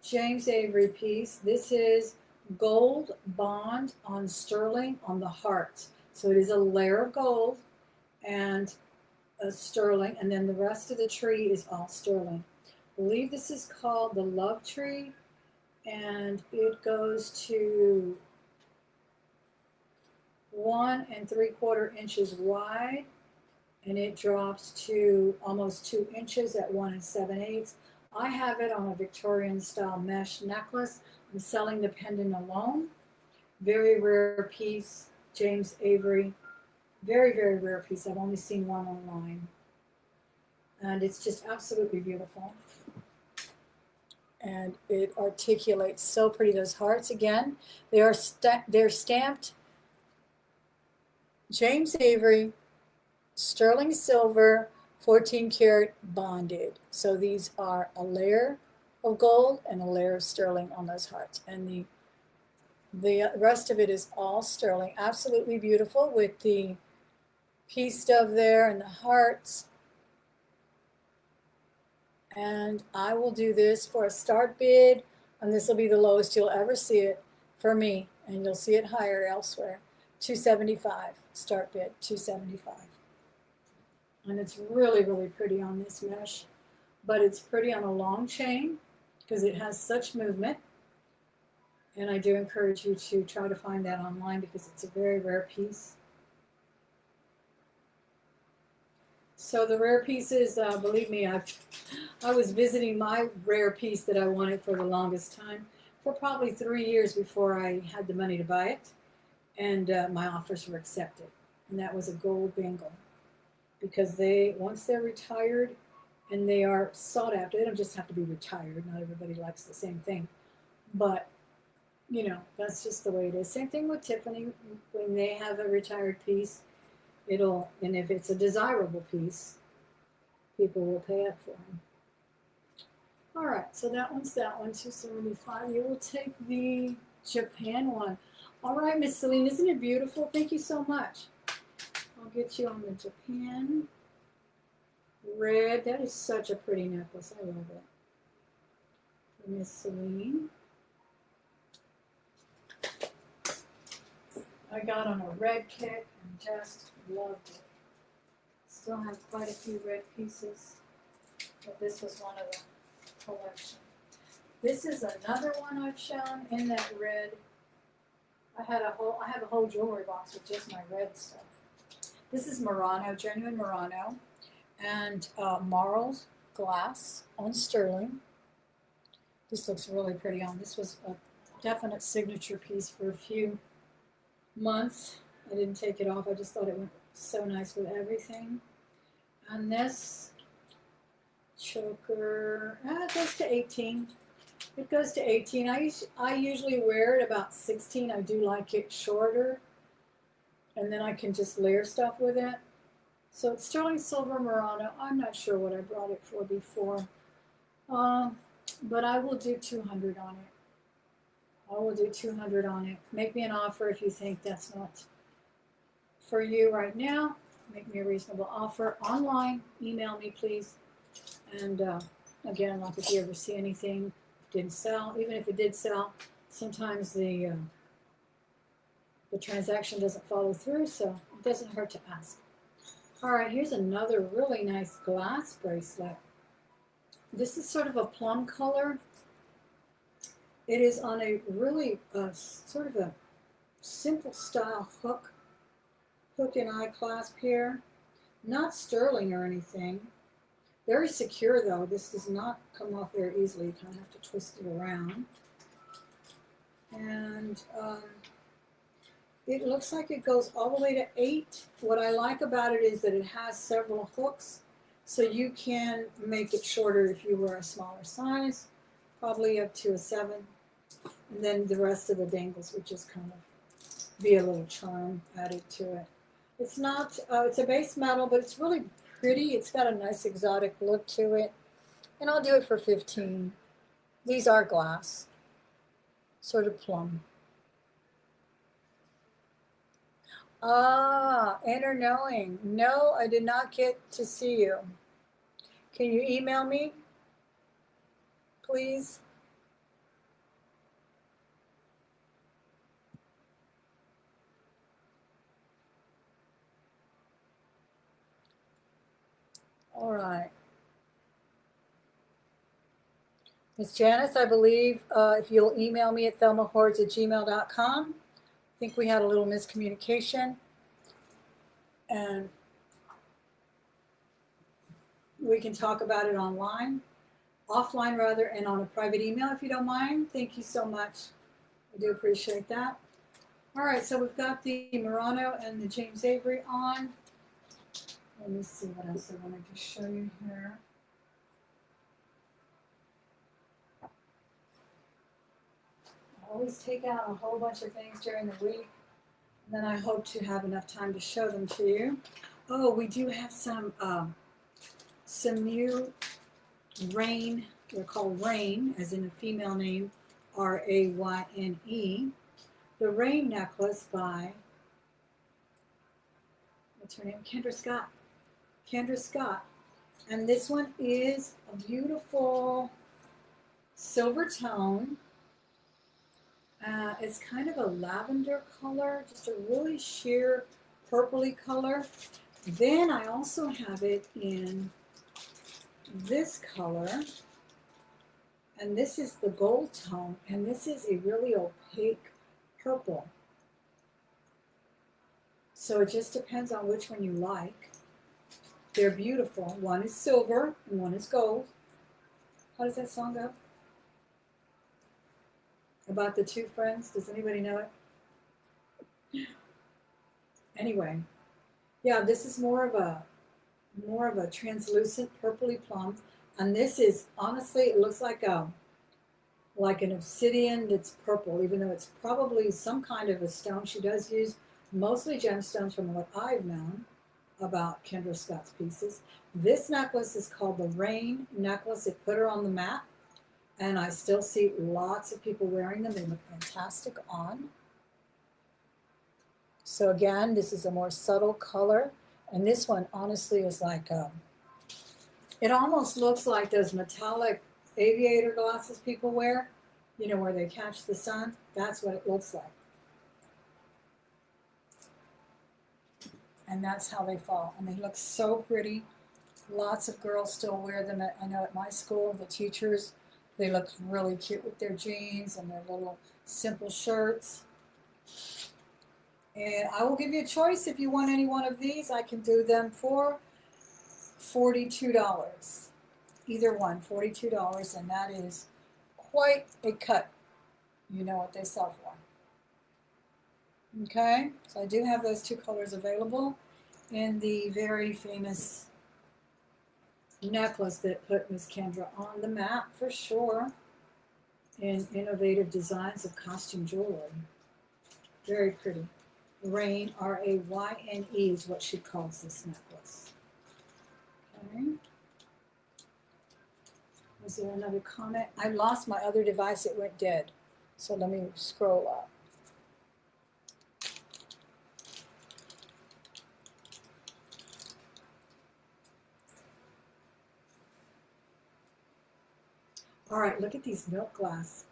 James Avery piece. This is gold bond on sterling on the hearts. So it is a layer of gold and a sterling, and then the rest of the tree is all sterling. I believe this is called the Love Tree, and it goes to 1 3/4 inches wide, and it drops to almost 2 inches at 1 7/8. I have it on a Victorian style mesh necklace. I'm selling the pendant alone. Very rare piece, James Avery. Very, very rare piece. I've only seen one online. And it's just absolutely beautiful. And it articulates so pretty. Those hearts, again, they're stamped James Avery, sterling silver, 14 karat bonded. So these are a layer of gold and a layer of sterling on those hearts. And the rest of it is all sterling. Absolutely beautiful with the peace stub there and the hearts. And I will do this for a start bid, and this will be the lowest you'll ever see it for me, and you'll see it higher elsewhere. $275 start bid, $275. And it's really, really pretty on this mesh, but it's pretty on a long chain because it has such movement. And I do encourage you to try to find that online because it's a very rare piece. So the rare pieces, believe me, I was visiting my rare piece that I wanted for the longest time for probably 3 years before I had the money to buy it. And my offers were accepted. And that was a gold bangle. Because once they're retired and they are sought after, they don't just have to be retired. Not everybody likes the same thing. But, you know, that's just the way it is. Same thing with Tiffany. When they have a retired piece, and if it's a desirable piece, people will pay up for them. All right, so that one's that one, $275. You will take the Japan one. All right, Miss Celine, isn't it beautiful? Thank you so much. I'll get you on the Japan red. That is such a pretty necklace. I love it. For Miss Celine. I got on a red kick and just loved it. Still have quite a few red pieces, but this was one of them. collection. This is another one I've shown in that red. I have a whole jewelry box with just my red stuff. This is Murano, genuine Murano, and marled glass on sterling. This looks really pretty on. This was a definite signature piece for a few months. I didn't take it off. I just thought it went so nice with everything. And this choker, it goes to 18. It goes to 18. I usually wear it about 16. I do like it shorter. And then I can just layer stuff with it. So it's sterling silver Murano. I'm not sure what I brought it for before. But I will do 200 on it. I will do 200 on it. Make me an offer if you think that's not for you right now. Make me a reasonable offer. Online, email me, please. And again, like if you ever see anything didn't sell, even if it did sell, sometimes the transaction doesn't follow through, so it doesn't hurt to ask. All right, here's another really nice glass bracelet. This is sort of a plum color. It is on a really sort of a simple style hook and eye clasp here. Not sterling or anything. Very secure though. This does not come off very easily. You kind of have to twist it around. And it looks like it goes all the way to 8. What I like about it is that it has several hooks, so you can make it shorter if you were a smaller size, probably up to a 7. And then the rest of the dangles would just kind of be a little charm added to it. It's not, it's a base metal, but it's really pretty. It's got a nice exotic look to it. And I'll do it for 15. These are glass, sort of plum. Ah, inner knowing. No, I did not get to see you. Can you email me, please? All right. Miss Janice, I believe if you'll email me at thelmahordes@gmail.com. I think we had a little miscommunication. And we can talk about it offline rather, and on a private email if you don't mind. Thank you so much. I do appreciate that. All right, so we've got the Murano and the James Avery on. Let me see what else I wanted to show you here. I always take out a whole bunch of things during the week, and then I hope to have enough time to show them to you. Oh, we do have some new Rain. They're called Rain, as in a female name, Rayne. The Rain necklace by, what's her name? Kendra Scott. Kendra Scott. And this one is a beautiful silver tone. It's kind of a lavender color, just a really sheer purpley color. Then I also have it in this color, and this is the gold tone, and this is a really opaque purple. So it just depends on which one you like. They're beautiful. One is silver and one is gold. How does that song go? About the two friends? Does anybody know it? Anyway, yeah, this is more of a translucent purpley plum, and this is honestly, it looks like an obsidian that's purple, even though it's probably some kind of a stone. She does use mostly gemstones from what I've known about Kendra Scott's pieces. This necklace is called the Rain necklace. It put her on the map, and I still see lots of people wearing them. They look fantastic on. So again, this is a more subtle color, and this one honestly is like it almost looks like those metallic aviator glasses people wear, you know, where they catch the sun. That's what it looks like. And that's how they fall. And they look so pretty. Lots of girls still wear them. I know at my school, the teachers, they look really cute with their jeans and their little simple shirts. And I will give you a choice if you want any one of these. I can do them for $42. Either one, $42, and that is quite a cut. You know what they sell for. Okay, so I do have those two colors available in the very famous necklace that put Miss Kendra on the map for sure, in innovative designs of costume jewelry. Very pretty. Rain, R-A-Y-N-E is what she calls this necklace. Okay. Was there another comment? I lost my other device, it went dead. So let me scroll up. All right, look at these milk glass.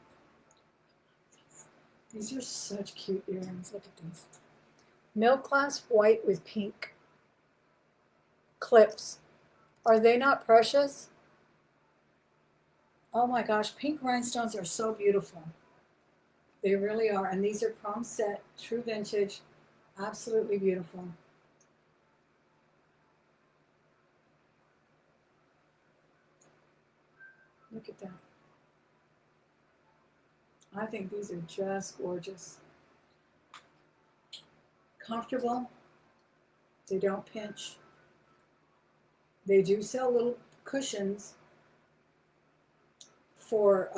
These are such cute earrings. Look at these. Milk glass white with pink clips. Are they not precious? Oh my gosh, pink rhinestones are so beautiful. They really are. And these are prom set, true vintage, absolutely beautiful. Look at that. I think these are just gorgeous. Comfortable. They don't pinch. They do sell little cushions for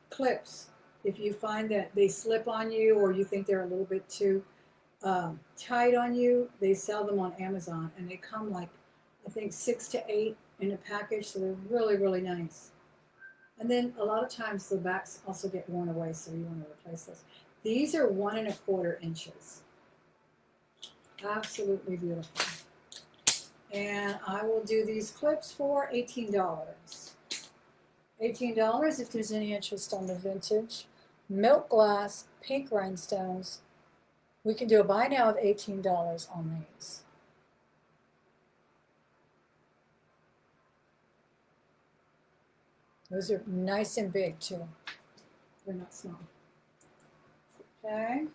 clips. If you find that they slip on you or you think they're a little bit too tight on you, they sell them on Amazon, and they come like, I think 6 to 8 in a package, so they're really, really nice. And then a lot of times the backs also get worn away, so you want to replace those. These are 1 1/4 inches. Absolutely beautiful. And I will do these clips for $18. $18 if there's any interest on the vintage. Milk glass, pink rhinestones. We can do a buy now of $18 on these. Those are nice and big too. They're not small. Okay.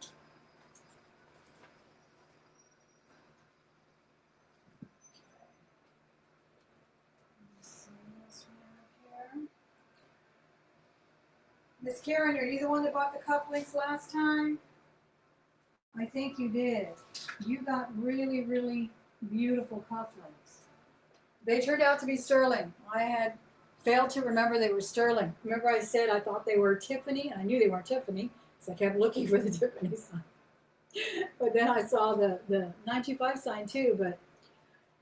Miss Karen, are you the one that bought the cufflinks last time? I think you did. You got really, really beautiful cufflinks. They turned out to be sterling. I had failed to remember they were sterling. Remember I said I thought they were Tiffany, and I knew they weren't Tiffany, because I kept looking for the Tiffany sign. But then I saw the 925 sign too, but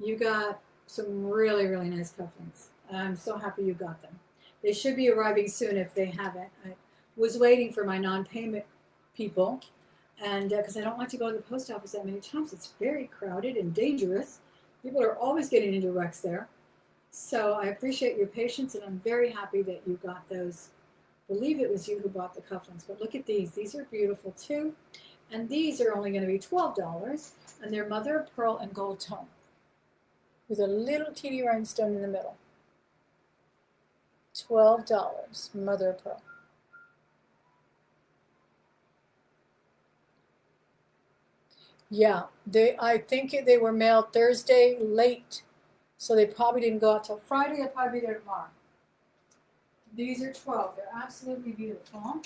you got some really, really nice cufflinks. I'm so happy you got them. They should be arriving soon if they haven't. I was waiting for my non-payment people, and because I don't like to go to the post office that many times. It's very crowded and dangerous. People are always getting into wrecks there. So I appreciate your patience, and I'm very happy that you got those. I believe it was you who bought the cufflinks, but look at these. These are beautiful too. And these are only going to be $12, and they're mother of pearl and gold tone with a little teeny rhinestone in the middle. $12, mother of pearl. Yeah, I think they were mailed Thursday late, so they probably didn't go out till Friday. They'll probably be there tomorrow. These are 12. They're absolutely beautiful.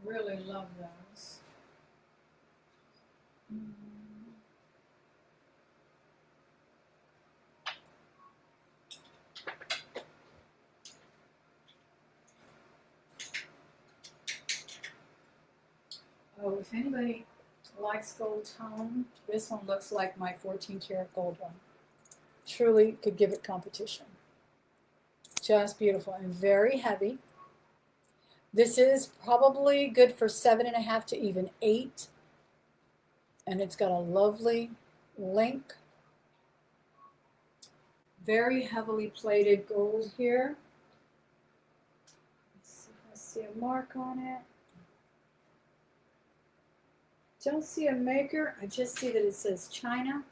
Really love those. Oh, if anybody likes gold tone, this one looks like my 14 karat gold one. Truly could give it competition. Just beautiful and very heavy. This is probably good for 7.5 to even 8. And it's got a lovely link. Very heavily plated gold here. Let's see if I see a mark on it. Don't see a maker. I just see that it says China,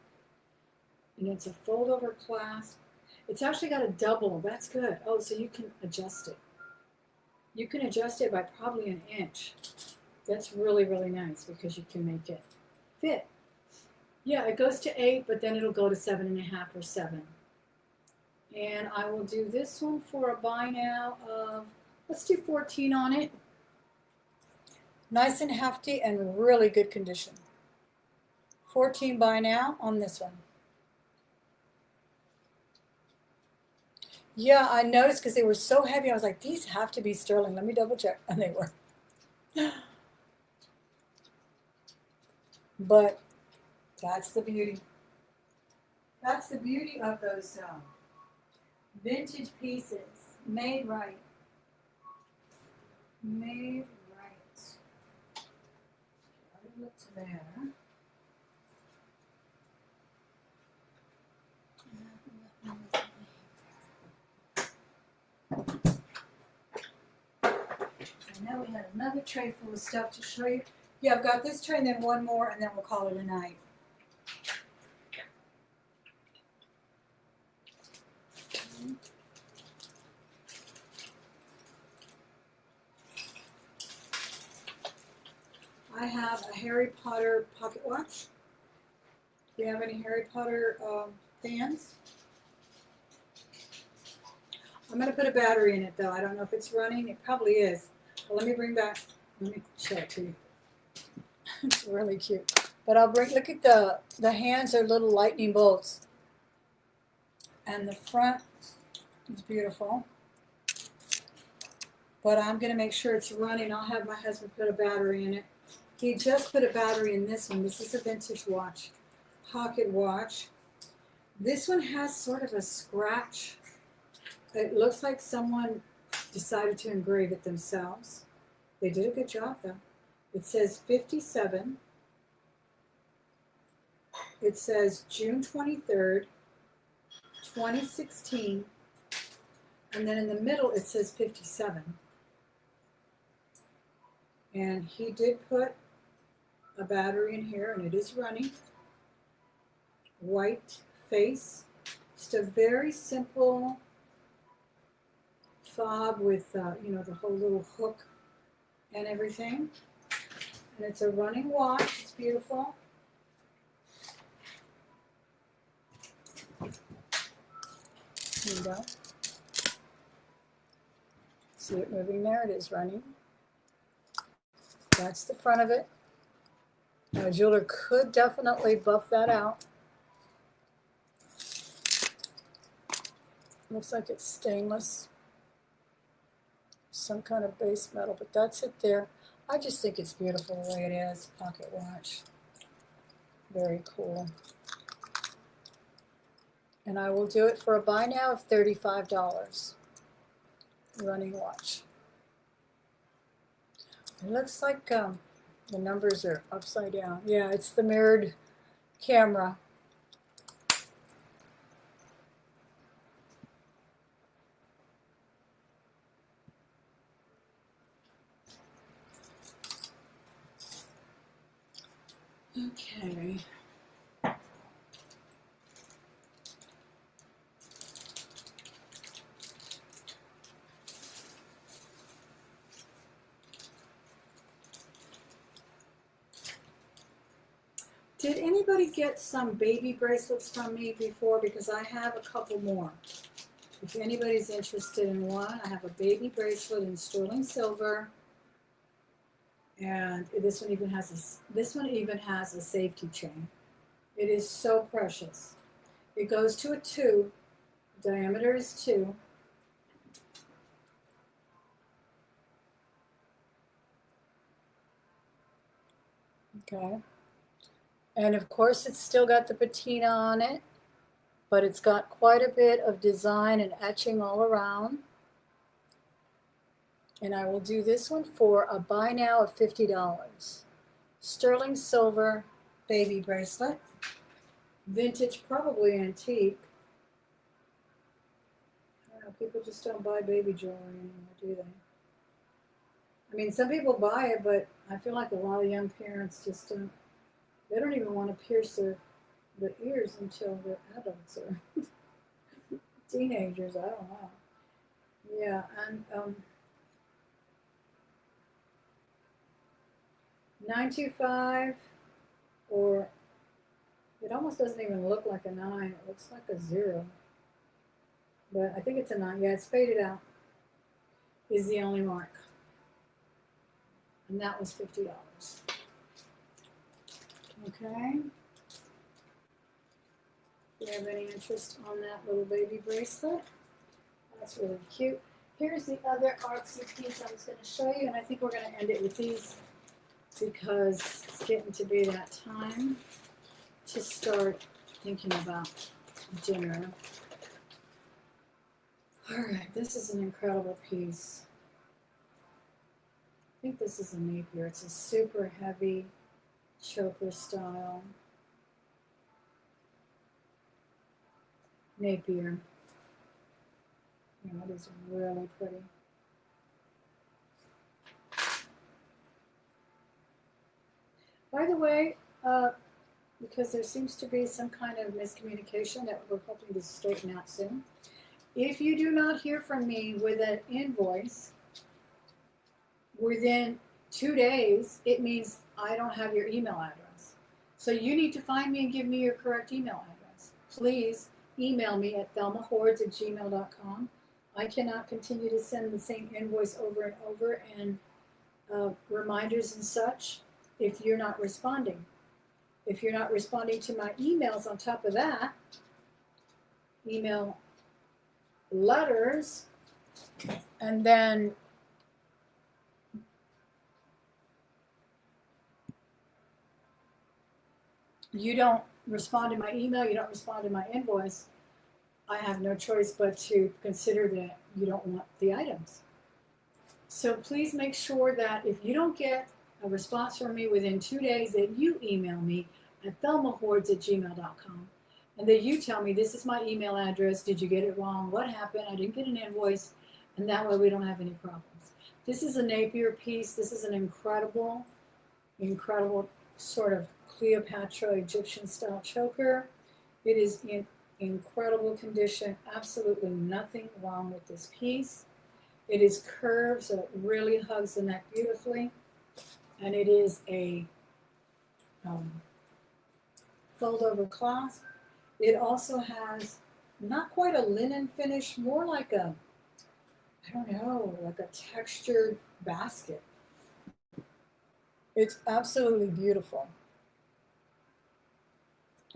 and it's a fold-over clasp. It's actually got a double. That's good. Oh, so you can adjust it. You can adjust it by probably an inch. That's really, really nice because you can make it fit. Yeah, it goes to 8, but then it'll go to 7.5 or 7. And I will do this one for a buy now of, let's do 14 on it. Nice and hefty and really good condition. 14 buy now on this one. Yeah, I noticed because they were so heavy. I was like, these have to be sterling. Let me double check. And they were. But that's the beauty. That's the beauty of those vintage pieces. Made right. Made right. I'll look to there. I know we had another tray full of stuff to show you. Yeah, I've got this tray and then one more, and then we'll call it a night. I have a Harry Potter pocket watch. Do you have any Harry Potter fans? I'm going to put a battery in it, though. I don't know if it's running. It probably is. Well, let me show it to you. It's really cute. But look at the hands are little lightning bolts. And the front is beautiful. But I'm going to make sure it's running. I'll have my husband put a battery in it. He just put a battery in this one. This is a vintage watch, pocket watch. This one has sort of a scratch. It looks like someone decided to engrave it themselves. They did a good job, though. It says 57. It says June 23rd, 2016. And then in the middle, it says 57. And he did put a battery in here, and it is running. White face. Just a very simple fob with, the whole little hook and everything. And it's a running watch. It's beautiful. Here you go. See it moving there? It is running. That's the front of it. Now, a jeweler could definitely buff that out. Looks like it's stainless. Some kind of base metal, but that's it there. I just think it's beautiful the way it is. Pocket watch. Very cool. And I will do it for a buy now of $35. Running watch. It looks like the numbers are upside down. Yeah, it's the mirrored camera. Okay. Did anybody get some baby bracelets from me before? Because I have a couple more. If anybody's interested in one, I have a baby bracelet in sterling silver. And this one even has a safety chain. It is so precious. It goes to a 2. The diameter is 2. Okay. And of course it's still got the patina on it, but it's got quite a bit of design and etching all around. And I will do this one for a buy now of $50. Sterling silver baby bracelet. Vintage, probably antique. I don't know, people just don't buy baby jewelry anymore, do they? I mean, some people buy it, but I feel like a lot of young parents just don't. They don't even want to pierce their ears until they're adults or teenagers. I don't know. Yeah, and 925, or it almost doesn't even look like a 9. It looks like a 0. But I think it's a 9. Yeah, it's faded out. Is the only mark. And that was $50. Okay. Do you have any interest on that little baby bracelet? That's really cute. Here's the other artsy piece I was going to show you, and I think we're going to end it with these because it's getting to be that time to start thinking about dinner. All right, this is an incredible piece. I think this is a Napier. It's a super heavy choker style Napier. Yeah, it is really pretty. By the way, because there seems to be some kind of miscommunication that we're hoping to straighten out soon. If you do not hear from me with an invoice within 2 days, it means I don't have your email address. So you need to find me and give me your correct email address. Please email me at thelmahordes@gmail.com. I cannot continue to send the same invoice over and over and reminders and such if you're not responding. If you're not responding to my emails on top of that, email letters, and then you don't respond to my email, you don't respond to my invoice, I have no choice but to consider that you don't want the items. So please make sure that if you don't get a response from me within 2 days, that you email me at thelmahordes@gmail.com and that you tell me, this is my email address, did you get it wrong, what happened, I didn't get an invoice, and that way we don't have any problems. This is a Napier piece. This is an incredible, incredible sort of Cleopatra Egyptian style choker. It is in incredible condition, absolutely nothing wrong with this piece. It is curved, so it really hugs the neck beautifully. And it is a fold over clasp. It also has not quite a linen finish, more like a, I don't know, like a textured basket. It's absolutely beautiful.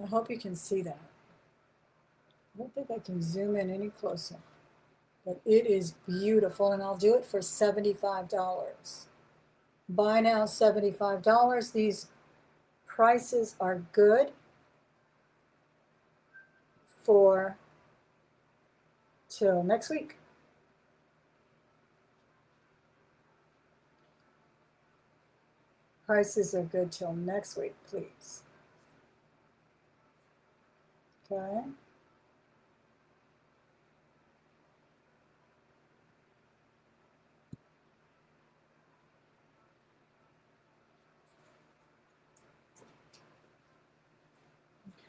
I hope you can see that. I don't think I can zoom in any closer, but it is beautiful, and I'll do it for $75. Buy now, $75. These prices are good for till next week. Prices are good till next week, please. Okay.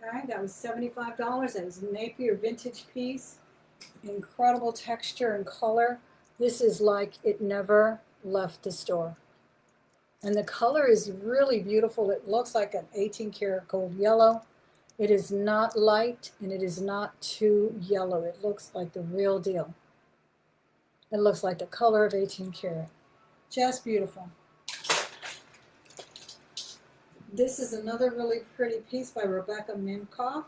Okay, that was $75. That was a Napier vintage piece. Incredible texture and color. This is like it never left the store. And the color is really beautiful. It looks like an 18 karat gold yellow. It is not light and it is not too yellow. It looks like the real deal. It looks like the color of 18 karat. Just beautiful. This is another really pretty piece by Rebecca Minkoff,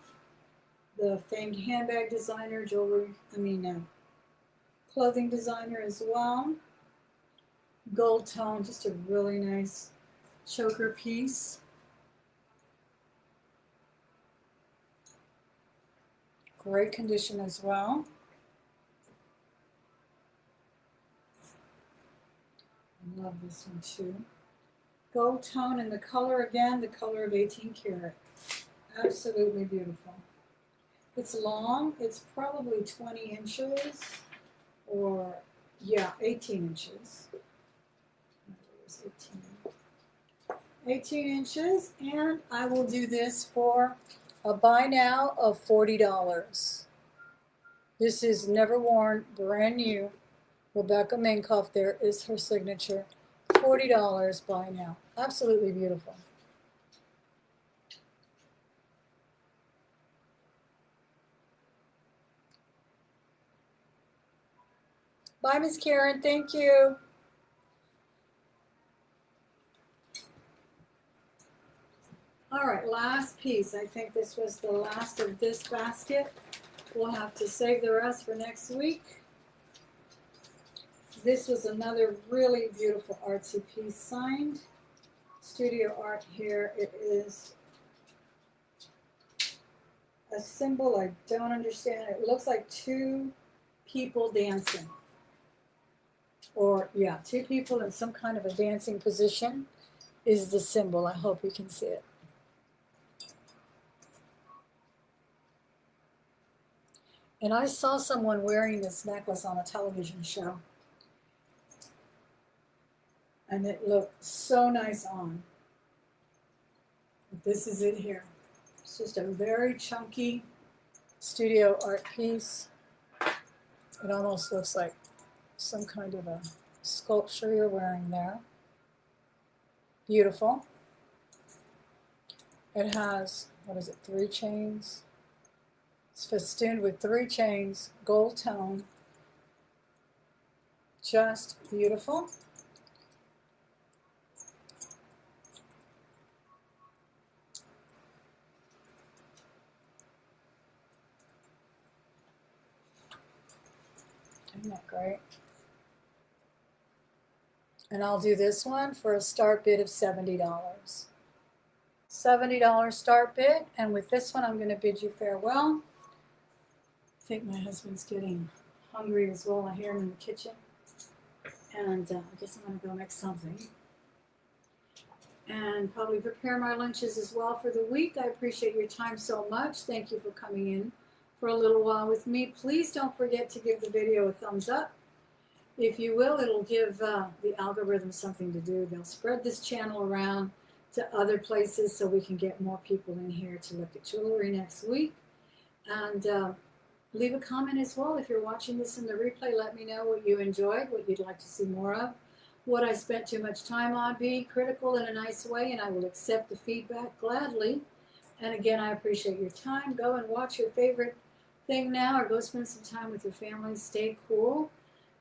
the famed handbag designer, clothing designer as well. Gold tone, just a really nice choker piece. Great condition as well. I love this one too. Gold tone, and the color again, the color of 18 karat. Absolutely beautiful. It's long, it's probably 20 inches, or yeah, 18 inches. There's 18 inches, and I will do this for a buy now of $40. This is never worn, brand new. Rebecca Minkoff, there is her signature. $40 buy now. Absolutely beautiful. Bye, Miss Karen. Thank you. All right, last piece. I think this was the last of this basket. We'll have to save the rest for next week. This was another really beautiful artsy piece, signed studio art here. It is a symbol I don't understand. It looks like two people dancing. Or, yeah, two people in some kind of a dancing position is the symbol. I hope you can see it. And I saw someone wearing this necklace on a television show. And it looked so nice on. But this is it here. It's just a very chunky studio art piece. It almost looks like some kind of a sculpture you're wearing there. Beautiful. It has, what is it, 3 chains? It's festooned with 3 chains, gold tone. Just beautiful. Isn't that great? And I'll do this one for a start bid of $70. $70 start bid, and with this one I'm going to bid you farewell. I think my husband's getting hungry as well. I hear him in the kitchen. And I guess I'm going to go make something. And probably prepare my lunches as well for the week. I appreciate your time so much. Thank you for coming in for a little while with me. Please don't forget to give the video a thumbs up. If you will, it'll give the algorithm something to do. They'll spread this channel around to other places so we can get more people in here to look at jewelry next week. And leave a comment as well. If you're watching this in the replay, let me know what you enjoyed, what you'd like to see more of, what I spent too much time on. Be critical in a nice way, and I will accept the feedback gladly. And again, I appreciate your time. Go and watch your favorite thing now, or go spend some time with your family. Stay cool,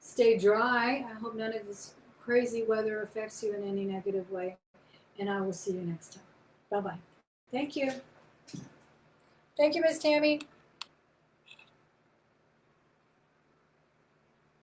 stay dry. I hope none of this crazy weather affects you in any negative way. And I will see you next time. Bye-bye. Thank you. Thank you, Miss Tammy.